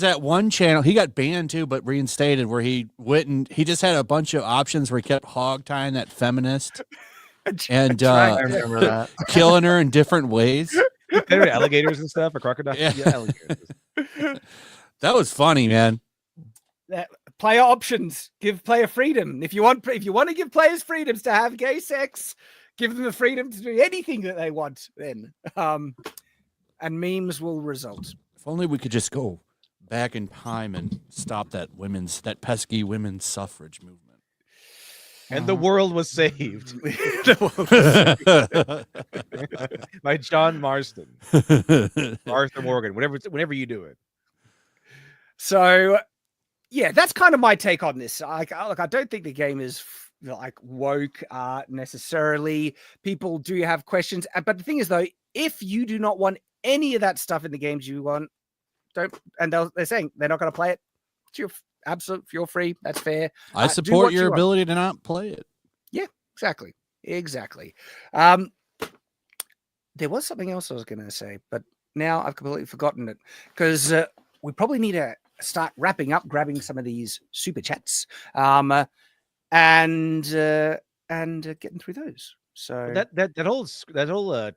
Speaker 6: that one channel. He got banned too, but reinstated, where he went and he just had a bunch of options where he kept hog tying that feminist and
Speaker 3: I remember that.
Speaker 6: killing her in different ways.
Speaker 2: Alligators and stuff, or crocodiles.
Speaker 6: Yeah.
Speaker 2: Alligators.
Speaker 6: That was funny, man.
Speaker 1: Player options, give player freedom. If you want to give players freedoms to have gay sex, give them the freedom to do anything that they want. Then, and memes will result.
Speaker 6: If only we could just go back in time and stop that pesky women's suffrage movement.
Speaker 2: And the world was saved by John Marston, Arthur Morgan, whenever you do it.
Speaker 1: So, yeah, that's kind of my take on this. I don't think the game is like woke necessarily. People do have questions, but the thing is, though, if you do not want any of that stuff in the games you want, don't. And they're saying they're not going to play it. It's your absolute. You're free. That's fair.
Speaker 6: I support your ability to not play it.
Speaker 1: Yeah, exactly. There was something else I was going to say, but now I've completely forgotten it, because we probably need to start wrapping up, grabbing some of these super chats, and getting through those. So
Speaker 2: that whole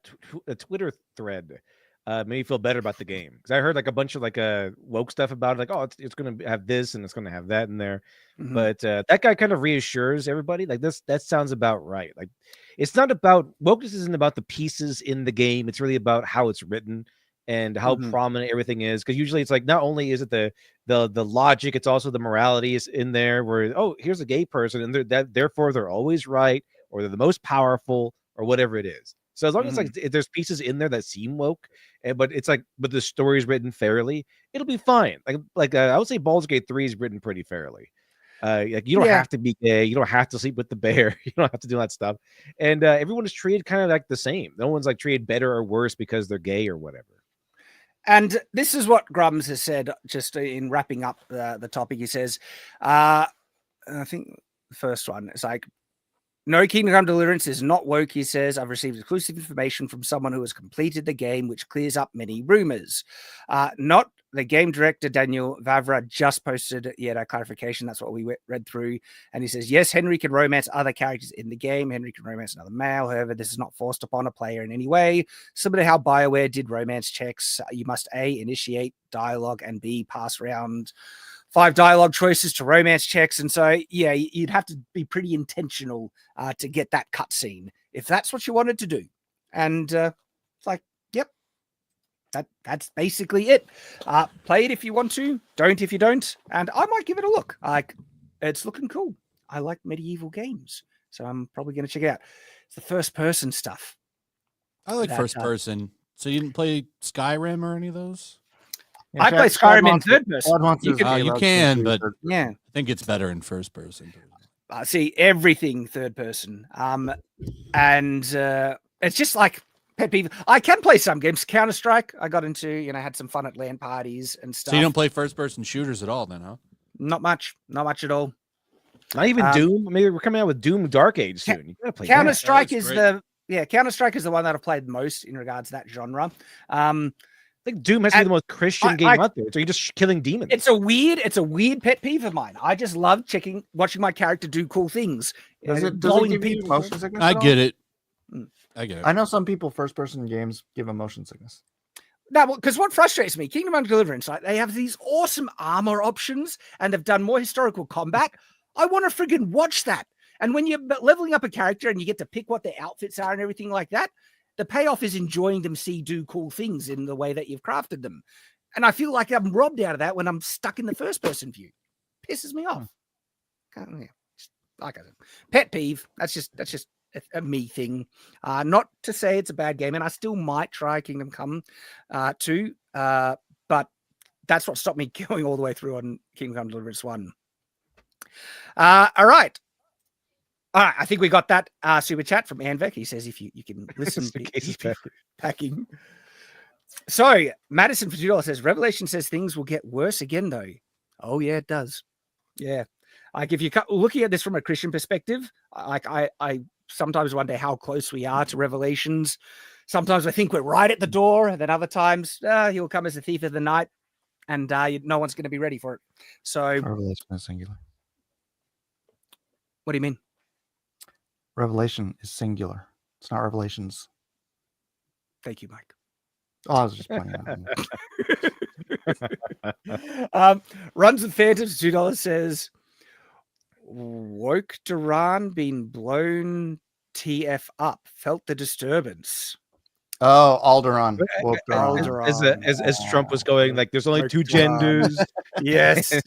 Speaker 2: Twitter thread made me feel better about the game, because I heard like a bunch of like woke stuff about it, like, oh, it's going to have this and it's going to have that in there.
Speaker 1: Mhm.
Speaker 2: But that guy kind of reassures everybody, like, that sounds about right. Like, it's not about wokeness, isn't about the pieces in the game. It's really about how it's written and how prominent everything is. Because usually it's like, not only is it the logic, it's also the morality is in there, where, oh, here's a gay person and therefore they're always right, or they're the most powerful, or whatever it is. So as long as like if there's pieces in there that seem woke, but it's like, but the story is written fairly, it'll be fine. Like I would say Baldur's Gate 3 is written pretty fairly. Like, you don't have to be gay, you don't have to sleep with the bear, you don't have to do that stuff, and everyone is treated kind of like the same. No one's like treated better or worse because they're gay or whatever.
Speaker 1: And this is what Grums has said, just in wrapping up the topic. He says, I think the first one is like, No, Kingdom Come Deliverance is not woke, he says. I've received exclusive information from someone who has completed the game, which clears up many rumors. Not the game director, Daniel Vavra, just posted yet a clarification. That's what we read through. And he says, yes, Henry can romance other characters in the game. Henry can romance another male. However, this is not forced upon a player in any way. Similar to how BioWare did romance checks, you must A, initiate dialogue, and B, pass around 5 dialogue choices to romance checks. And so, yeah, you'd have to be pretty intentional to get that cutscene if that's what you wanted to do. And it's like, yep, that's basically it. Play it if you want to, don't if you don't. And I might give it a look. It's looking cool. I like medieval games, so I'm probably going to check it out. It's the first person stuff.
Speaker 6: I like first person. So you didn't play Skyrim or any of those?
Speaker 3: Yeah,
Speaker 1: I play Skyrim in third person.
Speaker 6: You can, but
Speaker 1: yeah,
Speaker 6: I think it's better in first person.
Speaker 1: See everything third person. And it's just like pet peeve. I can play some games. Counter-Strike, I got into, had some fun at LAN parties and stuff.
Speaker 6: So you don't play first person shooters at all then, huh?
Speaker 1: Not much at all.
Speaker 2: Not even Doom. Maybe we're coming out with Doom Dark Age soon. You gotta play
Speaker 1: Counter-Strike is Counter-Strike is the one that I've played most in regards to that genre.
Speaker 2: I think Doom has to be the most Christian game out there. So you're just killing demons.
Speaker 1: It's a weird pet peeve of mine. I just love watching my character do cool things.
Speaker 3: Does it give you motion sickness?
Speaker 6: I get it. I get it.
Speaker 3: I know some people first-person games give them motion sickness.
Speaker 1: No, because what frustrates me, Kingdom Come Deliverance, they have these awesome armor options and they've done more historical combat. I want to friggin' watch that. And when you're leveling up a character and you get to pick what their outfits are and everything like that, the payoff is enjoying them do cool things in the way that you've crafted them. And I feel like I'm robbed out of that when I'm stuck in the first person view. Pisses me off. Like I said, pet peeve. That's just a me thing. Not to say it's a bad game, and I still might try Kingdom Come 2, but that's what stopped me going all the way through on Kingdom Come Deliverance 1. All right. I think we got that super chat from Anvek. He says if you can listen, packing. So Madison for $2 says Revelation says things will get worse again, though. Oh yeah, it does. Yeah, like if you're looking at this from a Christian perspective, I sometimes wonder how close we are to Revelations. Sometimes I think we're right at the door, and then other times he'll come as a thief of the night, and no one's going to be ready for it. So
Speaker 3: Revelation is singular.
Speaker 1: What do you mean?
Speaker 3: Revelation is singular. It's not Revelations.
Speaker 1: Thank you, Mike.
Speaker 3: Oh, I was just pointing
Speaker 1: out. Runs with Phantoms $2 says woke Duran been blown TF up. Felt the disturbance.
Speaker 3: Oh, Alderaan.
Speaker 2: As Trump was going, like, there's only two genders.
Speaker 1: yes.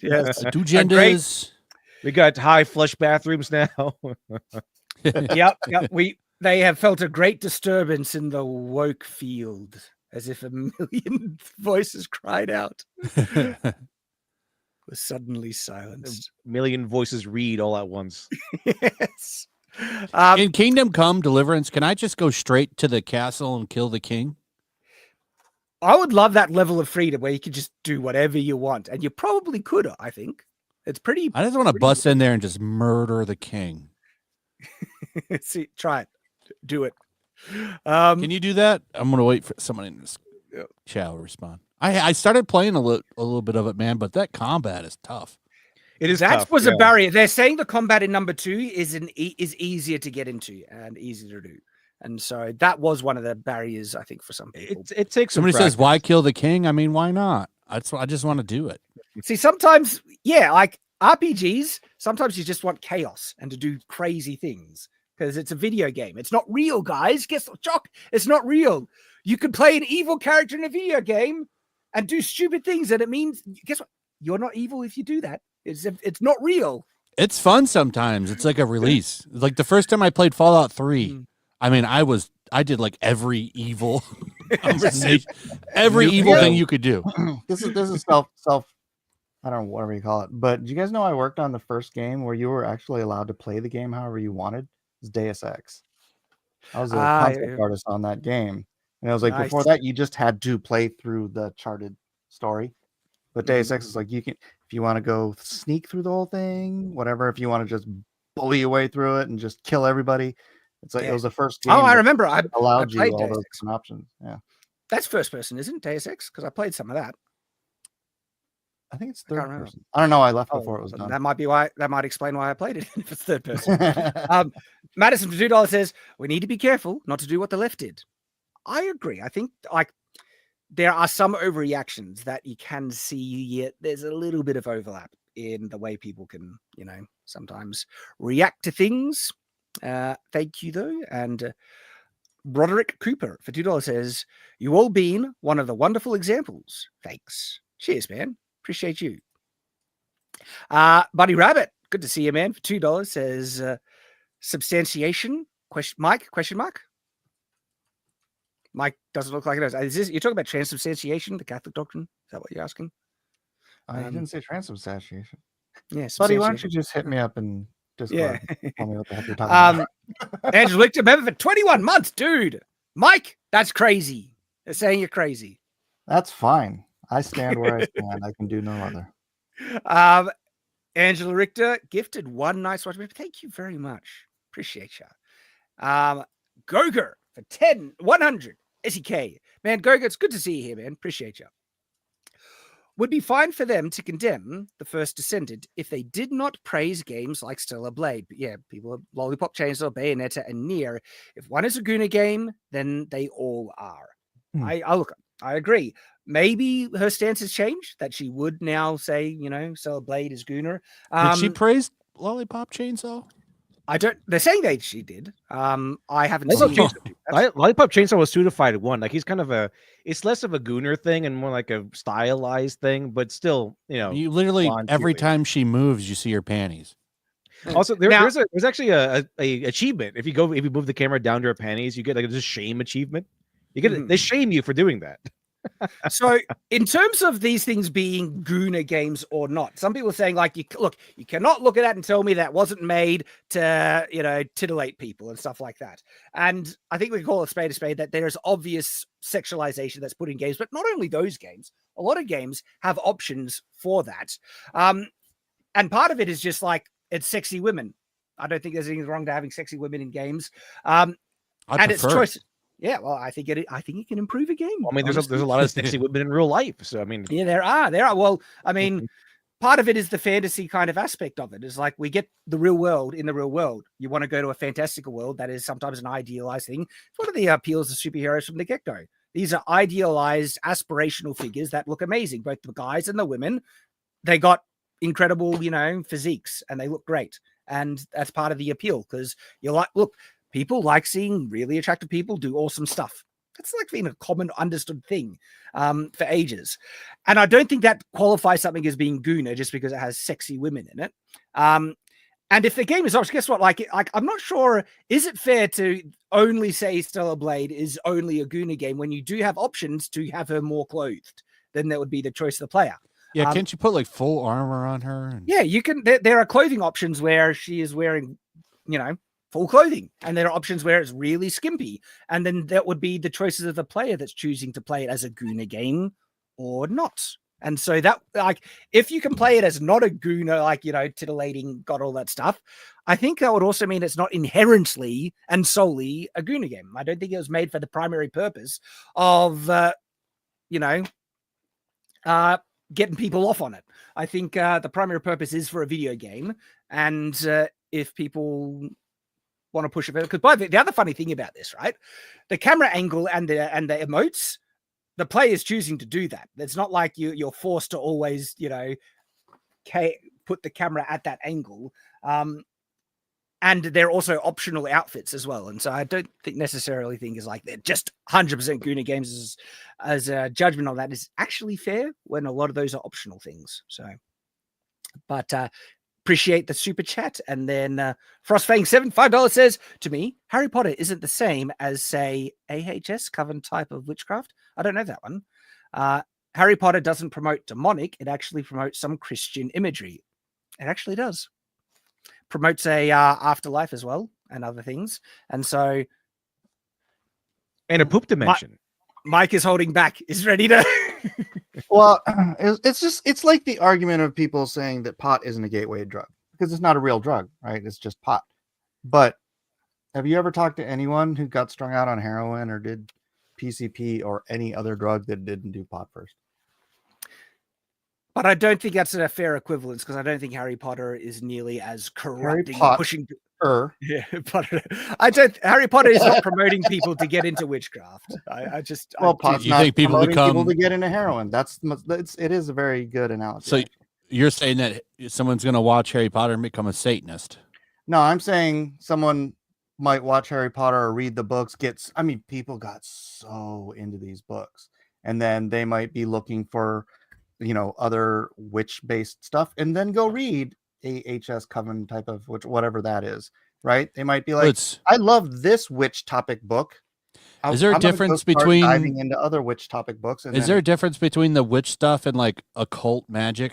Speaker 6: Two genders.
Speaker 2: We got high flush bathrooms now.
Speaker 1: Yep. They have felt a great disturbance in the woke field, as if a million voices cried out. Was suddenly silenced.
Speaker 2: A million voices read all at once.
Speaker 1: Yes.
Speaker 6: In Kingdom Come Deliverance, can I just go straight to the castle and kill the king?
Speaker 1: I would love that level of freedom where you could just do whatever you want, and you probably could. I think it's pretty.
Speaker 6: I just want to bust in there and just murder the king.
Speaker 1: See, try it, do it.
Speaker 6: Can you do that? I'm gonna wait for someone in this chat to respond. I started playing a little bit of it, man, but that combat is tough.
Speaker 2: It is.
Speaker 1: That was a barrier. They're saying the combat in number 2 is easier to get into and easier to do, and so that was one of the barriers, I think, for some people.
Speaker 2: It takes.
Speaker 6: Somebody says, "Why kill the king?" I mean, why not? I just want to do it.
Speaker 1: See, sometimes, like RPGs, sometimes you just want chaos and to do crazy things because it's a video game. It's not real, guys. Guess what? Shock. It's not real. You could play an evil character in a video game and do stupid things, and it means, guess what? You're not evil if you do that. It's not real.
Speaker 6: It's fun sometimes. It's like a release. Like the first time I played Fallout 3, I mean, I did like every evil conversation, every evil thing you could do.
Speaker 3: This is self. I don't know, whatever you call it. But do you guys know I worked on the first game where you were actually allowed to play the game however you wanted? It's Deus Ex. I was a concept artist on that game. And I was like, before that, you just had to play through the charted story. But Deus Ex is like, you can, if you want to go sneak through the whole thing, whatever. If you want to just bully your way through it and just kill everybody. It's like it
Speaker 1: Yeah.
Speaker 3: was the first game.
Speaker 1: Oh, I
Speaker 3: that
Speaker 1: remember. I
Speaker 3: allowed you
Speaker 1: played
Speaker 3: all
Speaker 1: Deus
Speaker 3: those
Speaker 1: Ex.
Speaker 3: different options. Yeah,
Speaker 1: That's first person, isn't it? Deus Ex? Because I played some of that.
Speaker 3: I think it's
Speaker 1: I can't
Speaker 3: third
Speaker 1: remember.
Speaker 3: person. I don't know. I left
Speaker 1: Oh,
Speaker 3: before it was
Speaker 1: well,
Speaker 3: done.
Speaker 1: that might be why. That might explain why I played it if it's third person. Madison for $2 says we need to be careful not to do what the left did. I agree. I think like there are some overreactions that you can see. Yet there's a little bit of overlap in the way people can, sometimes react to things. Thank you though, and Broderick Cooper for $2 says you all been one of the wonderful examples. Thanks. Cheers, man. Appreciate you. Buddy Rabbit, good to see you, man. For $2 says substantiation? Mike? Question mark? Mike doesn't look like it does. You're talking about transubstantiation, the Catholic doctrine? Is that what you're asking?
Speaker 3: I didn't say transubstantiation.
Speaker 1: Yes.
Speaker 3: Buddy, why don't you just hit me up and Discord?
Speaker 1: Yeah.
Speaker 3: Tell me what the heck you're talking about.
Speaker 1: Andrew Lichter, member for 21 months, dude. Mike, that's crazy. They're saying you're crazy.
Speaker 3: That's fine. I stand where I stand. I can do no other.
Speaker 1: Angela Richter gifted one nice watch. Thank you very much. Appreciate you. Goger for 100 SEK. Man, Goger, it's good to see you here, man. Appreciate you. Would be fine for them to condemn the first Descendant if they did not praise games like Stellar Blade. But yeah, people have Lollipop Chainsaw, Bayonetta, and Nier. If one is a Gooner game, then they all are. I agree. Maybe her stance has changed, that she would now say, Stellar Blade is Gooner.
Speaker 6: Did she praise Lollipop Chainsaw?
Speaker 1: They're saying that she did. I haven't seen
Speaker 2: Lollipop Chainsaw was pseudified one. Like he's kind of it's less of a gooner thing and more like a stylized thing, but still,
Speaker 6: you literally every time she moves, you see her panties.
Speaker 2: Also, there's actually a achievement. If you move the camera down to her panties, you get like a shame achievement. You get they shame you for doing that.
Speaker 1: So in terms of these things being Gooner games or not, some people are saying like, you cannot look at that and tell me that wasn't made to, titillate people and stuff like that. And I think we can call a spade, that there's obvious sexualization that's put in games, but not only those games, a lot of games have options for that. And part of it is just like, it's sexy women. I don't think there's anything wrong to having sexy women in games. And it's choice. Yeah, well, I think it can improve a game.
Speaker 2: Well, I mean, there's a lot of sexy women in real life, so I mean,
Speaker 1: yeah, there are. Well, I mean, part of it is the fantasy kind of aspect of it. Is like we get the real world in the real world. You want to go to a fantastical world that is sometimes an idealized thing. It's one of the appeals of superheroes from the get-go. These are idealized, aspirational figures that look amazing. Both the guys and the women, they got incredible, physiques, and they look great, and that's part of the appeal because you're like, look. People like seeing really attractive people do awesome stuff. That's like been a common understood thing for ages. And I don't think that qualifies something as being Gooner just because it has sexy women in it. And if the game is optional, guess what? Like I'm not sure, is it fair to only say Stellar Blade is only a Gooner game when you do have options to have her more clothed? Then that would be the choice of the player.
Speaker 6: Yeah, can't you put like full armor on her?
Speaker 1: Yeah, you can. There are clothing options where she is wearing, full clothing, and there are options where it's really skimpy, and then that would be the choices of the player that's choosing to play it as a Gooner game or not. And so that, like, if you can play it as not a Gooner, like, titillating, got all that stuff, I think that would also mean it's not inherently and solely a Gooner game. I don't think it was made for the primary purpose of getting people off on it. I think the primary purpose is for a video game, and if people want to push it, because by the other funny thing about this, right? The camera angle and the emotes, the player is choosing to do that. It's not like you're forced to always, put the camera at that angle. And they're also optional outfits as well. And so I don't necessarily think is like they're just 100% Gooner games as a judgment on that is actually fair when a lot of those are optional things. So, but appreciate the super chat. And then Frostfang7 $5 says, to me, Harry Potter isn't the same as, say, AHS Coven type of witchcraft. I don't know that one. Harry Potter doesn't promote demonic. It actually promotes some Christian imagery. It actually does. Promotes a afterlife as well and other things. And so...
Speaker 2: And a poop dimension.
Speaker 1: Mike is holding back. Is ready to...
Speaker 3: Well, it's like the argument of people saying that pot isn't a gateway drug. because it's not a real drug, right? It's just pot. But have you ever talked to anyone who got strung out on heroin or did PCP or any other drug that didn't do pot first?
Speaker 1: But I don't think that's a fair equivalence, because I don't think Harry Potter is nearly as corrupting, pushing. Yeah, but Harry Potter is not promoting people to get into witchcraft.
Speaker 3: Pot's
Speaker 6: you
Speaker 3: not
Speaker 6: think people
Speaker 3: promoting
Speaker 6: become
Speaker 3: people to get into heroin. It is a very good analogy.
Speaker 6: So you're saying that someone's going to watch Harry Potter and become a Satanist?
Speaker 3: No, I'm saying someone might watch Harry Potter or read the books. People got so into these books, and then they might be looking for, other witch-based stuff, and then go read AHS Coven type of whatever that is, right? They might be like, I love this witch topic book.
Speaker 6: Is there a difference between
Speaker 3: diving into other witch topic books?
Speaker 6: Is there a difference between the witch stuff and like occult magic?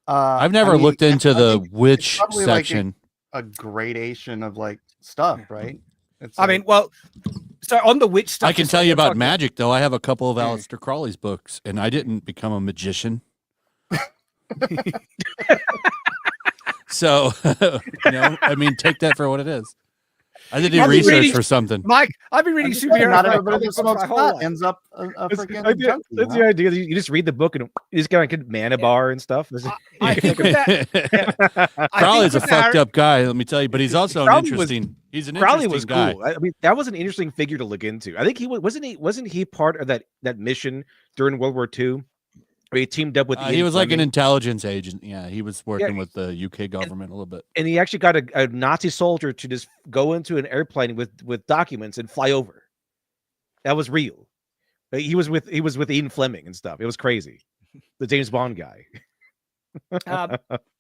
Speaker 6: I've never looked into the witch section.
Speaker 3: Like a gradation of like stuff, right?
Speaker 1: So on the witch stuff,
Speaker 6: I can tell you about magic, though. I have a couple of Aleister Crowley's books, and I didn't become a magician. So, take that for what it is. I did do research for something.
Speaker 1: Mike, I've been reading superhero.
Speaker 3: Not everybody that smokes pot ends up a freaking junkie.
Speaker 2: That's the idea. You just read the book and you just kind of mana bar and stuff.
Speaker 1: I think that
Speaker 6: Crowley's a fucked up guy, let me tell you, but he's also an interesting. He's an
Speaker 2: Crowley
Speaker 6: interesting
Speaker 2: was
Speaker 6: guy.
Speaker 2: cool. I mean, that was an interesting figure to look into. I think he wasn't he part of that mission during World War II? Where he teamed up with
Speaker 6: he was like an intelligence agent. Yeah, he was working with the UK government a little bit.
Speaker 2: And he actually got a Nazi soldier to just go into an airplane with documents and fly over. That was real. He was with Ian Fleming and stuff. It was crazy. The James Bond guy.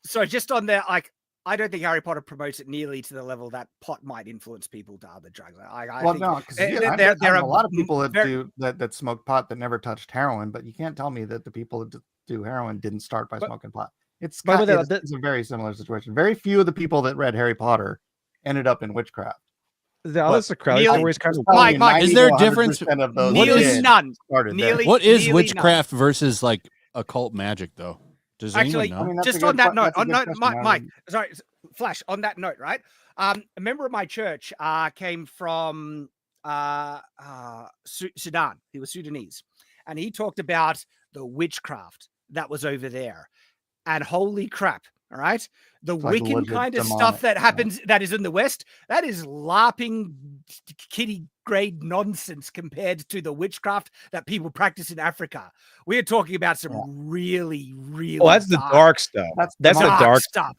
Speaker 1: So just on there, I don't think Harry Potter promotes it nearly to the level that pot might influence people to other drugs.
Speaker 3: Because there are a lot of people that smoke pot that never touched heroin, but you can't tell me that the people that do heroin didn't start by smoking pot. It's a very similar situation. Very few of the people that read Harry Potter ended up in witchcraft.
Speaker 2: The Aleister Crowley story is kind of
Speaker 6: Mike, is there a difference?
Speaker 1: Nearly none.
Speaker 6: What is witchcraft versus like occult magic, though? Does
Speaker 1: actually
Speaker 6: know?
Speaker 1: Just on that note, Mike, sorry, Flash, on that note, right? A member of my church came from Sudan. He was Sudanese, and he talked about the witchcraft that was over there. And holy crap, all right, the Wiccan kind of stuff that happens that is in the West, that is LARPing kiddie grade nonsense compared to the witchcraft that people practice in Africa. We're talking about some really, really
Speaker 2: that's the dark stuff. That's the dark
Speaker 1: stuff.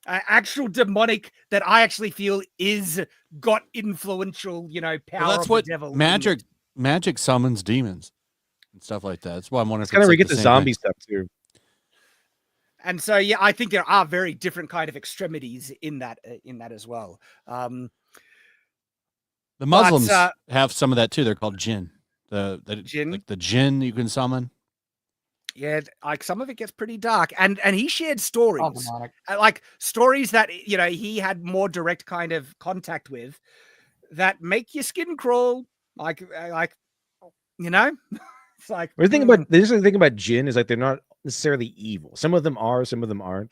Speaker 1: Actual demonic that I actually feel is got influential, power.
Speaker 6: Well, that's what devil magic summons demons and stuff like that. That's why I'm wondering.
Speaker 2: It's kind of where you get the zombie stuff too.
Speaker 1: And so, I think there are very different kind of extremities in that as well.
Speaker 6: The Muslims have some of that too. They're called jinn. The jinn, like the jinn you can summon.
Speaker 1: Yeah, like some of it gets pretty dark, and he shared stories, like stories that he had more direct kind of contact with, that make your skin crawl. It's like
Speaker 2: the thing about jinn is like they're not necessarily evil. Some of them are, some of them aren't.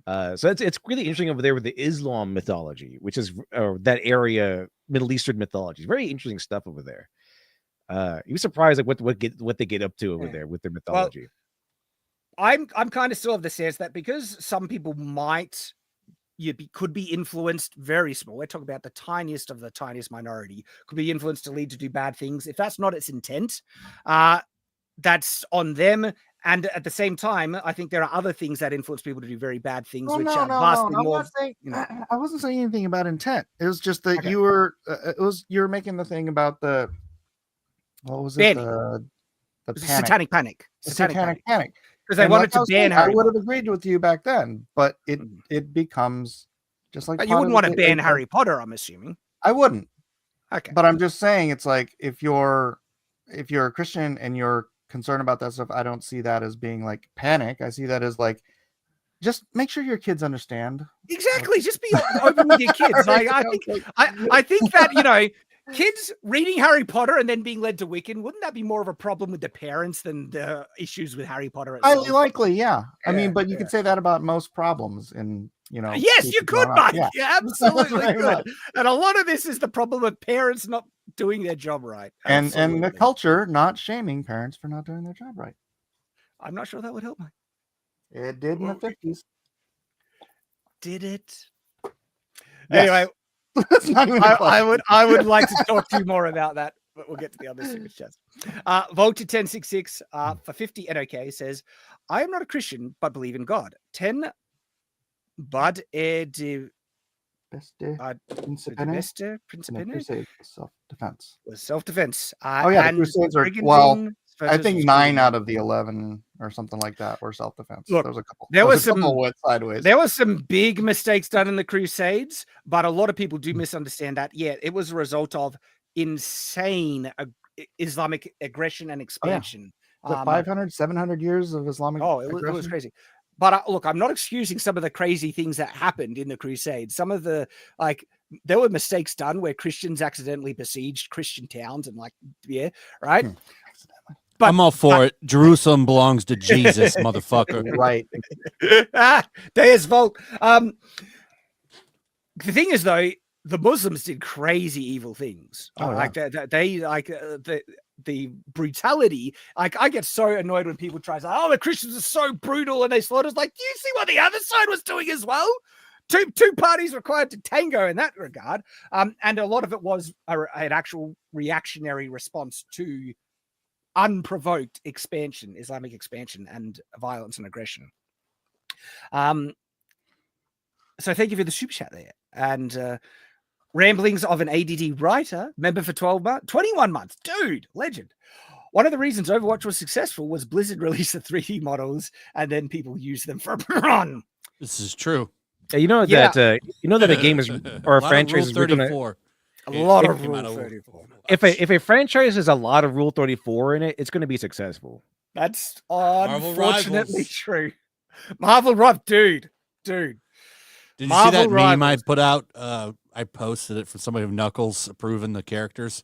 Speaker 2: So it's really interesting over there with the Islam mythology, which is that area, Middle Eastern mythology. Very interesting stuff over there. You're surprised like what they get up to over there with their mythology.
Speaker 1: Well, I'm kind of still of the sense that because some people could be influenced, very small. We're talking about the tiniest of the tiniest minority could be influenced to lead to do bad things. If that's not its intent, that's on them. And at the same time, I think there are other things that influence people to do very bad things, which are vastly more.
Speaker 3: I wasn't saying anything about intent. It was just that you were making the thing about the what was it? The
Speaker 1: Satanic Panic.
Speaker 3: Satanic Panic.
Speaker 1: Because they wanted to ban Harry.
Speaker 3: I would have agreed with you back then, but it becomes just like.
Speaker 1: But you wouldn't want to ban Harry Potter, I'm assuming.
Speaker 3: I wouldn't.
Speaker 1: Okay.
Speaker 3: But I'm just saying, it's like if you're a Christian and you're concerned about that stuff, I don't see that as being like panic. I see that as like, just make sure your kids understand.
Speaker 1: Exactly. Just be open with your kids. I think that kids reading Harry Potter and then being led to Wiccan, wouldn't that be more of a problem with the parents than the issues with Harry Potter itself?
Speaker 3: Highly likely, yeah. I mean,
Speaker 1: Yeah,
Speaker 3: but you could say that about most problems in,
Speaker 1: Yes, you
Speaker 3: cases
Speaker 1: could,
Speaker 3: growing up.
Speaker 1: Mike.
Speaker 3: Yeah.
Speaker 1: You absolutely
Speaker 3: Right,
Speaker 1: could.
Speaker 3: right.
Speaker 1: And a lot of this is the problem of parents not doing their job right.
Speaker 3: And the
Speaker 1: Absolutely.
Speaker 3: culture not shaming parents for not doing their job right.
Speaker 1: I'm not sure that would help, Mike.
Speaker 3: It did in the 50s.
Speaker 1: Did it?
Speaker 3: Yes.
Speaker 1: Anyway,
Speaker 3: That's not even a question.
Speaker 1: I would like to talk to you more about that, but we'll get to the other super chats. Vulture 1066 for 50 NOK says, I am not a Christian, but believe in God. 10 Bud Ed
Speaker 3: Beste Principene?
Speaker 1: Beste
Speaker 3: And the
Speaker 1: Principine
Speaker 3: Crusade was self-defense.
Speaker 1: was self-defense.
Speaker 3: Oh yeah, the
Speaker 1: and
Speaker 3: Crusades are
Speaker 1: Brigandine
Speaker 3: I
Speaker 1: versus
Speaker 3: think
Speaker 1: was
Speaker 3: 9
Speaker 1: Brigandine.
Speaker 3: out of the 11 or something like that were self-defense.
Speaker 1: Look,
Speaker 3: there was a couple.
Speaker 1: there was
Speaker 3: a couple
Speaker 1: some-
Speaker 3: went sideways.
Speaker 1: There were some big mistakes done in the Crusades, but a lot of people do misunderstand that. Yeah, it was a result of insane Islamic aggression and expansion.
Speaker 3: Was it 500, 700 years of Islamic
Speaker 1: it was
Speaker 3: aggression?
Speaker 1: crazy. But look, I'm not excusing some of the crazy things that happened in the Crusades. Some of the, there were mistakes done where Christians accidentally besieged Christian towns and right? But-
Speaker 6: I'm all for it. Jerusalem belongs to Jesus, motherfucker.
Speaker 3: Right.
Speaker 1: There's Volt. The thing is, though, the Muslims did crazy evil things.
Speaker 3: Oh, yeah.
Speaker 1: The brutality. Like, I get so annoyed when people try to say, "Oh, the Christians are so brutal and they slaughter." It's like, do you see what the other side was doing as well? Two parties required to tango in that regard, and a lot of it was an actual reactionary response to unprovoked expansion, Islamic expansion, and violence and aggression. So thank you for the super chat there. And ramblings of an ADD writer, member for 21 months. Dude, legend. One of the reasons Overwatch was successful was Blizzard released the 3D models and then people used them for a run.
Speaker 6: This is true.
Speaker 2: You know that a game is or a franchise is written on
Speaker 6: 34.
Speaker 1: A lot of
Speaker 6: came out
Speaker 1: Rule
Speaker 6: of-
Speaker 1: 34.
Speaker 2: if a franchise has a lot of Rule 34 in it, it's going to be successful.
Speaker 1: That's
Speaker 6: Marvel
Speaker 1: unfortunately
Speaker 6: Rivals.
Speaker 1: true. Marvel Rival, dude.
Speaker 6: Did you
Speaker 1: Marvel
Speaker 6: see that meme I
Speaker 1: Rivals.
Speaker 6: put out? I posted it for somebody of Knuckles approving the characters.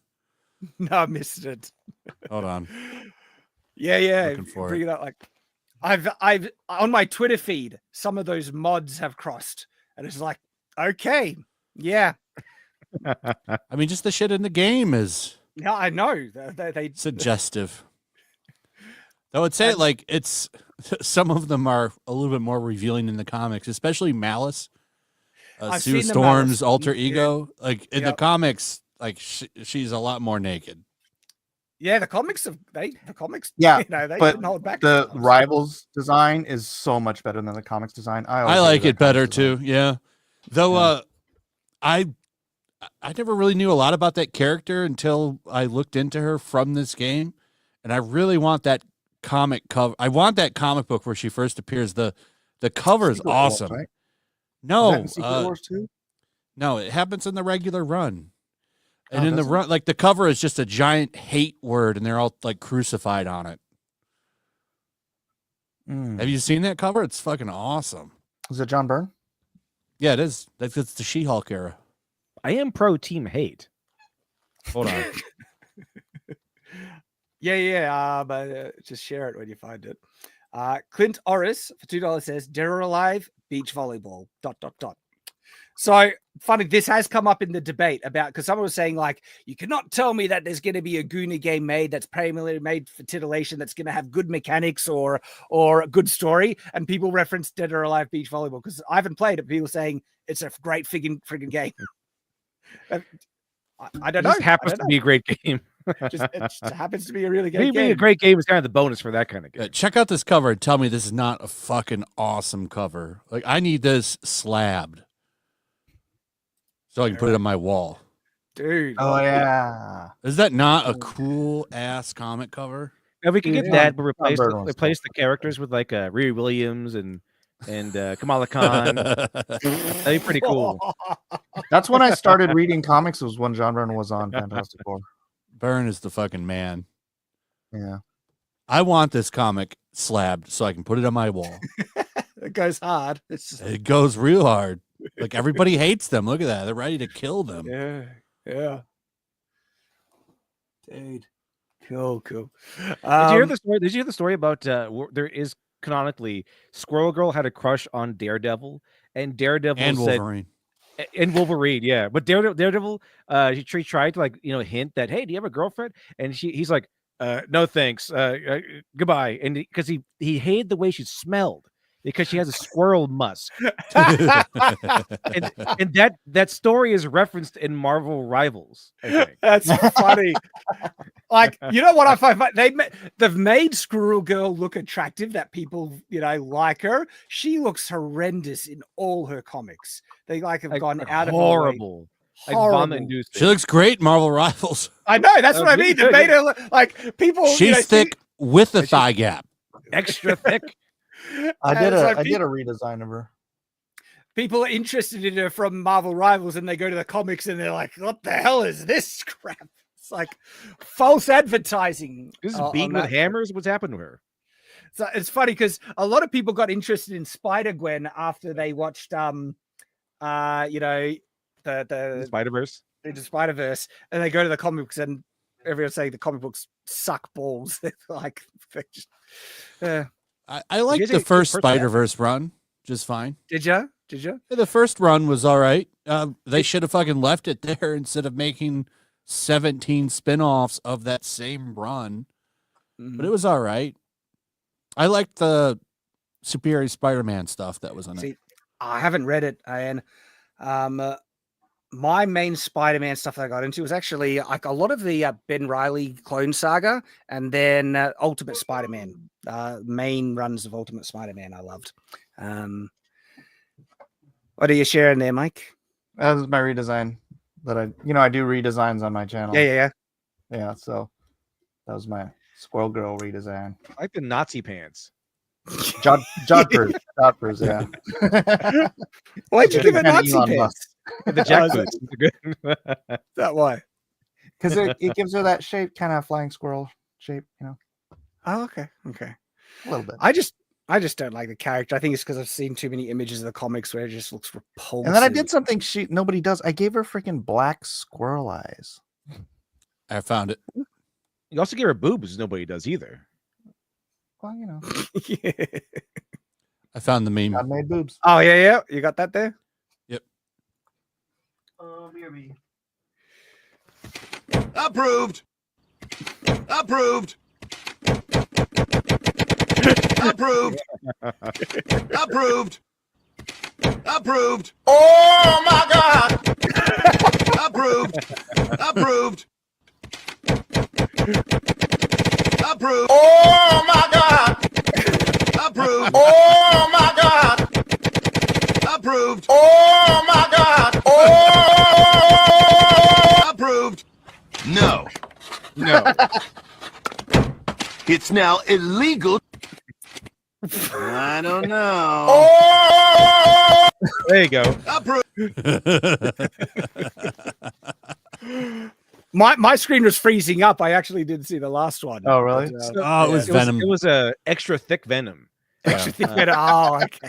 Speaker 1: No, I missed it.
Speaker 6: Hold on.
Speaker 1: Yeah.
Speaker 6: Looking for
Speaker 1: Bring it up. Like, I've on my Twitter feed, some of those mods have crossed, and it's like, okay, yeah,
Speaker 6: I mean, just the shit in the game is
Speaker 1: yeah, I know. They
Speaker 6: suggestive. I would say, like, it's some of them are a little bit more revealing in the comics, especially Malice,
Speaker 1: I've
Speaker 6: Sue
Speaker 1: seen the
Speaker 6: Storm's
Speaker 1: Malice
Speaker 6: alter
Speaker 1: one, yeah.
Speaker 6: ego. Like in the
Speaker 1: Yep.
Speaker 6: comics, like she's a lot more naked.
Speaker 1: Yeah, the comics they
Speaker 3: Yeah,
Speaker 1: they
Speaker 3: but
Speaker 1: didn't hold back.
Speaker 3: The
Speaker 1: sometimes.
Speaker 3: Rivals design is so much better than the comics design.
Speaker 6: I
Speaker 3: always
Speaker 6: like
Speaker 3: hated
Speaker 6: it
Speaker 3: that
Speaker 6: better
Speaker 3: comics design.
Speaker 6: too. Yeah, though I never really knew a lot about that character until I looked into her from this game, and I really want that comic cover. I want that comic book where she first appears. The cover is
Speaker 3: Secret Wars,
Speaker 6: awesome.
Speaker 3: right? Is
Speaker 6: No,
Speaker 3: that in Secret Wars too?
Speaker 6: no, it happens in the regular run. And
Speaker 3: Oh,
Speaker 6: in the
Speaker 3: does it?
Speaker 6: run, like the cover is just a giant hate word, and they're all like crucified on it.
Speaker 3: Mm.
Speaker 6: Have you seen that cover? It's fucking awesome.
Speaker 3: Is it John Byrne?
Speaker 6: Yeah, it is. It's the She-Hulk era.
Speaker 2: I am pro team hate. Hold on.
Speaker 1: Yeah. But just share it when you find it. Clint Orris for $2 says, "Dead or alive, beach volleyball. ... So funny, this has come up in the debate about, because someone was saying, like, you cannot tell me that there's going to be a Gooner game made that's primarily made for titillation, that's going to have good mechanics or a good story. And people reference Dead or Alive Beach Volleyball because I haven't played it. People saying it's a great friggin' game. I don't
Speaker 2: It
Speaker 1: know.
Speaker 2: just happens to be a great game.
Speaker 1: It just happens to be a really good
Speaker 2: Maybe
Speaker 1: game.
Speaker 2: a great game is kind of the bonus for that kind of game.
Speaker 6: Check out this cover and tell me this is not a fucking awesome cover. Like, I need this slabbed so I can put it on my wall.
Speaker 1: Dude.
Speaker 3: Oh yeah.
Speaker 6: Is that not a cool ass comic cover?
Speaker 2: Now we can
Speaker 3: Yeah.
Speaker 2: get that, but replace
Speaker 3: Bird one's
Speaker 2: the characters with like Riri Williams and Kamala Khan. That'd be pretty cool.
Speaker 3: That's when I started reading comics. Was when John Byrne was on Fantastic Four.
Speaker 6: Byrne is the fucking man.
Speaker 3: Yeah.
Speaker 6: I want this comic slabbed so I can put it on my wall.
Speaker 1: It goes hard. It's just,
Speaker 6: It goes real hard. Like, everybody hates them. Look at that. They're ready to kill them.
Speaker 1: yeah. Dude. Cool.
Speaker 2: Did you hear the story? Did you hear the story about there is canonically Squirrel Girl had a crush on Daredevil, and Daredevil
Speaker 6: And
Speaker 2: said,
Speaker 6: Wolverine.
Speaker 2: and Wolverine, yeah. But Daredevil, she tried to like hint that, hey, do you have a girlfriend? And he's like, no thanks, goodbye. And because he hated the way she smelled because she has a squirrel musk. and that story is referenced in Marvel Rivals, I think.
Speaker 1: That's funny. Like, you know what I find? They've made Squirrel Girl look attractive. That people, like her. She looks horrendous in all her comics. They have gone out of
Speaker 2: horrible.
Speaker 1: Like
Speaker 2: vomit inducing.
Speaker 6: She looks great in Marvel Rivals.
Speaker 1: I know. That's what I mean. They made her look like people.
Speaker 6: She's thick with a thigh gap.
Speaker 2: Extra thick.
Speaker 3: I did a redesign of her.
Speaker 1: People are interested in her from Marvel Rivals, and they go to the comics, and they're like, "What the hell is this crap?" It's like false advertising.
Speaker 2: This is beaten with hammers. What's happened to her?
Speaker 1: So it's funny because a lot of people got interested in Spider-Gwen after they watched, the
Speaker 2: Spider-Verse,
Speaker 1: the Spider-Verse, and they go to the comics, and everyone's saying the comic books suck balls. They're just.
Speaker 6: I liked the first Spider-Verse run just fine.
Speaker 1: Did you?
Speaker 6: The first run was all right. They should have fucking left it there instead of making 17 spin-offs of that same run. But it was all right. I liked the Superior Spider-Man stuff that was on it.
Speaker 1: I haven't read it, and my main Spider-Man stuff that I got into was actually like a lot of the Ben Reilly clone saga, and then Ultimate Spider-Man. Main runs of Ultimate Spider-Man I loved. What are you sharing there, Mike?
Speaker 3: That was my redesign that I do redesigns on my channel.
Speaker 1: Yeah.
Speaker 3: So that was my Squirrel Girl redesign.
Speaker 2: I like the Nazi pants.
Speaker 3: Jodhpurs, yeah.
Speaker 1: Why'd you give it Nazi pants?
Speaker 2: The jackboots.
Speaker 1: That why?
Speaker 3: Because it gives her that shape, kind of flying squirrel shape,
Speaker 1: Oh, okay.
Speaker 3: A little bit.
Speaker 1: I just don't like the character. I think it's because I've seen too many images of the comics where it just looks repulsive.
Speaker 3: And then I did something nobody does. I gave her freaking black squirrel eyes.
Speaker 6: I found it.
Speaker 2: You also gave her boobs. Nobody does either.
Speaker 3: Well,
Speaker 1: Yeah.
Speaker 6: I found the meme.
Speaker 3: I made boobs.
Speaker 1: Oh, yeah. You got that there?
Speaker 6: Yep.
Speaker 3: Oh, BRB.
Speaker 7: Approved. Approved. Approved. Approved. Approved. Oh my God. Approved. Approved. Approved. Oh my God. Approved. Oh my God. Approved. Oh my God. Oh. Approved. No. It's now illegal. I don't know. Oh!
Speaker 2: There you go.
Speaker 1: My screen was freezing up. I actually didn't see the last one.
Speaker 3: Oh, really?
Speaker 6: It was Venom.
Speaker 2: It was a extra thick Venom.
Speaker 1: Extra thick Venom. Oh, okay.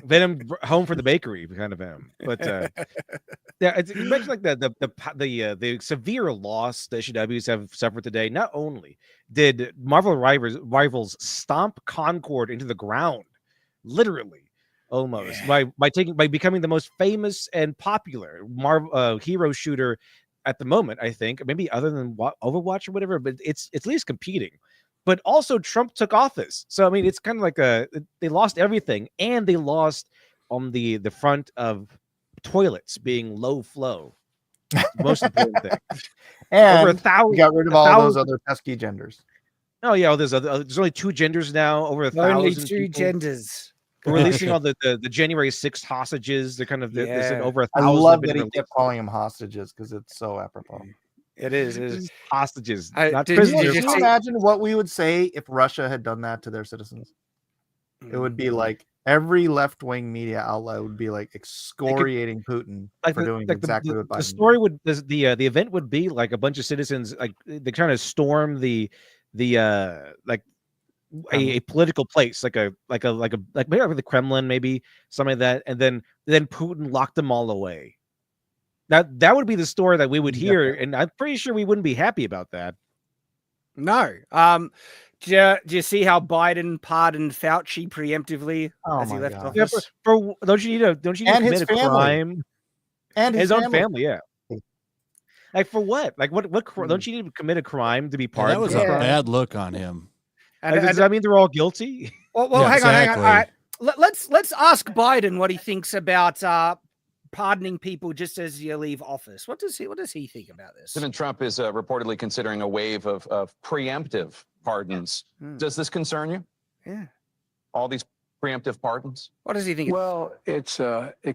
Speaker 2: Venom home for the bakery kind of Venom. But yeah, you mentioned like the severe loss the SJWs have suffered today. Not only did Marvel Rivals stomp Concord into the ground, literally, almost by becoming the most famous and popular hero shooter at the moment. I think maybe other than Overwatch or whatever, but it's at least competing. But also Trump took office. So, I mean, it's kind of like they lost everything, and they lost on the front of toilets being low flow. Most important thing.
Speaker 3: And
Speaker 2: over 1,000,
Speaker 3: got rid of all those other pesky genders.
Speaker 2: Oh, yeah. There's only 2 genders now, over 1,000.
Speaker 1: Only 2 genders.
Speaker 2: We're releasing all the January 6th hostages. They're kind of there's over 1,000.
Speaker 3: I love that he kept calling them hostages because it's so apropos.
Speaker 1: It is
Speaker 2: hostages.
Speaker 3: Not prisoners. Can you imagine what we would say if Russia had done that to their citizens? It would be like every left-wing media outlet would be like excoriating Putin for doing exactly what Biden
Speaker 2: the story would the event would be like a bunch of citizens like they're trying to storm a political place like maybe the Kremlin, maybe something like that, and then Putin locked them all away. That would be the story that we would hear, and I'm pretty sure we wouldn't be happy about that.
Speaker 1: No. Do you see how Biden pardoned Fauci preemptively as he left
Speaker 3: God.
Speaker 2: Yeah,
Speaker 1: office?
Speaker 2: for don't you need to
Speaker 3: And
Speaker 2: commit
Speaker 3: his
Speaker 2: a
Speaker 3: family.
Speaker 2: crime?
Speaker 3: And
Speaker 2: His own family, yeah. Like for what? Like what don't you need to commit a crime to be
Speaker 6: Yeah, that
Speaker 2: pardoned?
Speaker 6: was
Speaker 2: for
Speaker 6: a
Speaker 2: crime?
Speaker 6: bad look on him.
Speaker 1: And,
Speaker 2: Like, does that mean they're all guilty?
Speaker 1: well,
Speaker 6: Yeah,
Speaker 1: hang on. All
Speaker 6: exactly.
Speaker 1: right. Let's ask Biden what he thinks about pardoning people just as you leave office. What does he think about this?
Speaker 8: President Trump is reportedly considering a wave of preemptive pardons. Does this concern you?
Speaker 1: Yeah.
Speaker 8: All these preemptive pardons?
Speaker 1: What does he think?
Speaker 9: Well, it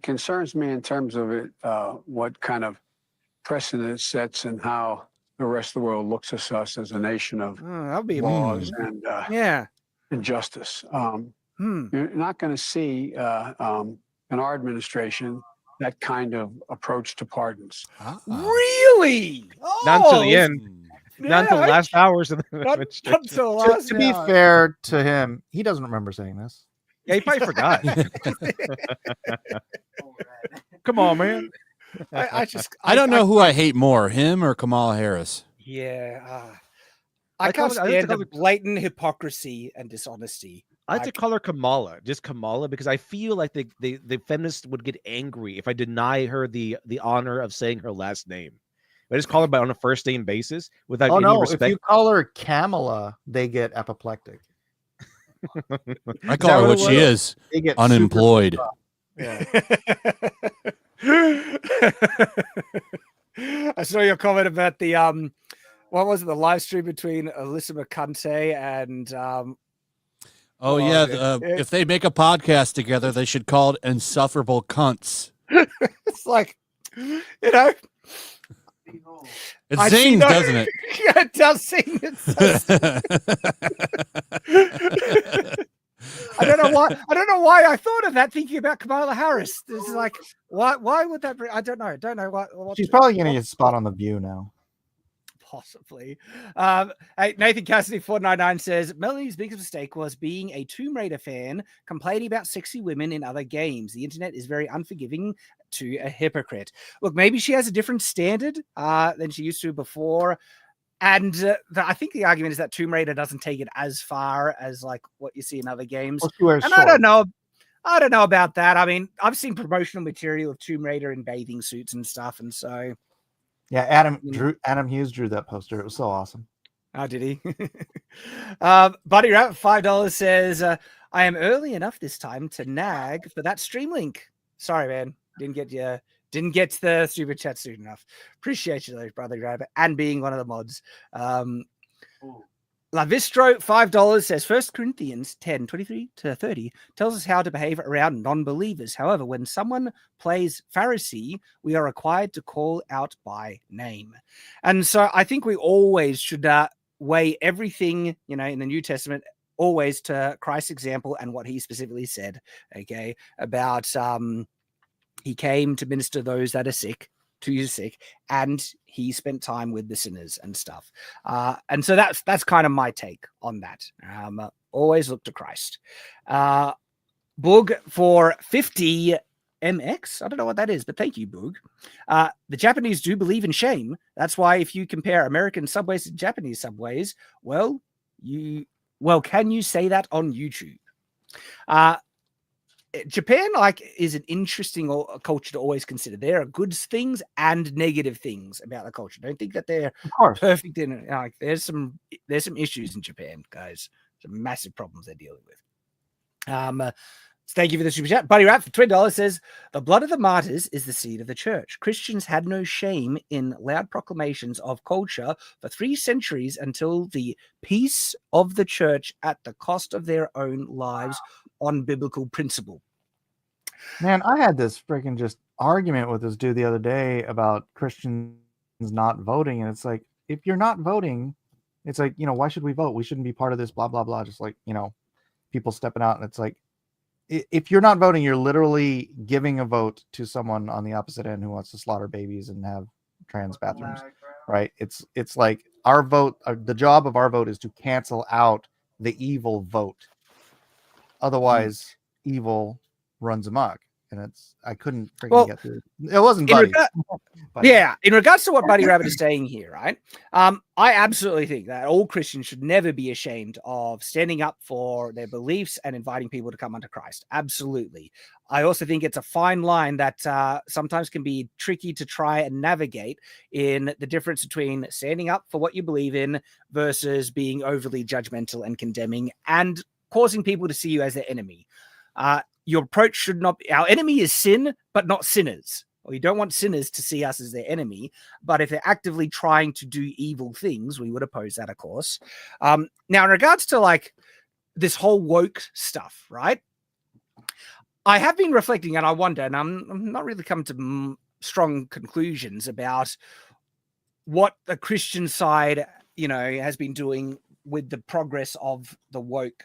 Speaker 9: concerns me in terms of it, what kind of precedent it sets and how the rest of the world looks at us as a nation of
Speaker 1: that'll be
Speaker 9: laws and justice. You're not going to see in our administration that kind of approach to pardons.
Speaker 1: Really?
Speaker 2: Not until the end. Not until the last hours of the administration.
Speaker 3: To be fair to him, he doesn't remember saying this.
Speaker 2: Yeah, he probably forgot. Come on, man.
Speaker 6: I don't know who I hate more, him or Kamala Harris.
Speaker 1: Yeah. I can't stand the blatant hypocrisy and dishonesty.
Speaker 2: I like to call her Kamala, just Kamala, because I feel like the feminists would get angry if I deny her the honor of saying her last name. I just call her on a first name basis without any respect.
Speaker 3: If you call her Kamala, they get apoplectic.
Speaker 6: I call her what she is, unemployed.
Speaker 3: Yeah.
Speaker 1: I saw your comment about the what was it, the live stream between Alyssa McCunty and
Speaker 6: if they make a podcast together, they should call it Insufferable Cunts.
Speaker 1: It's like, you know,
Speaker 6: it sings, doesn't it?
Speaker 1: Yeah, it does sing. I don't know why I thought of that thinking about Kamala Harris. This is like, why would that bring? I don't know what
Speaker 3: She's probably gonna get a spot on The View now.
Speaker 1: Possibly. Hey, Nathan Cassidy 499 says Melanie's biggest mistake was being a Tomb Raider fan, complaining about sexy women in other games. The internet is very unforgiving to a hypocrite. Look, maybe she has a different standard than she used to before. And I think the argument is that Tomb Raider doesn't take it as far as like what you see in other games.
Speaker 3: And
Speaker 1: I don't know about that. I mean, I've seen promotional material of Tomb Raider in bathing suits and stuff, and so
Speaker 3: yeah, Adam Hughes drew that poster. It was so awesome.
Speaker 1: Oh, did he? Buddy Rat $5 says, I am early enough this time to nag for that stream link. Sorry, man. Didn't get the super chat soon enough. Appreciate you though, Brother Rabbit, and being one of the mods. Lavistro $5 says 1 Corinthians 10:23-30 tells us how to behave around non-believers. However, when someone plays Pharisee, we are required to call out by name. And so I think we always should weigh everything, in the New Testament, always to Christ's example and what he specifically said, okay, about he came to minister those that are sick, to you sick, and he spent time with the sinners and stuff. And so that's kind of my take on that. Always look to Christ. Boog for 50 MX. I don't know what that is, but thank you, Boog. The Japanese do believe in shame. That's why if you compare American subways to Japanese subways, can you say that on YouTube? Japan is an interesting culture to always consider. There are good things and negative things about the culture. Don't think that they're perfect. There's some issues in Japan, guys. Some massive problems they're dealing with. So thank you for the super chat. Buddy Rat for $20 says the blood of the martyrs is the seed of the church. Christians had no shame in loud proclamations of culture for 3 centuries until the peace of the church at the cost of their own lives on biblical principle.
Speaker 3: Man, I had this freaking just argument with this dude the other day about Christians not voting, and it's like, if you're not voting, it's like, why should we vote? We shouldn't be part of this, blah blah blah. Just like, people stepping out, and it's like, if you're not voting, you're literally giving a vote to someone on the opposite end who wants to slaughter babies and have trans bathrooms, right? It's like our vote, the job of our vote is to cancel out the evil vote. Otherwise, evil runs amok. and I couldn't freaking get through. It wasn't Buddy.
Speaker 1: In regards to what Buddy Rabbit is saying here, right? I absolutely think that all Christians should never be ashamed of standing up for their beliefs and inviting people to come unto Christ. Absolutely. I also think it's a fine line that sometimes can be tricky to try and navigate in the difference between standing up for what you believe in versus being overly judgmental and condemning and causing people to see you as their enemy. Your approach should not be, our enemy is sin, but not sinners. Or you don't want sinners to see us as their enemy, but if they're actively trying to do evil things, we would oppose that, of course. Now, in regards to like this whole woke stuff, right? I have been reflecting and I wonder, and I'm not really coming to strong conclusions about what the Christian side, has been doing with the progress of the woke,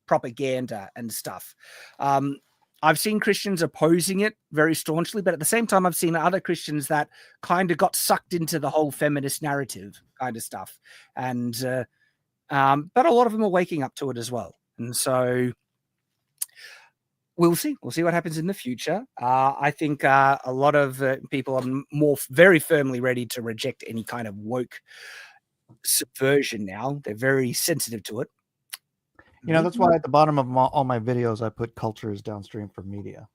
Speaker 1: propaganda and stuff. I've seen Christians opposing it very staunchly, but at the same time, I've seen other Christians that kind of got sucked into the whole feminist narrative kind of stuff. And, but a lot of them are waking up to it as well. And so we'll see what happens in the future. I think a lot of people are very firmly ready to reject any kind of woke subversion now. They're very sensitive to it.
Speaker 3: That's why at the bottom of all my videos, I put culture is downstream from media.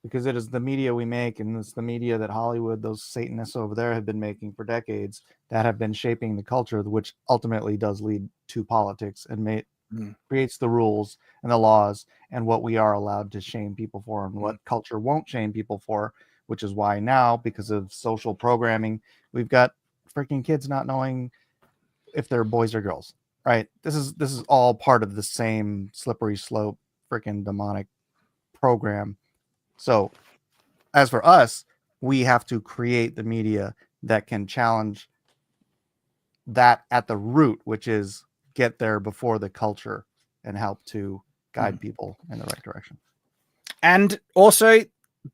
Speaker 3: Because it is the media we make, and it's the media that Hollywood, those Satanists over there have been making for decades that have been shaping the culture, which ultimately does lead to politics and creates the rules and the laws and what we are allowed to shame people for and what culture won't shame people for, which is why now, because of social programming, we've got freaking kids not knowing if they're boys or girls. Right. This is all part of the same slippery slope, freaking demonic program. So as for us, we have to create the media that can challenge that at the root, which is get there before the culture and help to guide people in the right direction.
Speaker 1: And also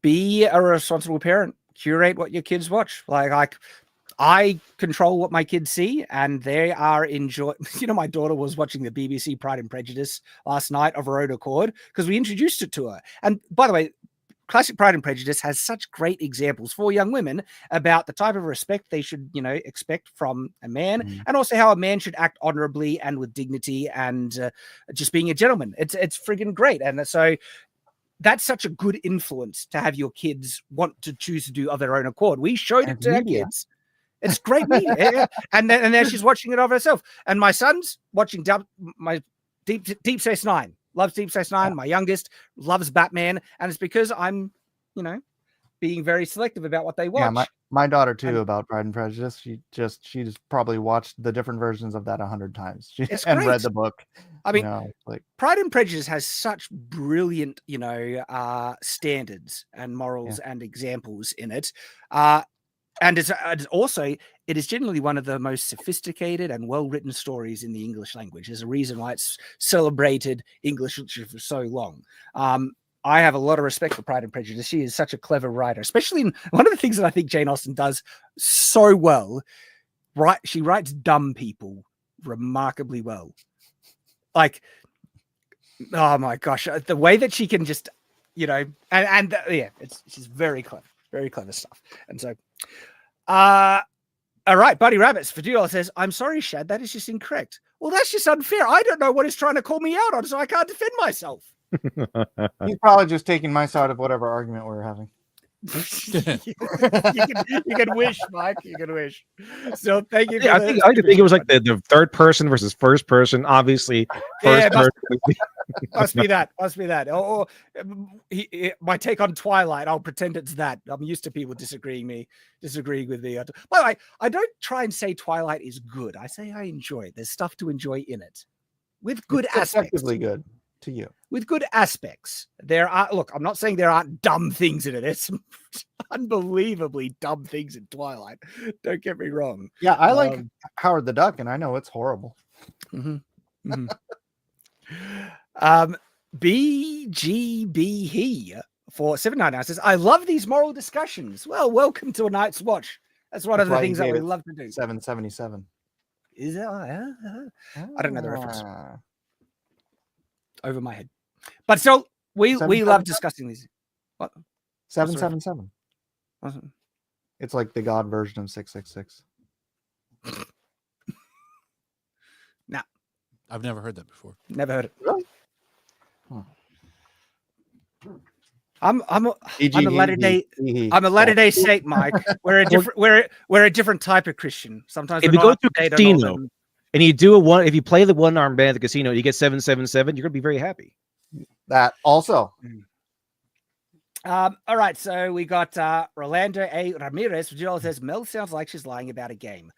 Speaker 1: be a responsible parent. Curate what your kids watch. Like I control what my kids see, and they are enjoying. My daughter was watching the BBC Pride and Prejudice last night of her own accord because we introduced it to her. And by the way, classic Pride and Prejudice has such great examples for young women about the type of respect they should, expect from a man, and also how a man should act honorably and with dignity and just being a gentleman. It's friggin' great, and so that's such a good influence to have your kids want to choose to do of their own accord. We showed it to our kids. It's great media. And then she's watching it of herself. And my son's watching my Deep Space Nine. Loves Deep Space Nine. My youngest loves Batman. And it's because I'm, being very selective about what they watch.
Speaker 3: Yeah, my daughter too, about Pride and Prejudice. She's probably watched the different versions of that 100 times and read the book.
Speaker 1: I mean, Pride and Prejudice has such brilliant, standards and morals and examples in it. And it is generally one of the most sophisticated and well-written stories in the English language. There's a reason why it's celebrated English literature for so long. I have a lot of respect for Pride and Prejudice. She is such a clever writer, especially in one of the things that I think Jane Austen does so well. She writes dumb people remarkably well. Like, oh my gosh, the way that she can just, she's very clever stuff. And so, all right, Buddy Rabbits for $2 says, I'm sorry, Shad, that is just incorrect. Well, that's just unfair. I don't know what he's trying to call me out on, so I can't defend myself.
Speaker 3: He's probably just taking my side of whatever argument we're having.
Speaker 1: you can wish, Mike. You can wish. So thank you.
Speaker 2: I think it was like the third person versus first person. Obviously, first person.
Speaker 1: Must be that. Or my take on Twilight. I'll pretend it's that. I'm used to people disagreeing with me. By the way, I don't try and say Twilight is good. I say I enjoy it. There's stuff to enjoy in it, with good aspects.
Speaker 3: Effectively good to you.
Speaker 1: With good aspects. There are. Look, I'm not saying there aren't dumb things in it. There's some unbelievably dumb things in Twilight. Don't get me wrong.
Speaker 3: Yeah, I like Howard the Duck, and I know it's horrible.
Speaker 1: BGB he for $7.99 says, I love these moral discussions. Well, welcome to A Night's Watch. That's one of the things that we love to do.
Speaker 3: 777.
Speaker 1: Is it? I don't know the reference. Over my head. But still, We love
Speaker 3: 777?
Speaker 1: discussing these. What?
Speaker 3: 777.
Speaker 1: Awesome.
Speaker 3: It's like the God version of 666.
Speaker 1: Nah,
Speaker 6: I've never heard that before.
Speaker 1: never heard it.
Speaker 3: Really?
Speaker 1: I'm a Latter-day Saint, Mike. We're a different type of Christian. Sometimes
Speaker 2: If
Speaker 1: we're
Speaker 2: you
Speaker 1: not
Speaker 2: go
Speaker 1: up
Speaker 2: to
Speaker 1: to date
Speaker 2: a
Speaker 1: on all
Speaker 2: casino
Speaker 1: them.
Speaker 2: and you do if you play the one-arm band at the casino, you get 777. You're gonna be very happy.
Speaker 3: That also.
Speaker 1: All right, so we got Rolando A. Ramirez. Jill says Mel sounds like she's lying about a game.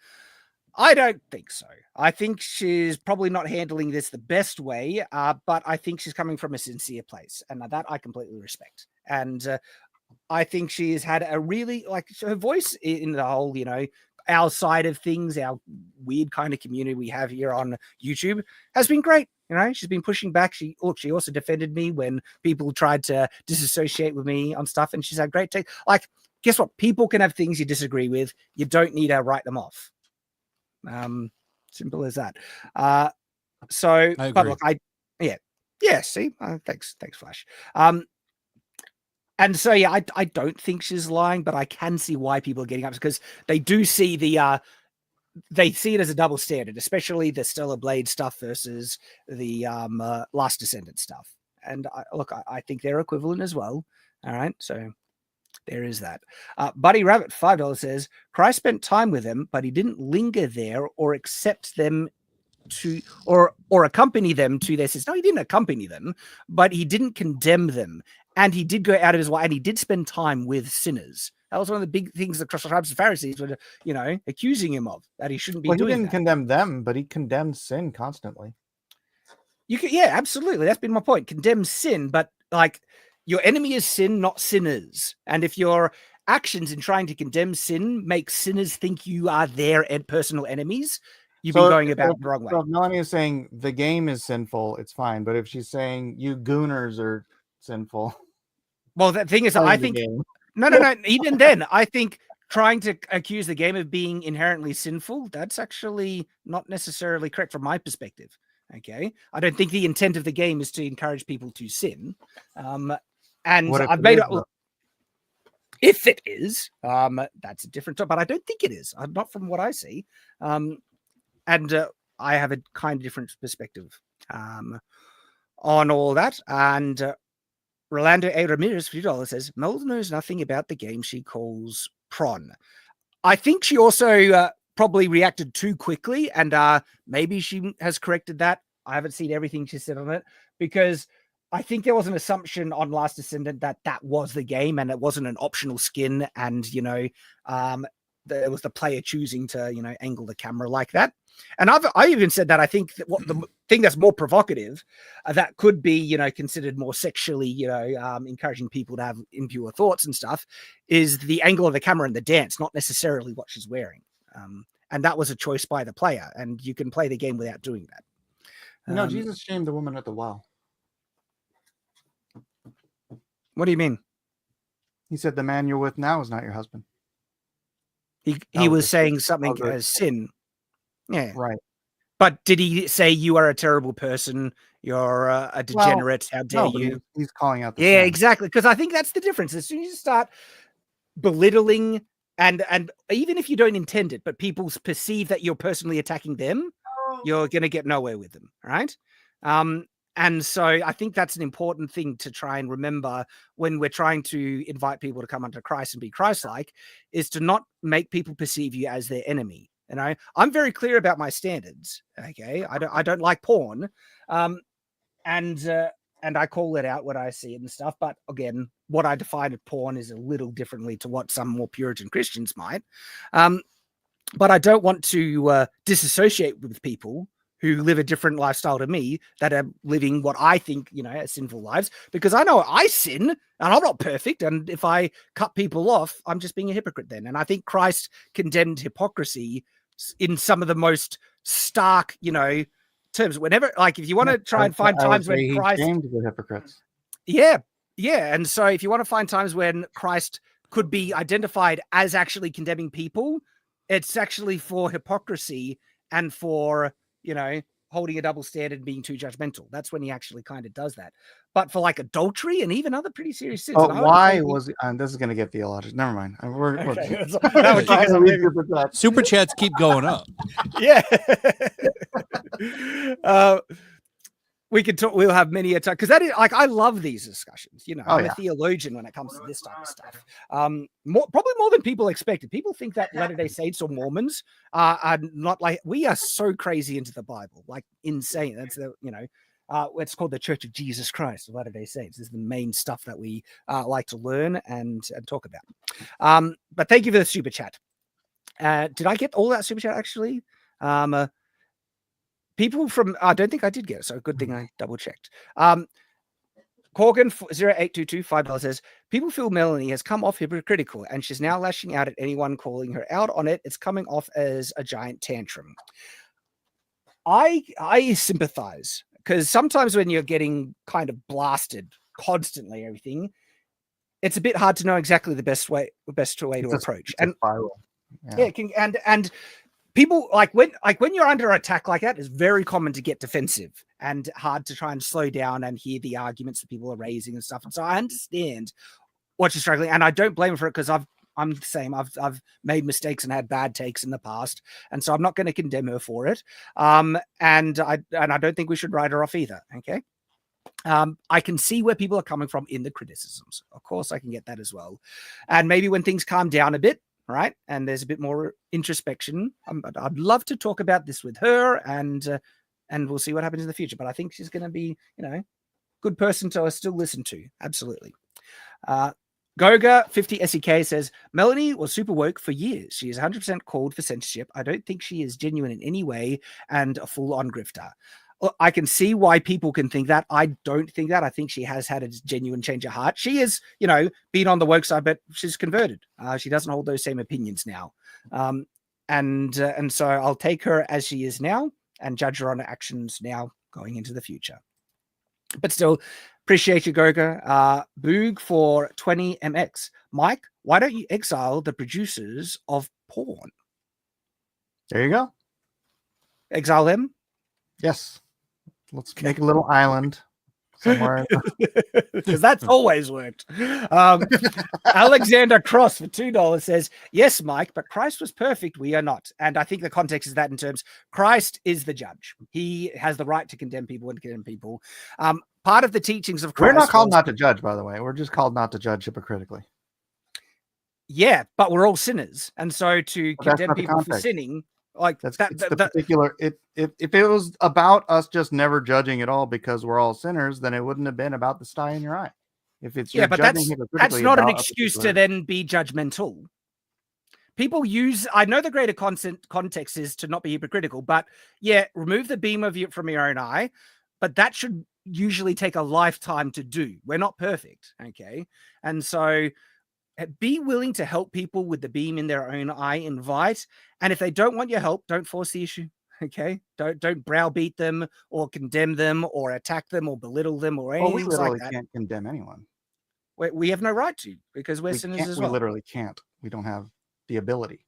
Speaker 1: I don't think so. I think she's probably not handling this the best way, but I think she's coming from a sincere place, and that I completely respect. And I think she has had a really, like, her voice in the whole, our side of things, our weird kind of community we have here on YouTube has been great. She's been pushing back. She also defended me when people tried to disassociate with me on stuff, and she's had great take. Like, guess what? People can have things you disagree with. You don't need to write them off. Simple as that. So, but look, see, thanks, Flash. And so, yeah, I don't think she's lying, but I can see why people are getting up, because they do see they see it as a double standard, especially the Stellar Blade stuff versus the Last Descendant stuff. And I think they're equivalent as well. All right, so there is that. Buddy Rabbit $5 says Christ spent time with them, but he didn't linger there or accept them to or accompany them to their sins. No, he didn't accompany them, but he didn't condemn them, and he did go out of his way, and he did spend time with sinners. That was one of the big things the scribes and Pharisees were, accusing him of, that he shouldn't be doing.
Speaker 3: He didn't condemn them, but he condemned sin constantly.
Speaker 1: Yeah, absolutely. That's been my point. Condemn sin, but like, your enemy is sin, not sinners. And if your actions in trying to condemn sin make sinners think you are their personal enemies, you've been going about it the wrong way.
Speaker 3: So if Melanie is saying the game is sinful, it's fine. But if she's saying you gooners are sinful,
Speaker 1: well, the thing is, I think no. Even then, I think trying to accuse the game of being inherently sinful, that's actually not necessarily correct from my perspective. Okay, I don't think the intent of the game is to encourage people to sin. And I've made it. If it is, that's a different topic, but I don't think it is. Not from what I see. And I have a kind of different perspective on all that. And Rolando A. Ramirez $50 says Mel knows nothing about the game she calls Prawn. I think she also probably reacted too quickly, and maybe she has corrected that. I haven't seen everything she said on it, because I think there was an assumption on Last Descendant that was the game and it wasn't an optional skin, and there was the player choosing to angle the camera like that. And I even said that I think that what the thing that's more provocative that could be considered more sexually encouraging people to have impure thoughts and stuff is the angle of the camera and the dance, not necessarily what she's wearing. And that was a choice by the player, and you can play the game without doing that.
Speaker 3: Jesus shamed the woman at the well.
Speaker 1: What do you mean?
Speaker 3: He said the man you're with now is not your husband.
Speaker 1: He was saying something as sin. Yeah.
Speaker 3: Right.
Speaker 1: But did he say you are a terrible person? You're a degenerate. How dare you?
Speaker 3: He's calling out the
Speaker 1: sin.
Speaker 3: Exactly.
Speaker 1: Because I think that's the difference. As soon as you start belittling and even if you don't intend it, but people perceive that you're personally attacking them, you're going to get nowhere with them. Right. And so I think that's an important thing to try and remember when we're trying to invite people to come unto Christ and be Christ-like, is to not make people perceive you as their enemy. I'm very clear about my standards. Okay, I don't like porn, and I call it out when I see it and stuff. But again, what I define as porn is a little differently to what some more Puritan Christians might. But I don't want to disassociate with people who live a different lifestyle to me, that are living what I think, as sinful lives, because I know I sin and I'm not perfect. And if I cut people off, I'm just being a hypocrite then. And I think Christ condemned hypocrisy in some of the most stark, terms. Whenever, like, if you want to try and find times when Christ
Speaker 3: shamed the hypocrites.
Speaker 1: Yeah. And so if you want to find times when Christ could be identified as actually condemning people, it's actually for hypocrisy and for, holding a double standard and being too judgmental. That's when he actually kind of does that. But for like adultery and even other pretty serious sins.
Speaker 3: But why was this is going to get theological? Never mind.
Speaker 1: Okay. That was because I'm leaving.
Speaker 6: Super chats keep going up.
Speaker 1: Yeah. We could talk. We'll have many a time because that is like I love these discussions. You know, I'm a theologian when it comes to this type of stuff. Probably more than people expected. People think that Latter-day Saints or Mormons are not like we are so crazy into the Bible, like insane. That's the it's called the Church of Jesus Christ of Latter-day Saints. This is the main stuff that we like to learn and talk about. But thank you for the super chat. Did I get all that super chat actually? People from, I don't think I did get it, so good thing I double checked. Corgan 0822 $5 says, people feel Melanie has come off hypocritical and she's now lashing out at anyone calling her out on it. It's coming off as a giant tantrum. I sympathize because sometimes when you're getting kind of blasted constantly, everything, it's a bit hard to know exactly the best way to approach. And it can, and people when you're under attack like that, it's very common to get defensive and hard to try and slow down and hear the arguments that people are raising and stuff. And so I understand what you're struggling, and I don't blame her for it because I'm the same. I've made mistakes and had bad takes in the past, and so I'm not going to condemn her for it. And I don't think we should write her off either. Okay. I can see where people are coming from in the criticisms. Of course, I can get that as well. And maybe when things calm down a bit, right, and there's a bit more introspection, I'd love to talk about this with her, and we'll see what happens in the future. But I think she's going to be, good person to still listen to. Absolutely. Goga 50 SEK says, Melanie was super woke for years. She is 100% called for censorship. I don't think she is genuine in any way and a full-on grifter. I can see why people can think that. I don't think that. I think she has had a genuine change of heart. She is, been on the woke side, but she's converted. She doesn't hold those same opinions now. And so I'll take her as she is now and judge her on her actions now going into the future. But still, appreciate you, Goga. Boog for 20 MX. Mike, why don't you exile the producers of porn?
Speaker 3: There you go.
Speaker 1: Exile them?
Speaker 3: Yes. Let's make a little island somewhere.
Speaker 1: Because that's always worked. Alexander Cross for $2 says, yes, Mike, but Christ was perfect. We are not. And I think the context is that in terms, Christ is the judge. He has the right to condemn people and condemn people. Part of the teachings of Christ.
Speaker 3: We're not called not to judge, by the way. We're just called not to judge hypocritically.
Speaker 1: Yeah, but we're all sinners. And so to condemn people for sinning, like
Speaker 3: that's the particular. If it was about us just never judging at all because we're all sinners, then it wouldn't have been about the sty in your eye. If it's
Speaker 1: but that's not an excuse to then be judgmental. People use. I know the greater context is to not be hypocritical, but remove the beam from your own eye. But that should usually take a lifetime to do. We're not perfect, okay? And so be willing to help people with the beam in their own eye, invite. And if they don't want your help, don't force the issue, okay? Don't browbeat them or condemn them or attack them or belittle them or anything like that. We literally
Speaker 3: can't condemn anyone.
Speaker 1: We have no right to because we're sinners as well.
Speaker 3: We literally can't. We don't have the ability.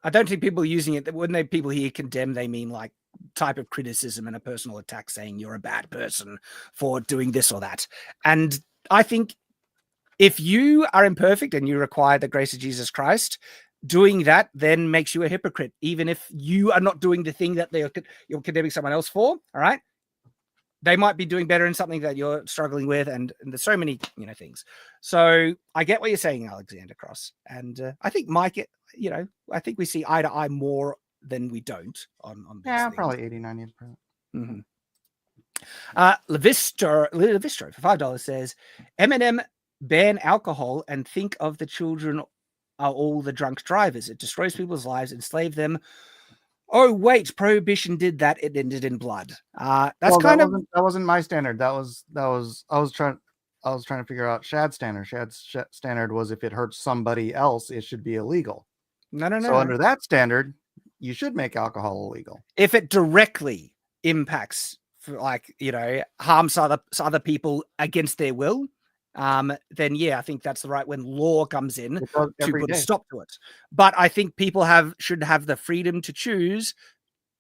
Speaker 1: I don't think people are using it. When people hear condemn, they mean like type of criticism and a personal attack saying you're a bad person for doing this or that. And I think if you are imperfect and you require the grace of Jesus Christ, doing that then makes you a hypocrite, even if you are not doing the thing that you're condemning someone else for. All right. They might be doing better in something that you're struggling with. And there's so many, things. So I get what you're saying, Alexander Cross. And I think Mike, I think we see eye to eye more than we don't on these things.
Speaker 3: Probably 80-90%.
Speaker 1: Mm-hmm. Levistro for $5 says, Eminem ban alcohol and think of the children are all the drunk drivers. It destroys people's lives, enslave them. Oh wait, Prohibition did that. It ended in blood. That
Speaker 3: wasn't my standard. I was trying to figure out Shad's standard. Shad's standard was if it hurts somebody else, it should be illegal.
Speaker 1: No.
Speaker 3: So under that standard, you should make alcohol illegal.
Speaker 1: If it directly impacts, harms other people against their will, then I think that's the right when law comes in to put a stop to it. But I think people should have the freedom to choose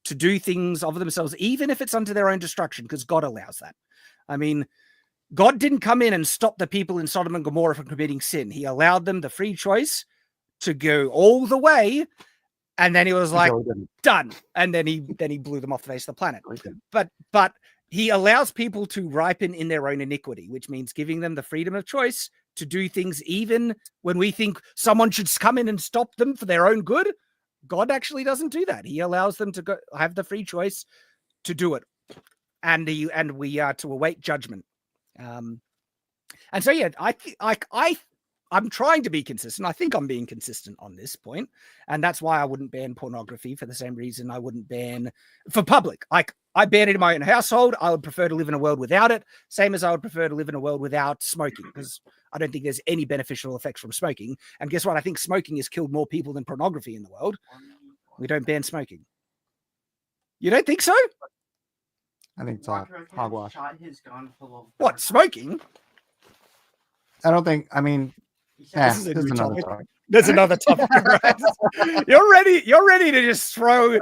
Speaker 1: to do things of themselves, even if it's unto their own destruction, because God allows that. I mean, God didn't come in and stop the people in Sodom and Gomorrah from committing sin. He allowed them the free choice to go all the way, and then he was like, done. And then he blew them off the face of the planet. But he allows people to ripen in their own iniquity, which means giving them the freedom of choice to do things even when we think someone should come in and stop them for their own good. God actually doesn't do that. He allows them to go have the free choice to do it. And we are to await judgment. And so, yeah, I'm trying to be consistent. I think I'm being consistent on this point. And that's why I wouldn't ban pornography, for the same reason I wouldn't ban for public. Like, I ban it in my own household. I would prefer to live in a world without it. Same as I would prefer to live in a world without smoking, because I don't think there's any beneficial effects from smoking. And guess what? I think smoking has killed more people than pornography in the world. We don't ban smoking. You don't think so?
Speaker 3: I think it's all hogwash.
Speaker 1: What, smoking?
Speaker 3: I don't think, I mean,
Speaker 1: This is a
Speaker 3: there's
Speaker 1: new
Speaker 3: another
Speaker 1: topic.
Speaker 3: topic.
Speaker 1: There's another topic. Right? You're ready to just throw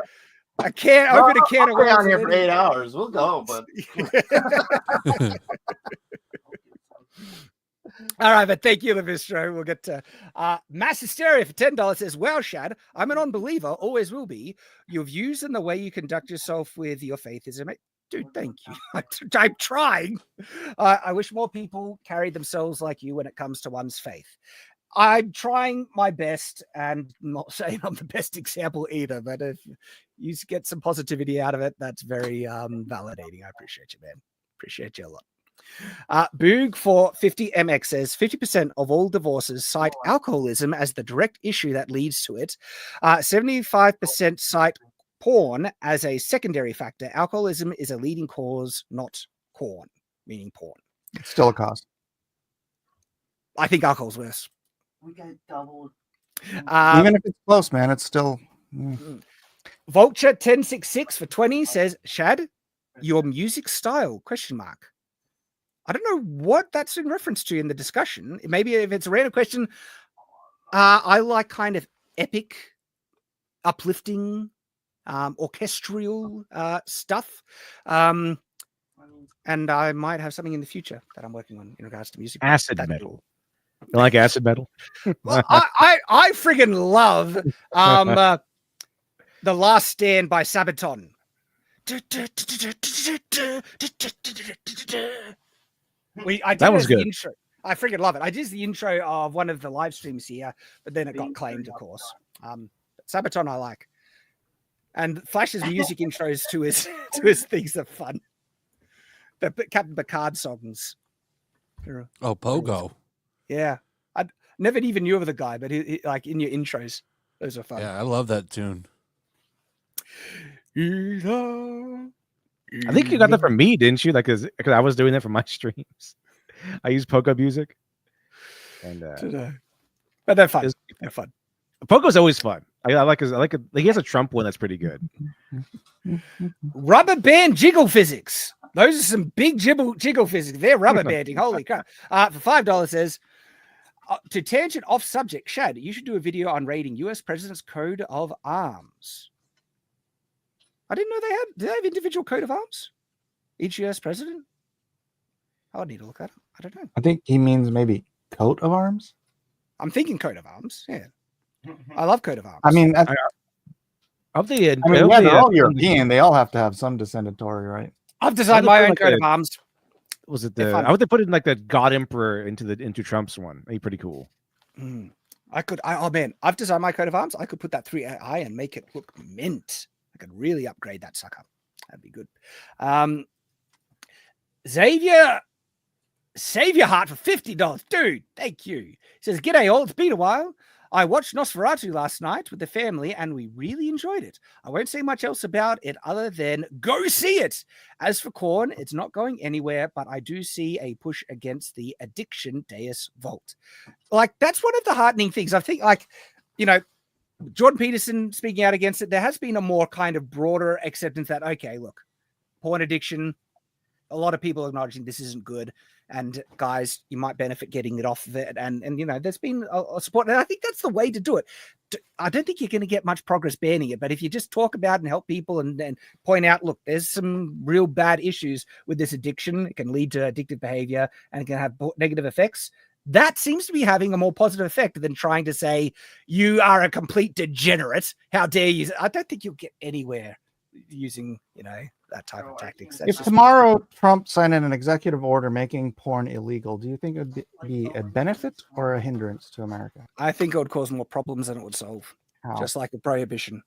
Speaker 1: a can, open a can of
Speaker 3: We're
Speaker 1: worms.
Speaker 3: on here for 8 hours. We'll go, but
Speaker 1: all right, but thank you, Levistro. We'll get to Mass Hysteria for $10 says, wow, Shad, I'm an unbeliever, always will be. Your views and the way you conduct yourself with your faith is amazing. Dude, thank you. I'm trying. I wish more people carried themselves like you when it comes to one's faith. I'm trying my best, and not saying I'm the best example either, but if you get some positivity out of it, that's very validating. I appreciate you, man. Appreciate you a lot. Boog for 50MX says 50% of all divorces cite alcoholism as the direct issue that leads to it. 75% cite porn as a secondary factor. Alcoholism is a leading cause, not corn, meaning porn.
Speaker 3: it's still a cause.
Speaker 1: I think alcohol's worse.
Speaker 10: We got doubled.
Speaker 3: Even if it's close, man, it's still.
Speaker 1: Vulture 1066 for 20 says, Shad, your music style, ? I don't know what that's in reference to in the discussion. Maybe if it's a random question, I like kind of epic, uplifting, orchestral stuff. And I might have something in the future that I'm working on in regards to music.
Speaker 2: Acid metal. You like acid metal?
Speaker 1: Well, I friggin' love The Last Stand by Sabaton.
Speaker 2: That was good.
Speaker 1: Intro. I freaking love it. I did the intro of one of the live streams here, but then it got claimed, of course. Sabaton I like. And Flash's music intros to his things are fun. The Captain Picard songs.
Speaker 6: Oh, Pogo.
Speaker 1: Yeah. I never even knew of the guy, but he like in your intros, those are fun.
Speaker 6: Yeah, I love that tune.
Speaker 2: I think you got that from me, didn't you? Like, because I was doing that for my streams. I use Pogo music, and
Speaker 1: but they're fun. They're fun.
Speaker 2: Pogo's always fun. I like it. He has a Trump one that's pretty good.
Speaker 1: Rubber band jiggle physics. Those are some big jiggle physics. They're rubber banding. Holy crap! For $5 says, to tangent off subject, Shad, you should do a video on rating U.S. President's Code of Arms. I didn't know do they have individual coat of arms? Each U.S. president? I would need to look that up. I don't know.
Speaker 3: I think he means maybe coat of arms.
Speaker 1: I'm thinking coat of arms. Yeah. I love coat of arms.
Speaker 3: I mean,
Speaker 2: they're
Speaker 3: all European. They all have to have some descendatory, right?
Speaker 1: I've designed my own coat of arms.
Speaker 2: Was it I would put it in like the God Emperor into Trump's one. That'd be pretty cool.
Speaker 1: Oh man, I've designed my coat of arms. I could put that through AI and make it look mint. I could really upgrade that sucker. That'd be good. Xavier Heart for $50. Dude, thank you. He says, G'day all. It's been a while. I watched Nosferatu last night with the family and we really enjoyed it. I won't say much else about it other than go see it. As for Korn, it's not going anywhere, but I do see a push against the addiction Deus Vult. Like, that's one of the heartening things. I think, like, you know, Jordan Peterson speaking out against it, there has been a more kind of broader acceptance that, okay, look, porn addiction, a lot of people acknowledging this isn't good. And guys, you might benefit getting it off of it. And there's been a support. And I think that's the way to do it. I don't think you're going to get much progress banning it. But if you just talk about and help people and point out, look, there's some real bad issues with this addiction. It can lead to addictive behavior and it can have negative effects. That seems to be having a more positive effect than trying to say, you are a complete degenerate. How dare you? I don't think you'll get anywhere using, that type of tactics.
Speaker 3: If tomorrow Trump signed an executive order making porn illegal, do you think it would be a benefit or a hindrance to America?
Speaker 1: I think it would cause more problems than it would solve.
Speaker 3: How?
Speaker 1: Just like a prohibition.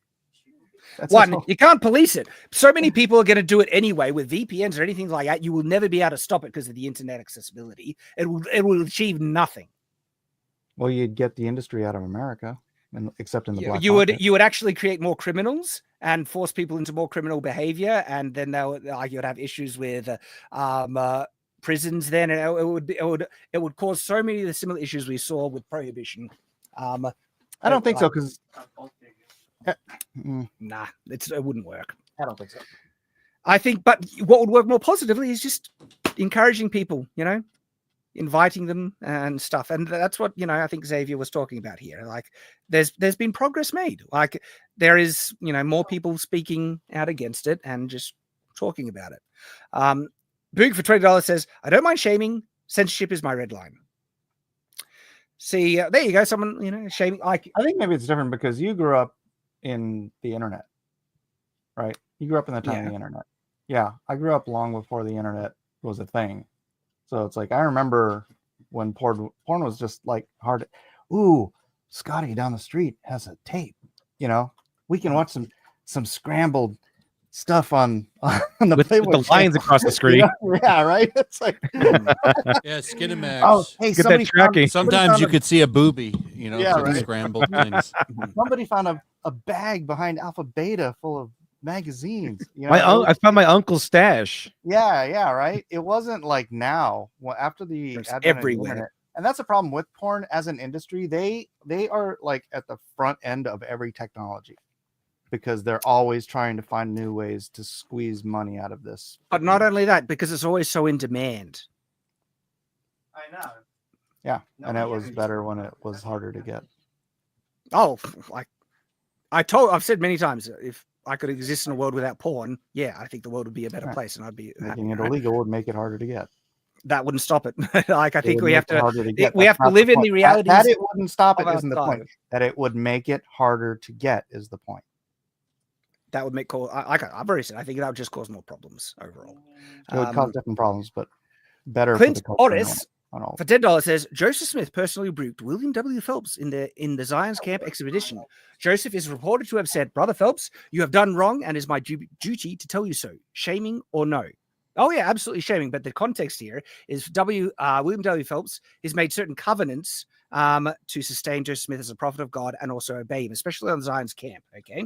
Speaker 3: That's
Speaker 1: You can't police it. So many people are going to do it anyway with VPNs or anything like that. You will never be able to stop it because of the internet accessibility. It will achieve nothing.
Speaker 3: Well, you'd get the industry out of America, except in the black
Speaker 1: you
Speaker 3: market.
Speaker 1: would actually create more criminals and force people into more criminal behavior, and then you'd have issues with prisons. Then it would cause so many of the similar issues we saw with Prohibition.
Speaker 3: I don't think so, because
Speaker 1: nah, it wouldn't work.
Speaker 3: I don't think so.
Speaker 1: I think, but what would work more positively is just encouraging people, inviting them and stuff. And that's what, I think Xavier was talking about here. Like there's been progress made. Like there is, more people speaking out against it and just talking about it. Boog for $20 says, I don't mind shaming. Censorship is my red line. See, there you go. Someone, shaming. I
Speaker 3: think maybe it's different because you grew up in the internet, right? You grew up in the time of the internet. Yeah. I grew up long before the internet was a thing. So it's like, I remember when porn was just like hard. Ooh, Scotty down the street has a tape. We can watch some scrambled stuff on the
Speaker 2: with the lines across the screen.
Speaker 3: Yeah, right. It's like
Speaker 6: Skinemax.
Speaker 3: Oh, hey,
Speaker 2: get that tracking.
Speaker 6: Sometimes you could see a boobie,
Speaker 3: right.
Speaker 6: scrambled things.
Speaker 3: Somebody found a bag behind Alpha Beta full of magazines.
Speaker 2: I found my uncle's stash.
Speaker 3: Yeah, right. It wasn't like now. Well, after the advent of the
Speaker 1: everywhere.
Speaker 3: internet, and that's a problem with porn as an industry. They are like at the front end of every technology because they're always trying to find new ways to squeeze money out of this.
Speaker 1: But not only that, because it's always so in demand.
Speaker 3: I know. Yeah, and it was better when it was harder to get.
Speaker 1: Oh, like I've said many times, if I could exist in a world without porn, I think the world would be a better place, and I'd be
Speaker 3: making it illegal would make it harder to get.
Speaker 1: That wouldn't stop it. Like I think we have to
Speaker 3: we
Speaker 1: live in the reality.
Speaker 3: That it wouldn't stop it isn't the point. That it would make it harder to get is the point.
Speaker 1: That would make I've already said I think that would just cause more problems overall.
Speaker 3: It would cause different problems, but better.
Speaker 1: Clint
Speaker 3: for the
Speaker 1: Otis for $10 says Joseph Smith personally rebuked William W. Phelps in the Zion's Camp expedition. Joseph is reported to have said, "Brother Phelps, you have done wrong, and it is my duty to tell you so. Shaming or no?" Oh yeah, absolutely shaming. But the context here is William W. Phelps has made certain covenants to sustain Joseph Smith as a prophet of God and also obey him, especially on Zion's Camp. Okay,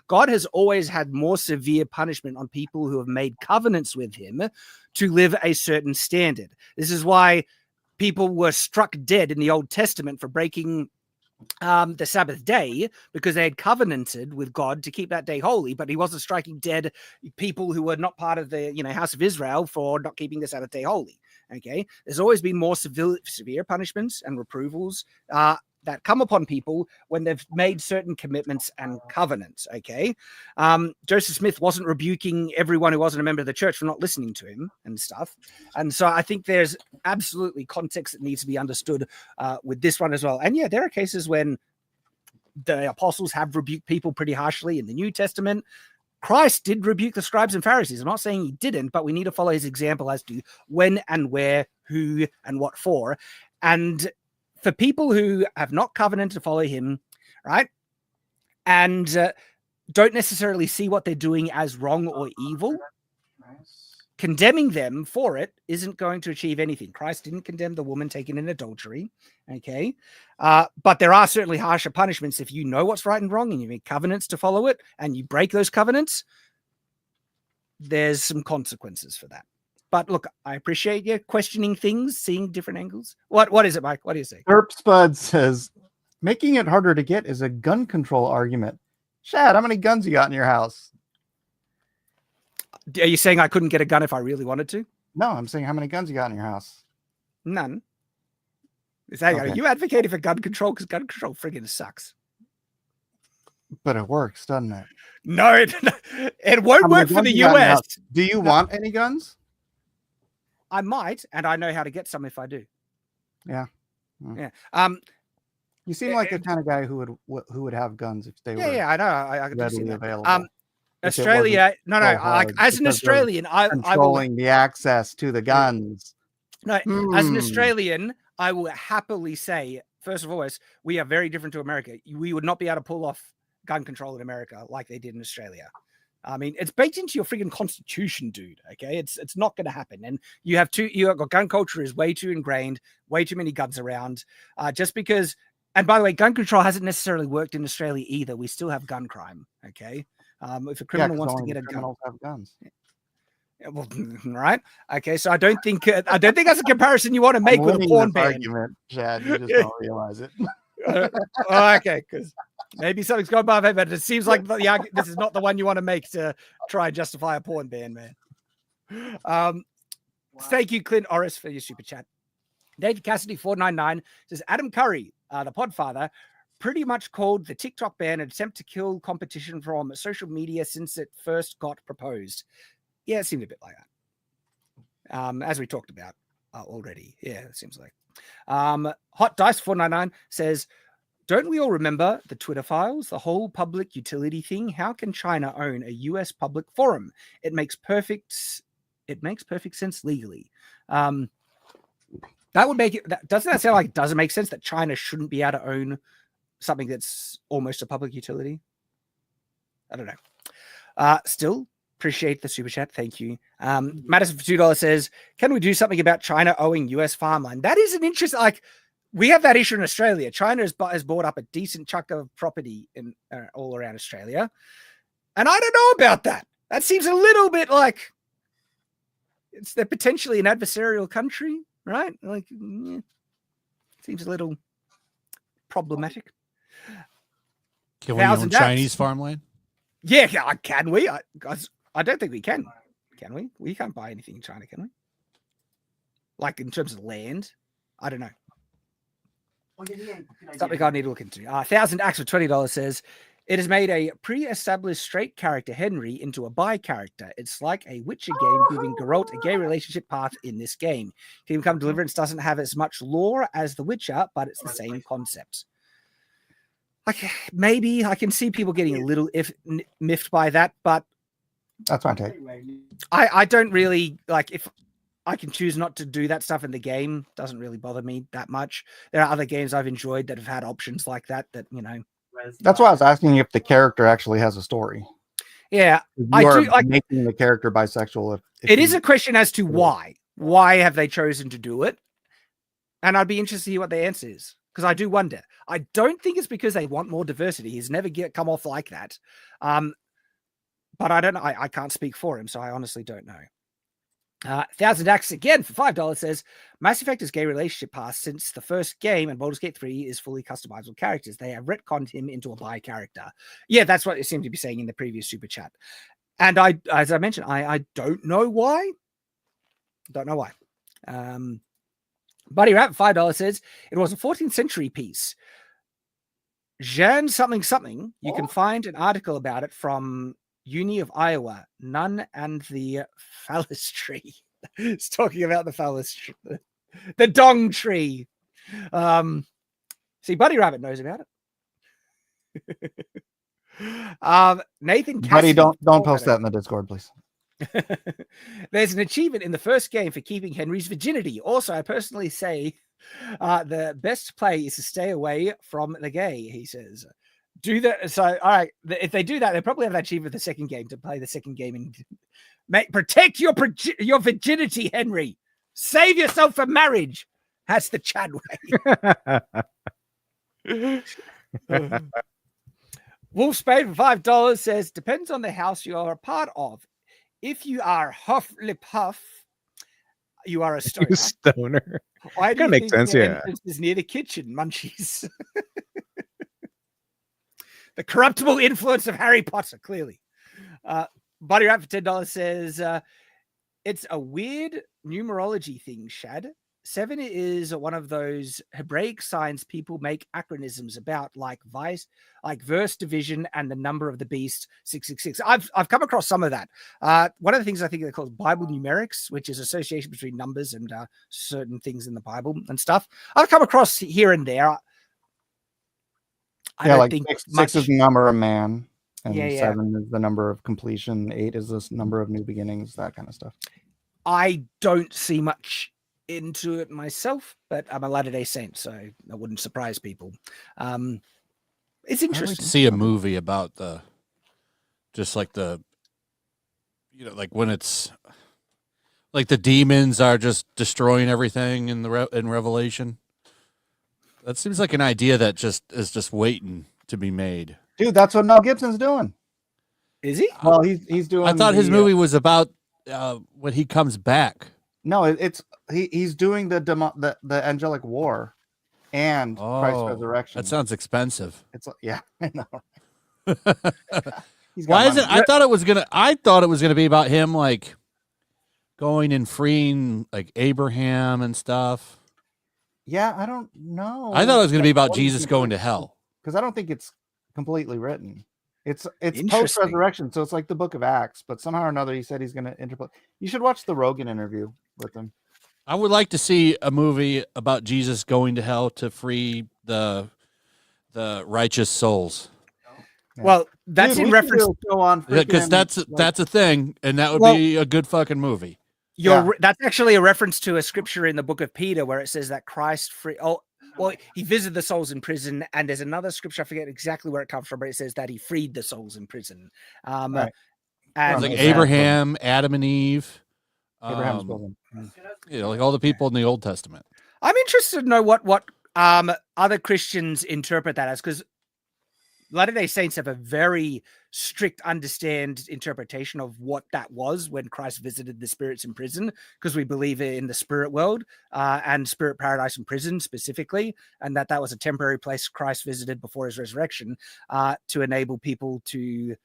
Speaker 1: God has always had more severe punishment on people who have made covenants with him to live a certain standard. This is why people were struck dead in the Old Testament for breaking the Sabbath day, because they had covenanted with God to keep that day holy, but he wasn't striking dead people who were not part of the house of Israel for not keeping the Sabbath day holy. Okay, there's always been more severe punishments and reprovals that come upon people when they've made certain commitments and covenants. Okay, Joseph Smith wasn't rebuking everyone who wasn't a member of the church for not listening to him and stuff, and so I think there's absolutely context that needs to be understood with this one as well. And there are cases when the apostles have rebuked people pretty harshly in the New Testament. Christ did rebuke the scribes and Pharisees. I'm not saying he didn't, but we need to follow his example as to when and where, who, and what for. And for people who have not covenanted to follow him, right, and don't necessarily see what they're doing as wrong or evil, condemning them for it isn't going to achieve anything. Christ didn't condemn the woman taken in adultery, okay? But there are certainly harsher punishments if you know what's right and wrong and you make covenants to follow it and you break those covenants. There's some consequences for that. But look, I appreciate you questioning things, seeing different angles. What is it, Mike? What do you say?
Speaker 3: Derp Spud says, making it harder to get is a gun control argument. Shad, how many guns you got in your house?
Speaker 1: Are you saying I couldn't get a gun if I really wanted to?
Speaker 3: No, I'm saying how many guns you got in your house?
Speaker 1: None. Are
Speaker 3: Okay.
Speaker 1: you advocating for gun control? Because gun control friggin' sucks.
Speaker 3: But it works, doesn't it?
Speaker 1: No, it won't
Speaker 3: How many
Speaker 1: work for
Speaker 3: guns
Speaker 1: the
Speaker 3: you got in your
Speaker 1: US.
Speaker 3: house? Do you want any guns?
Speaker 1: I might, and I know how to get some if I do.
Speaker 3: Yeah.
Speaker 1: Yeah.
Speaker 3: You seem like the kind of guy who would have guns if they were
Speaker 1: I know. I can see
Speaker 3: readily
Speaker 1: that.
Speaker 3: available. If it
Speaker 1: Australia, no,
Speaker 3: so
Speaker 1: like
Speaker 3: hard
Speaker 1: as an
Speaker 3: because they're
Speaker 1: Australian, I will
Speaker 3: controlling the access to the guns.
Speaker 1: no, as an Australian, I will happily say, first of all, we are very different to America. We would not be able to pull off gun control in America like they did in Australia. I mean, it's baked into your freaking constitution, dude. Okay, it's not going to happen. And you have gun culture is way too ingrained, way too many guns around. Just because, and by the way, gun control hasn't necessarily worked in Australia either. We still have gun crime. Okay, if a criminal wants to get a gun,
Speaker 3: criminals have guns.
Speaker 1: Well, right? Okay, so I don't think that's a comparison you want to make with a porn ban.
Speaker 3: Argument, Chad. You just don't realize it.
Speaker 1: Okay, because maybe something's gone by my head, but it seems like this is not the one you want to make to try and justify a porn ban, man. Thank you, Clint Orris, for your super chat. David Cassidy 499 says Adam Curry, the Podfather, pretty much called the TikTok ban an attempt to kill competition from social media since it first got proposed. Yeah, it seemed a bit like that. As we talked about already. Yeah, it seems like. Hot Dice 499 says, don't we all remember the Twitter files, the whole public utility thing? How can China own a US public forum? It makes perfect sense legally. That would make it. Doesn't that sound like it doesn't make sense that China shouldn't be able to own something that's almost a public utility? I don't know. Still appreciate the super chat. Thank you. Madison for $2 says, can we do something about China owing US farmland? That is an interest. Like, we have that issue in Australia. China has bought up a decent chunk of property in all around Australia. And I don't know about that. That seems a little bit like they're potentially an adversarial country, right? Like, seems a little problematic.
Speaker 6: Can we own Chinese farmland?
Speaker 1: Yeah, can we? I don't think we can. Can we? We can't buy anything in China, can we? Like in terms of land? I don't know. Something I need to look into. 1,000 Acts for $20 says, it has made a pre-established straight character, Henry, into a bi character. It's like a Witcher game giving Geralt a gay relationship path in this game. Kingdom Come Deliverance doesn't have as much lore as The Witcher, but it's the same concept. Maybe I can see people getting a little miffed by that, but
Speaker 3: that's my take.
Speaker 1: I don't really like if I can choose not to do that stuff in the game. Doesn't really bother me that much. There are other games I've enjoyed that have had options like that.
Speaker 3: That's why I was asking if the character actually has a story.
Speaker 1: Yeah,
Speaker 3: I do like making the character bisexual. If
Speaker 1: it is a question as to why. Why have they chosen to do it? And I'd be interested to hear what the answer is, because I do wonder. I don't think it's because they want more diversity. He's never come off like that. But I don't know. I can't speak for him, so I honestly don't know. 1,000 Acts again for $5 says, Mass Effect has gay relationship path since the first game, and Baldur's Gate 3 is fully customizable characters. They have retconned him into a bi character. Yeah, that's what it seemed to be saying in the previous super chat. And as I mentioned, I don't know why. Don't know why. Buddy Rat $5 says, it was a 14th century piece. Jean something something. You can find an article about it from Uni of Iowa, Nun and the Phallus Tree. It's talking about the phallus tree, the dong tree. See, Buddy Rabbit knows about it. Nathan Cassidy,
Speaker 3: Buddy, don't post that in the Discord, please.
Speaker 1: There's an achievement in the first game for keeping Henry's virginity. Also, I personally say the best play is to stay away from the gay, he says. Do that. So, all right. If they do that, they probably have that achievement the second game to play the second game and protect your virginity, Henry. Save yourself for marriage. That's the Chad way. Wolf Spade for $5 says, depends on the house you are a part of. If you are Huff Lip Huff, you are a stoner.
Speaker 2: Stoner.
Speaker 1: Why do you
Speaker 2: makes
Speaker 1: think
Speaker 2: sense,
Speaker 1: the
Speaker 2: yeah.
Speaker 1: entrance is near the kitchen, Munchies? The corruptible influence of Harry Potter, clearly. Buddy Rat for $10 says, it's a weird numerology thing, Shad. 7 is one of those Hebraic signs people make acronyms about, like verse division and the number of the beast 666. I've come across some of that. One of the things I think they're called Bible numerics, which is association between numbers and certain things in the Bible and stuff. I've come across here and there. I don't think
Speaker 3: six is the number of man, and
Speaker 1: Yeah.
Speaker 3: 7 is the number of completion. 8 is the number of new beginnings. That kind of stuff.
Speaker 1: I don't see much into it myself, but I'm a Latter-day Saint, so that wouldn't surprise people. It's
Speaker 6: I'd like
Speaker 1: interesting.
Speaker 6: to see a movie about like when it's like the demons are just destroying everything in in Revelation. That seems like an idea that is just waiting to be made.
Speaker 3: Dude, that's what Mel Gibson's doing.
Speaker 1: Is he?
Speaker 3: Well, he's doing.
Speaker 6: I thought his movie was about when he comes back.
Speaker 3: No, he's doing the angelic war and Christ's resurrection.
Speaker 6: That sounds expensive.
Speaker 3: It's I know.
Speaker 6: Why is it? I thought it was gonna be about him like going and freeing like Abraham and stuff.
Speaker 3: Yeah, I don't know.
Speaker 6: I thought it was gonna be about Jesus going to hell,
Speaker 3: because I don't think it's completely written. It's post resurrection, so it's like the Book of Acts, but somehow or another he said he's going to interpret. You should watch the Rogan interview with him.
Speaker 6: I would like to see a movie about Jesus going to hell to free the righteous souls.
Speaker 3: Yeah.
Speaker 1: Well, that's in reference.
Speaker 6: Because that's a thing, and that would be a good fucking movie.
Speaker 1: That's actually a reference to a scripture in the Book of Peter where it says that Christ he visited the souls in prison, and there's another scripture, I forget exactly where it comes from, but it says that he freed the souls in prison.
Speaker 3: Right.
Speaker 1: And
Speaker 6: like Abraham, Adam and Eve,
Speaker 3: Abraham's building.
Speaker 6: like all the people in the Old Testament.
Speaker 1: I'm interested to know what other Christians interpret that as, because Latter-day Saints have a very strict interpretation of what that was when Christ visited the spirits in prison, because we believe in the spirit world and spirit paradise in prison specifically, and that was a temporary place Christ visited before his resurrection to enable people to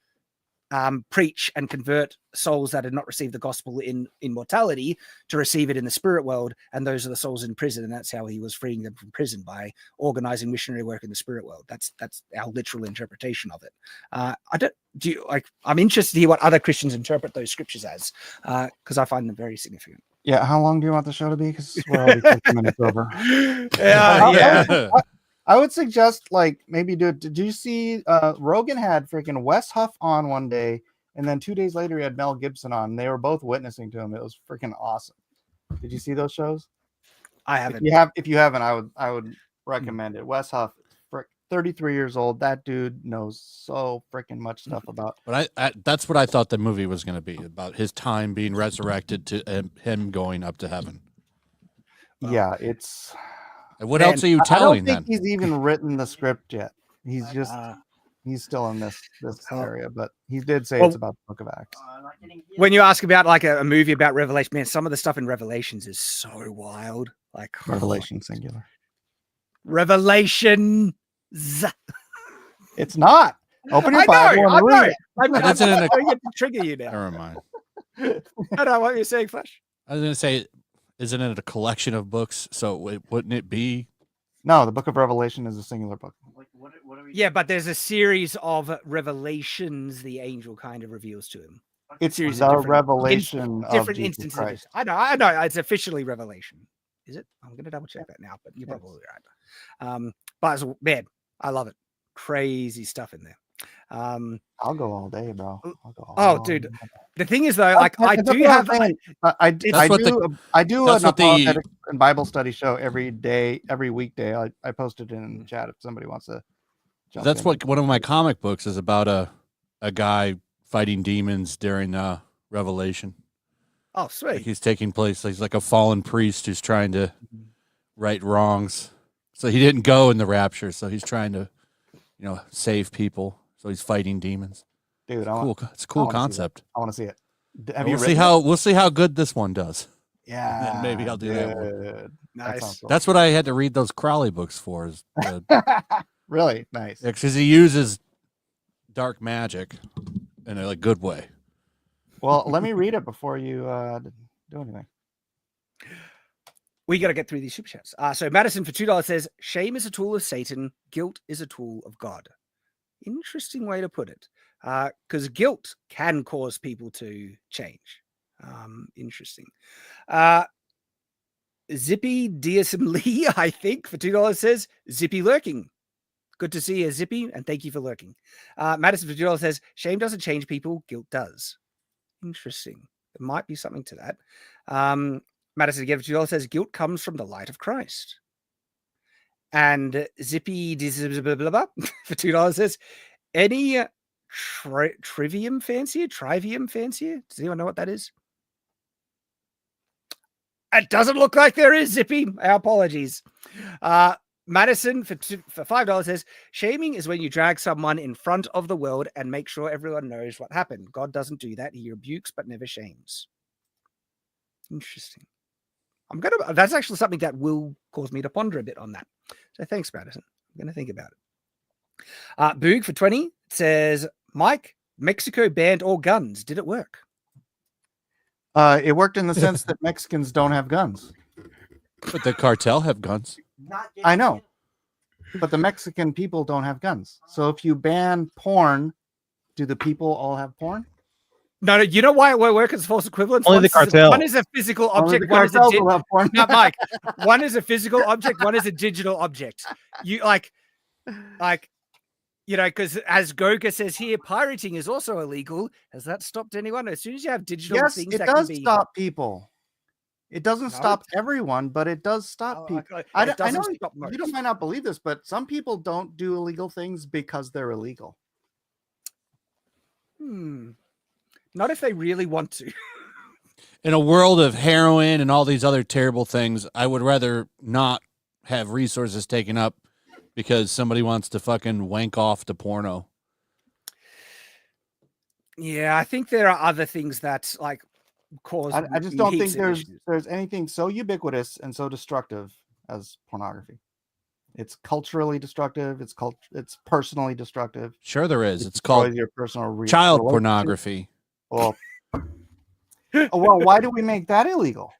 Speaker 1: preach and convert souls that had not received the gospel in mortality to receive it in the spirit world, and those are the souls in prison, and that's how he was freeing them from prison, by organizing missionary work in the spirit world. That's our literal interpretation of it. I'm interested to hear what other Christians interpret those scriptures as, because I find them very significant.
Speaker 3: Yeah, how long do you want the show to be? Because we're already 15 minutes over. I would suggest maybe do it. Did you see Rogan had freaking Wes Huff on one day, and then 2 days later he had Mel Gibson on, and they were both witnessing to him. It was freaking awesome. Did you see those shows?
Speaker 1: I haven't.
Speaker 3: If you haven't, I would recommend it. Wes Huff, 33 years old. That dude knows so freaking much stuff about.
Speaker 6: But that's what I thought the movie was going to be about, his time being resurrected to him going up to heaven.
Speaker 3: Yeah, it's.
Speaker 6: What else are you telling
Speaker 3: them? I don't think he's even written the script yet. He's just he's still in this area, but he did say it's about the Book of Acts.
Speaker 1: When you ask about like a movie about Revelation, man, some of the stuff in Revelations is so wild. Like
Speaker 3: Revelation singular.
Speaker 1: Revelation.
Speaker 3: It's not. Open your Bible and read it.
Speaker 1: I'm going to trigger you now.
Speaker 6: Never mind.
Speaker 1: I don't know what you're saying, Flash.
Speaker 6: I was going to say, isn't it a collection of books? So wouldn't it be?
Speaker 3: No, the Book of Revelation is a singular book.
Speaker 1: Yeah, but there's a series of revelations the angel kind of reveals to him.
Speaker 3: It's a revelation of
Speaker 1: different
Speaker 3: Jesus
Speaker 1: instances.
Speaker 3: Christ.
Speaker 1: I know. It's officially Revelation. Is it? I'm going to double check that now, but you're probably right. But man, I love it. Crazy stuff in there.
Speaker 3: I'll go all day, bro.
Speaker 1: Dude. The thing is, though, like I do have,
Speaker 3: I do an apologetics and Bible study show every weekday. I posted it in the chat if somebody wants to.
Speaker 6: That's in. What one of my comic books is about, a guy fighting demons during Revelation.
Speaker 1: Oh, sweet!
Speaker 6: Like he's taking place. He's like a fallen priest who's trying to right wrongs. So he didn't go in the rapture. So he's trying to, save people. So he's fighting demons.
Speaker 3: Dude,
Speaker 6: it's a cool concept.
Speaker 3: I want to see it.
Speaker 6: We'll see how good this one does.
Speaker 3: Yeah,
Speaker 6: and maybe I'll do that one.
Speaker 1: Nice.
Speaker 6: That's what I had to read those Crowley books for. Is
Speaker 3: really nice.
Speaker 6: Because he uses dark magic in a good way.
Speaker 3: Well, let me read it before you do anything.
Speaker 1: We got to get through these super chats. So Madison for $2 says, shame is a tool of Satan. Guilt is a tool of God. Interesting way to put it. Because guilt can cause people to change. Interesting. Zippy Dearsome Lee, I think, for $2 says, Zippy lurking. Good to see you, Zippy, and thank you for lurking. Madison for $2 says, shame doesn't change people, guilt does. Interesting. There might be something to that. Madison again for $2 says, guilt comes from the light of Christ. And Zippy for $2 says, any trivium fancier? Does anyone know what that is? It doesn't look like there is, Zippy. Our apologies. Madison for $5 says, shaming is when you drag someone in front of the world and make sure everyone knows what happened. God doesn't do that. He rebukes but never shames. Interesting. That's actually something that will cause me to ponder a bit on that. So thanks, Madison. I'm going to think about it. Boog for 20 says, Mike, Mexico banned all guns. Did it work?
Speaker 3: It worked in the sense that Mexicans don't have guns.
Speaker 6: But the cartel have guns.
Speaker 3: I know. But the Mexican people don't have guns. So if you ban porn, do the people all have porn?
Speaker 1: No, you know why it won't work as false equivalence?
Speaker 2: Only the cartel.
Speaker 1: One is a physical object. One is a no, Mike. One is a physical object. One is a digital object. You like, because as Goga says here, pirating is also illegal. Has that stopped anyone? As soon as you have digital things,
Speaker 3: it does stop people. It doesn't stop everyone, but it does stop people. I know you might not believe this, but some people don't do illegal things because they're illegal.
Speaker 1: Not if they really want to.
Speaker 6: In a world of heroin and all these other terrible things, I would rather not have resources taken up because somebody wants to fucking wank off to porno.
Speaker 1: Yeah, I think there are other things that like cause.
Speaker 3: I just don't think there's anything so ubiquitous and so destructive as pornography. It's culturally destructive. It's personally destructive.
Speaker 6: Sure, there is. It's called
Speaker 3: your personal
Speaker 6: child pornography.
Speaker 3: Well, why do we make that illegal?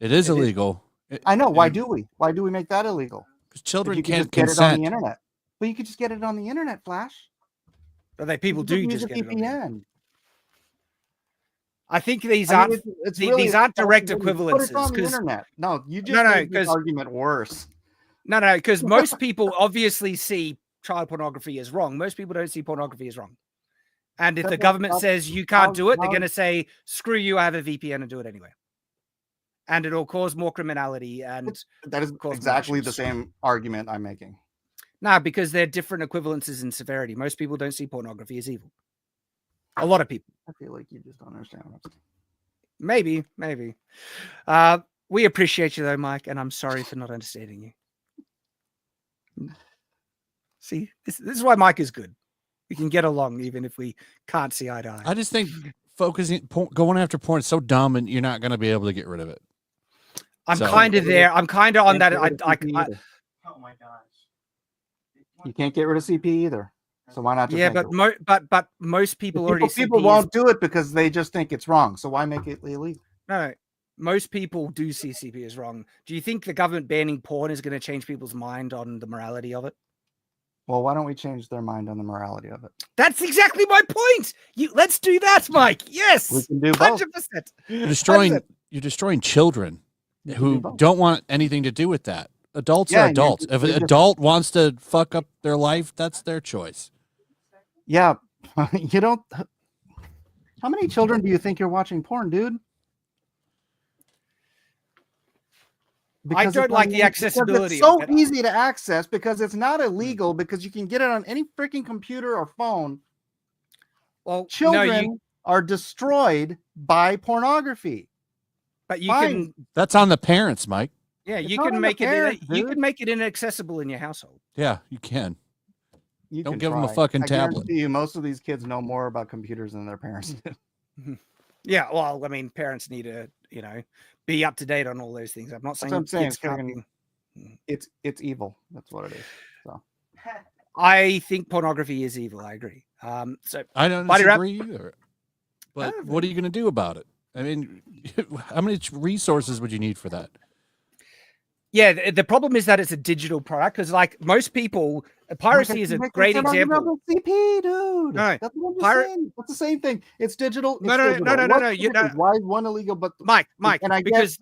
Speaker 6: It is illegal.
Speaker 3: I know. Why do we? Why do we make that illegal?
Speaker 6: Because children
Speaker 3: can't
Speaker 6: consent.
Speaker 3: Get it on the internet. But you could just get it on the internet, Flash.
Speaker 1: But people do just get
Speaker 3: VPN.
Speaker 1: I think these aren't these aren't direct equivalences.
Speaker 3: Put it on the internet. No, you just made this argument worse.
Speaker 1: No, because most people obviously see child pornography as wrong. Most people don't see pornography as wrong. And if the government says you can't do it, they're going to say, screw you, I have a VPN and do it anyway. And it'll cause more criminality. And
Speaker 3: that is exactly the same argument I'm making.
Speaker 1: No, because they're different equivalences in severity. Most people don't see pornography as evil. A lot of people.
Speaker 3: I feel like you just don't understand what I'm
Speaker 1: Maybe.
Speaker 3: saying.
Speaker 1: We appreciate you though, Mike, and I'm sorry for not understanding you. See, this is why Mike is good. We can get along even if we can't see eye to eye.
Speaker 6: I just think going after porn is so dumb, and you're not going to be able to get rid of it.
Speaker 1: I'm kind of there. I'm kind of on that.
Speaker 3: Oh my gosh. You can't get rid of CP either. So why not?
Speaker 1: Just but most people already.
Speaker 3: People won't do it because they just think it's wrong. So why make it illegal?
Speaker 1: No, most people do see CP as wrong. Do you think the government banning porn is going to change people's mind on the morality of it?
Speaker 3: Well, why don't we change their mind on the morality of it?
Speaker 1: That's exactly my point. Let's do that, Mike. Yes,
Speaker 3: we can do both.
Speaker 1: 100%.
Speaker 6: You're destroying children who don't want anything to do with that. Adults are adults. If an adult wants to fuck up their life, that's their choice.
Speaker 3: Yeah, you don't. How many children do you think you're watching porn, dude?
Speaker 1: I don't like the accessibility.
Speaker 3: It's so easy to access because it's not illegal because you can get it on any freaking computer or phone.
Speaker 1: Well,
Speaker 3: children are destroyed by pornography.
Speaker 1: But you can.
Speaker 6: That's on the parents, Mike.
Speaker 1: Yeah, you can make it. You can make it inaccessible in your household.
Speaker 6: Yeah, you can.
Speaker 3: You
Speaker 6: don't give them a fucking tablet.
Speaker 3: Most of these kids know more about computers than their parents do.
Speaker 1: Yeah, well, I mean, parents need to, be up to date on all those things. I'm not saying
Speaker 3: it's evil. That's what it is. So
Speaker 1: I think pornography is evil. I agree. So
Speaker 6: I don't disagree either. But what are you going to do about it? I mean, how many resources would you need for that?
Speaker 1: Yeah, the problem is that it's a digital product because, like most people, piracy is a great example.
Speaker 3: CP, dude.
Speaker 1: No,
Speaker 3: That's what I'm saying. That's the same thing. It's digital.
Speaker 1: No, no,
Speaker 3: digital.
Speaker 1: no, no, no, no.
Speaker 3: You know, why is one illegal? But
Speaker 1: Mike,
Speaker 3: and I get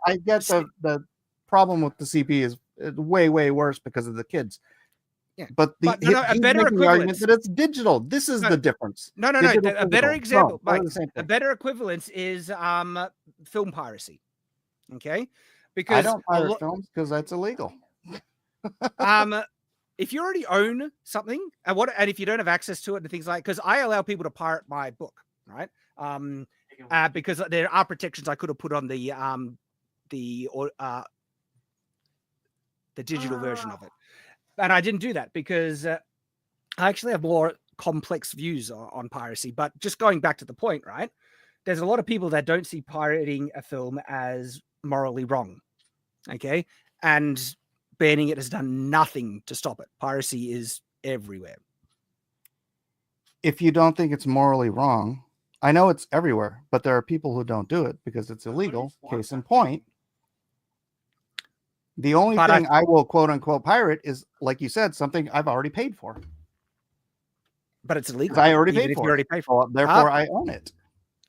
Speaker 3: the problem with the CP is way worse because of the kids.
Speaker 1: Yeah,
Speaker 3: but
Speaker 1: a better
Speaker 3: argument
Speaker 1: equivalence
Speaker 3: that it's digital. This is the difference.
Speaker 1: No. A better example, Mike. A better equivalence is film piracy. Okay, because
Speaker 3: I don't pirate films because that's illegal.
Speaker 1: If you already own something and if you don't have access to it and things like, because I allow people to pirate my book, right? Because there are protections I could have put on the digital version of it. And I didn't do that because I actually have more complex views on piracy. But just going back to the point, right? There's a lot of people that don't see pirating a film as morally wrong. Okay. And banning it has done nothing to stop it. Piracy is everywhere.
Speaker 3: If you don't think it's morally wrong, I know it's everywhere, but there are people who don't do it because it's illegal. Case in point. The only thing I will quote unquote pirate is, like you said, something I've already paid for.
Speaker 1: But it's illegal.
Speaker 3: I already paid for it. Therefore, I own it.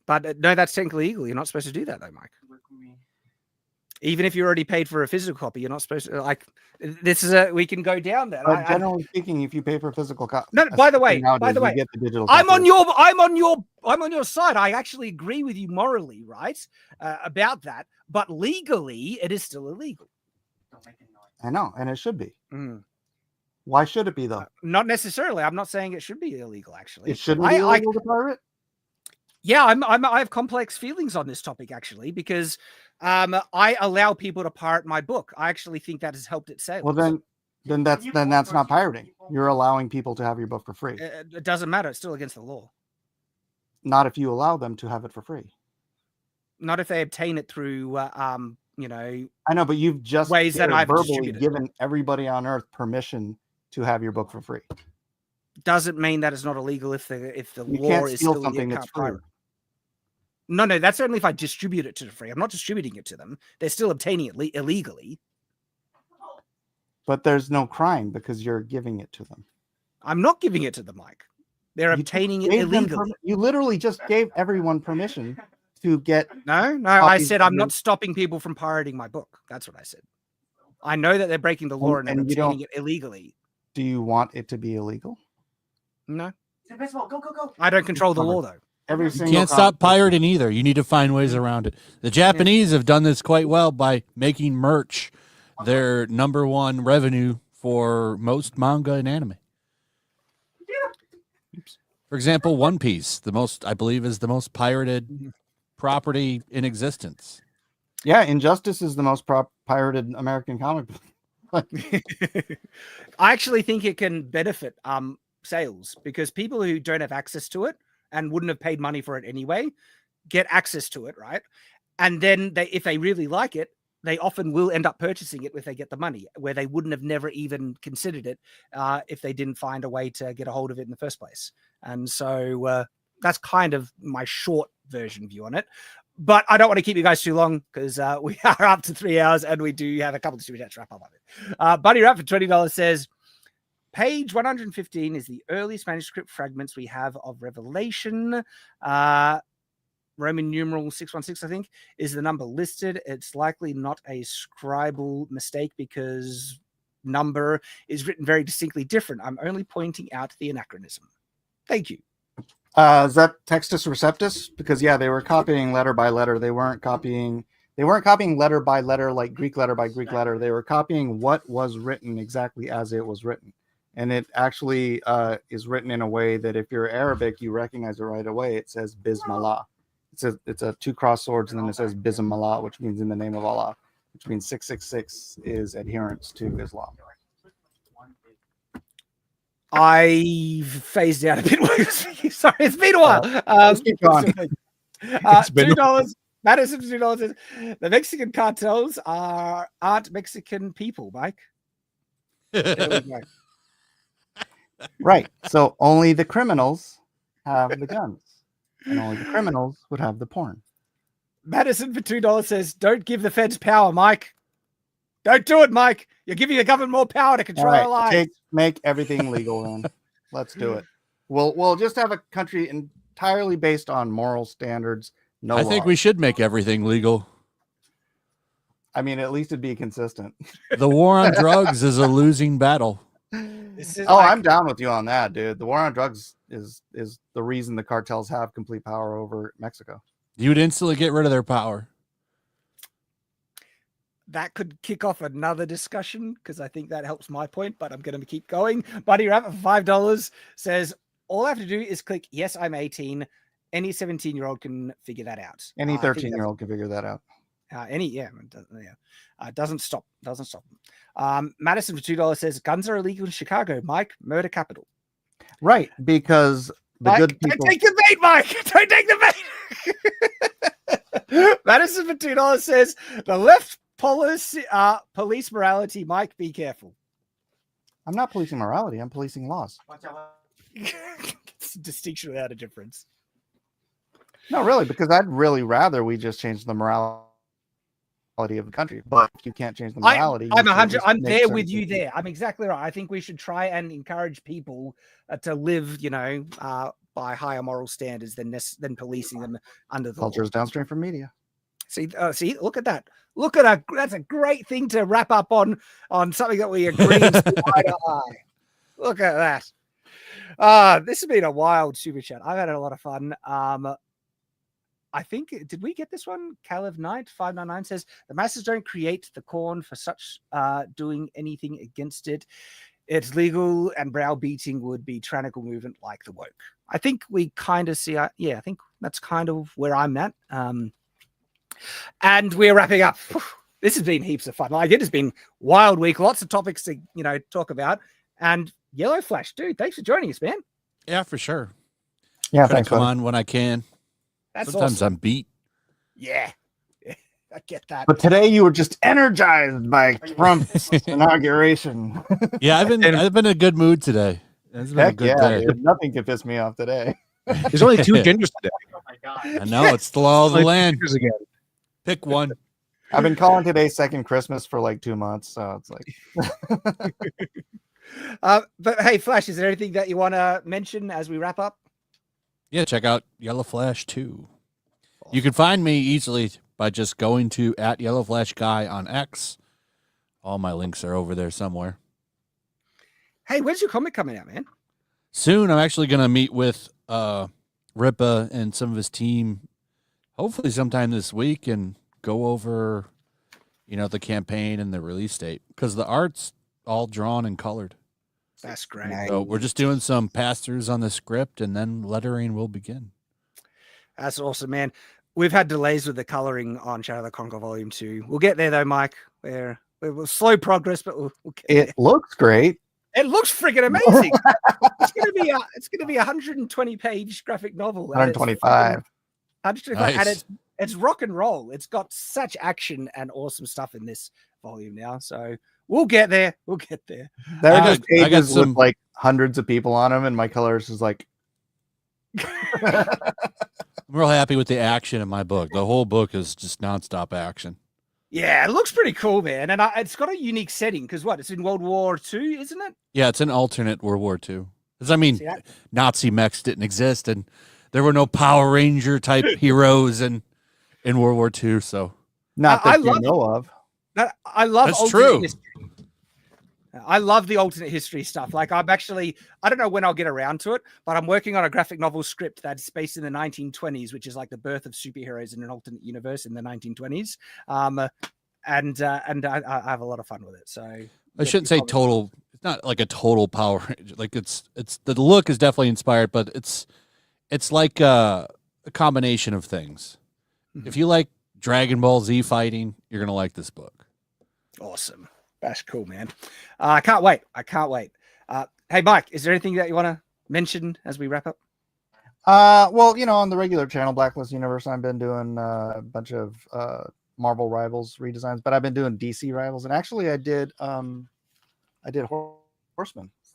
Speaker 1: But no, that's technically illegal. You're not supposed to do that, though, Mike. Even if you already paid for a physical copy, you're not supposed to. Like, this is we can go down there.
Speaker 3: Generally speaking, if you pay for a physical copy,
Speaker 1: no. By the way,
Speaker 3: you get the digital
Speaker 1: I'm on your side. I actually agree with you morally, right, about that. But legally, it is still illegal.
Speaker 3: I know, and it should be. Why should it be though?
Speaker 1: Not necessarily. I'm not saying it should be illegal. Actually,
Speaker 3: it shouldn't be illegal to pirate.
Speaker 1: Yeah, I have complex feelings on this topic actually because I allow people to pirate my book. I actually think that has helped it sales.
Speaker 3: Well, then that's not pirating. You're allowing people to have your book for free.
Speaker 1: It doesn't matter. It's still against the law.
Speaker 3: Not if you allow them to have it for free.
Speaker 1: Not if they obtain it through you know.
Speaker 3: I know, but you've just
Speaker 1: ways that I've
Speaker 3: verbally given everybody on earth permission to have your book for free.
Speaker 1: Doesn't mean that it's not illegal if the
Speaker 3: you
Speaker 1: law
Speaker 3: can't
Speaker 1: is
Speaker 3: steal
Speaker 1: still
Speaker 3: something that's free.
Speaker 1: No, that's only if I distribute it to free. I'm not distributing it to them. They're still obtaining it illegally.
Speaker 3: But there's no crime because you're giving it to them.
Speaker 1: I'm not giving it to them, Mike. They're obtaining it illegally.
Speaker 3: You literally just gave everyone permission to get.
Speaker 1: No. I said I'm not stopping people from pirating my book. That's what I said. I know that they're breaking the law and obtaining it illegally.
Speaker 3: Do you want it to be illegal?
Speaker 1: No. Go. I don't control the law though.
Speaker 6: You can't stop pirating either. You need to find ways around it. The Japanese have done this quite well by making merch their #1 revenue for most manga and anime. For example, One Piece, I believe is the most pirated property in existence.
Speaker 3: Yeah, Injustice is the most pirated American comic book.
Speaker 1: I actually think it can benefit sales because people who don't have access to it and wouldn't have paid money for it anyway get access to it, right? And then if they really like it, they often will end up purchasing it if they get the money, where they wouldn't have never even considered it if they didn't find a way to get a hold of it in the first place. And so that's kind of my short version view on it. But I don't want to keep you guys too long because we are up to 3 hours and we do have a couple of super chats to wrap up on it. Buddy Rap for $20 says, page 115 is the earliest manuscript fragments we have of Revelation. Roman numeral 616, I think, is the number listed. It's likely not a scribal mistake because number is written very distinctly different. I'm only pointing out the anachronism. Thank you.
Speaker 3: Is that Textus Receptus? Because they were copying letter by letter. They weren't copying letter by letter like Greek letter by Greek letter. They were copying what was written exactly as it was written. And it actually is written in a way that if you're Arabic, you recognize it right away. It says Bismillah. It's a 2 cross swords, and then it says Bismillah, which means in the name of Allah, which means 666 is adherence to Islam.
Speaker 1: I phased out a bit. Sorry, it's been a while.
Speaker 3: Let's keep going.
Speaker 1: $2. Madison $2 says the Mexican cartels aren't Mexican people, Mike. There we go.
Speaker 3: Right. So only the criminals have the guns, and only the criminals would have the porn.
Speaker 1: Madison for $2 says, "Don't give the feds power, Mike." Don't do it, Mike. You're giving the government more power to control our lives.
Speaker 3: Make everything legal then. Let's do it. We'll just have a country entirely based on moral standards. No,
Speaker 6: I think we should make everything legal.
Speaker 3: I mean, at least it'd be consistent.
Speaker 6: The war on drugs is a losing battle.
Speaker 3: I'm down with you on that, dude. The war on drugs is the reason the cartels have complete power over Mexico.
Speaker 6: You would instantly get rid of their power.
Speaker 1: That could kick off another discussion because I think that helps my point, but I'm going to keep going. Buddy Rabbit for $5 says, all I have to do is click, yes, I'm 18. Any 17-year-old can figure that out.
Speaker 3: Any 13-year-old can figure that out.
Speaker 1: Doesn't stop. Madison for $2 says, guns are illegal in Chicago. Mike, murder capital.
Speaker 3: Right, because good people...
Speaker 1: Don't take the bait, Mike. Don't take the bait. Madison for $2 says, the left police morality. Mike, be careful.
Speaker 3: I'm not policing morality. I'm policing laws.
Speaker 1: It's a distinction without a difference.
Speaker 3: No, really, because I'd really rather we just change the morality of the country. But if you can't change the morality,
Speaker 1: I'm there with you there. I'm exactly right. I think we should try and encourage people to live, by higher moral standards than policing them under the
Speaker 3: culture
Speaker 1: law.
Speaker 3: is downstream from media.
Speaker 1: See, look at that. Look at that's a great thing to wrap up on something that we agree eye to eye. Look at that. This has been a wild super chat. I've had a lot of fun. I think, did we get this one? Caleb Knight 599 says, the masses don't create the corn for such doing anything against it. It's legal and browbeating would be tyrannical movement like the woke. I think we kind of see, I think that's kind of where I'm at. And we're wrapping up. This has been heaps of fun. Like, it has been wild week. Lots of topics to, talk about. And Yellow Flash, dude, thanks for joining us, man.
Speaker 6: Yeah, for sure.
Speaker 3: Yeah,
Speaker 6: thanks. Come on when I can. Sometimes
Speaker 1: awesome.
Speaker 6: I'm beat.
Speaker 1: Yeah, I get that.
Speaker 3: But today you were just energized by Trump's inauguration.
Speaker 6: Yeah, I've been in a good mood today. It's been a good day.
Speaker 3: Dude, nothing can piss me off today.
Speaker 2: There's only 2 genders today.
Speaker 6: Oh my God. I know, it's the law of the land.
Speaker 2: Again.
Speaker 6: Pick one.
Speaker 3: I've been calling today second Christmas for like 2 months, so it's like.
Speaker 1: But hey, Flash, is there anything that you want to mention as we wrap up?
Speaker 6: Yeah, check out Yellow Flash 2. You can find me easily by just going to @YellowFlashGuy on X. All my links are over there somewhere.
Speaker 1: Hey, when's your comic coming out, man?
Speaker 6: Soon, I'm actually going to meet with Ripa and some of his team, hopefully sometime this week, and go over, the campaign and the release date, because the art's all drawn and colored.
Speaker 1: That's great.
Speaker 6: So we're just doing some pass-throughs on the script, and then lettering will begin.
Speaker 1: That's awesome, man. We've had delays with the coloring on Shadow of the Conqueror Volume 2. We'll get there, though, Mike. We're slow progress, but we'll get there.
Speaker 3: It looks great.
Speaker 1: It looks freaking amazing. It's gonna be a 120-page graphic novel.
Speaker 3: 125.
Speaker 1: 125,
Speaker 6: nice.
Speaker 1: and it's rock and roll. It's got such action and awesome stuff in this volume now. So we'll get there. We'll get there.
Speaker 3: There are just
Speaker 6: I got
Speaker 3: pages
Speaker 6: some...
Speaker 3: with like hundreds of people on them, and my colors is like.
Speaker 6: I'm real happy with the action in my book. The whole book is just nonstop action.
Speaker 1: Yeah, it looks pretty cool, man. And it's got a unique setting because it's in World War II, isn't it?
Speaker 6: Yeah, it's an alternate World War II. Because, Nazi mechs didn't exist, and there were no Power Ranger type heroes in World War II. So
Speaker 3: not that you know of.
Speaker 1: I love
Speaker 6: that's true.
Speaker 1: History. I love the alternate history stuff. Like, I don't know when I'll get around to it, but I'm working on a graphic novel script that's based in the 1920s, which is like the birth of superheroes in an alternate universe in the 1920s. And I have a lot of fun with it. So
Speaker 6: I shouldn't say total. It's not like a total Power Ranger. Like it's the look is definitely inspired, but it's like a combination of things. Mm-hmm. If you like Dragon Ball Z fighting, you're gonna like this book.
Speaker 1: Awesome. That's cool, man. I can't wait. Hey, Mike, is there anything that you want to mention as we wrap up?
Speaker 3: Well, on the regular channel, Blacklist Universe, I've been doing a bunch of Marvel Rivals redesigns, but I've been doing DC Rivals, and actually I did Horseman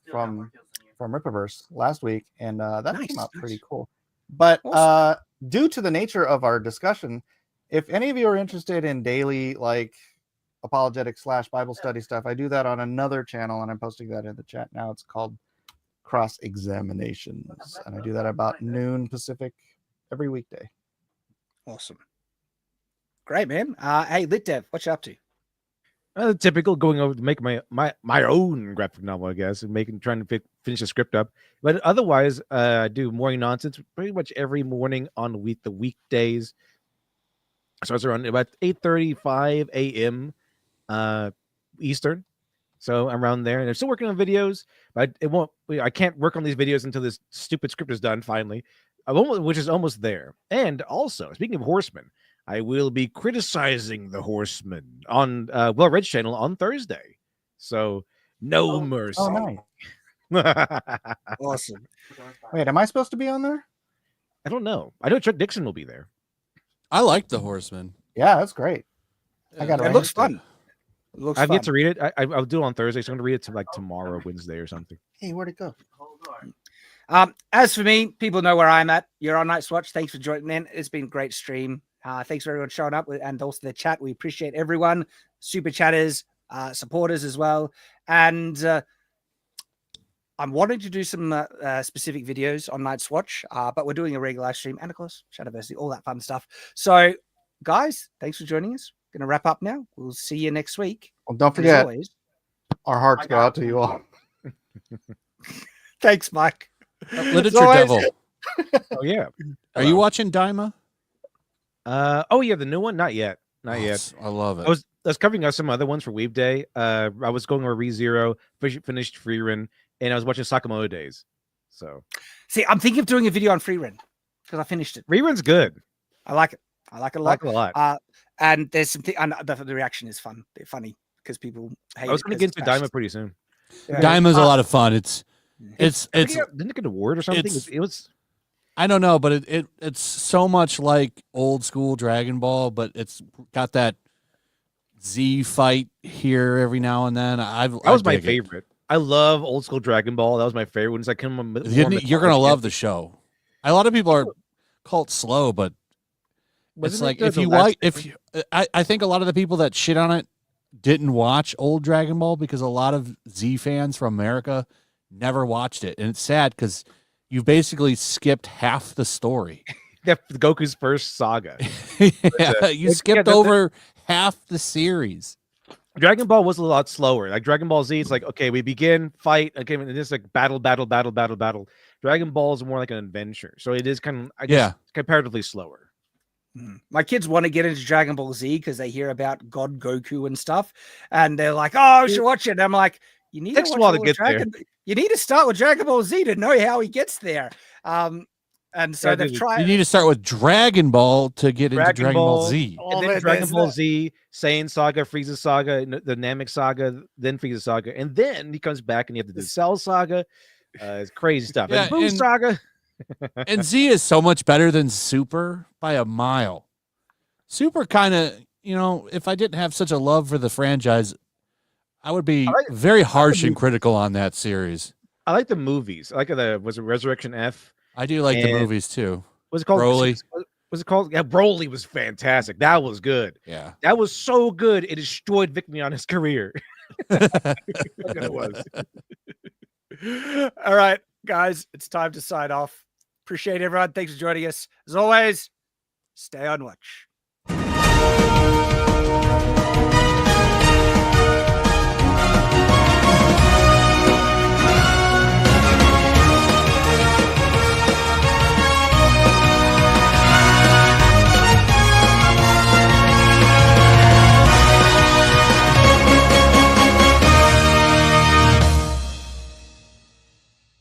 Speaker 3: from Rippaverse last week, and that came out pretty cool. But awesome. Due to the nature of our discussion, if any of you are interested in daily apologetic / Bible study stuff. I do that on another channel, and I'm posting that in the chat now. It's called Cross Examinations, and I do that about noon Pacific every weekday.
Speaker 1: Awesome. Great, man. Hey, Lit Dev, what you up to?
Speaker 2: Typical, going over to make my own graphic novel, I guess, and trying to finish the script up. But otherwise, I do morning nonsense pretty much every morning on the weekdays. Starts around about 8:35 a.m. Eastern. So I'm around there, and I'm still working on videos, but I can't work on these videos until this stupid script is done finally, which is almost there. And also, speaking of Horsemen, I will be criticizing the Horsemen on Well Red's channel on Thursday. So no mercy.
Speaker 3: Oh, nice.
Speaker 1: Awesome.
Speaker 3: Wait, am I supposed to be on there?
Speaker 2: I don't know. I know Chuck Dixon will be there.
Speaker 6: I like the Horsemen.
Speaker 3: Yeah, that's great. I got
Speaker 1: It looks fun. It looks
Speaker 2: I've
Speaker 1: fun.
Speaker 2: yet to read it. I'll do it on Thursday, so I'm going to read it to tomorrow, Wednesday, or something.
Speaker 3: Hey, where'd it go?
Speaker 1: As for me, people know where I'm at. You're on Night's Watch. Thanks for joining in. It's been a great stream. Thanks for everyone showing up and also the chat. We appreciate everyone. Super chatters, supporters as well. And I'm wanting to do some specific videos on Night's Watch, but we're doing a regular live stream and, of course, Shadiversity, all that fun stuff. So, guys, thanks for joining us. Going to wrap up now. We'll see you next week.
Speaker 3: Well, don't forget, our hearts go out to you all.
Speaker 1: Thanks, Mike.
Speaker 6: Literature Devil.
Speaker 2: Oh, yeah.
Speaker 6: Are you watching Daima?
Speaker 2: Oh, yeah, the new one? Not yet. Not yet.
Speaker 6: I love it.
Speaker 2: I was covering up some other ones for Weave Day. I was going over ReZero, finished Freerun, and I was watching Sakamoto Days. So,
Speaker 1: see, I'm thinking of doing a video on Freerun because I finished it.
Speaker 2: Rerun's good.
Speaker 1: I like it. I like it a lot.
Speaker 2: I like it a lot.
Speaker 1: And there's something, and the reaction is fun. They're funny because people hate it.
Speaker 2: I was going to get into Daima pretty soon.
Speaker 6: Yeah. Daima's a lot of fun. It's
Speaker 2: didn't it get an award or something? It was.
Speaker 6: I don't know, but it's so much like old school Dragon Ball, but it's got that Z fight here every now and then. That
Speaker 2: was my favorite. I love old school Dragon Ball. That was my favorite. When it's like
Speaker 6: you're gonna love the show. A lot of people are called slow, but it's like I think a lot of the people that shit on it didn't watch old Dragon Ball because a lot of Z fans from America never watched it, and it's sad because you basically skipped half the story.
Speaker 2: Yeah, Goku's first saga.
Speaker 6: You skipped over half the series.
Speaker 2: Dragon Ball was a lot slower. Like Dragon Ball Z, it's like, okay, we begin, fight, okay, and it's like battle. Dragon Ball is more like an adventure. So it is kind of, comparatively slower.
Speaker 1: My kids want to get into Dragon Ball Z because they hear about God Goku and stuff. And they're like, oh, we should watch it. And I'm like, you need
Speaker 2: to watch
Speaker 1: You need to start with Dragon Ball Z to know how he gets there. And so they've tried.
Speaker 6: You need to start with Dragon Ball to get into Dragon Ball Z.
Speaker 2: And then Dragon Ball Z, Saiyan Saga, Frieza Saga, the Namek Saga, then Frieza Saga. And then he comes back and you have to do Cell Saga. It's crazy stuff.
Speaker 6: Yeah,
Speaker 2: and Boo Saga.
Speaker 6: And Z is so much better than Super by a mile. Super kind of, if I didn't have such a love for the franchise, I would be very harsh and critical on that series.
Speaker 2: I like the movies. I like was it Resurrection F?
Speaker 6: I do like the movies too.
Speaker 2: What's it called?
Speaker 6: Broly.
Speaker 2: Was it called? Yeah, Broly was fantastic. That was good.
Speaker 6: Yeah.
Speaker 2: That was so good. It destroyed Vic Mignogna's career. It was.
Speaker 1: All right, guys, it's time to sign off. Appreciate everyone. Thanks for joining us. As always, stay on watch.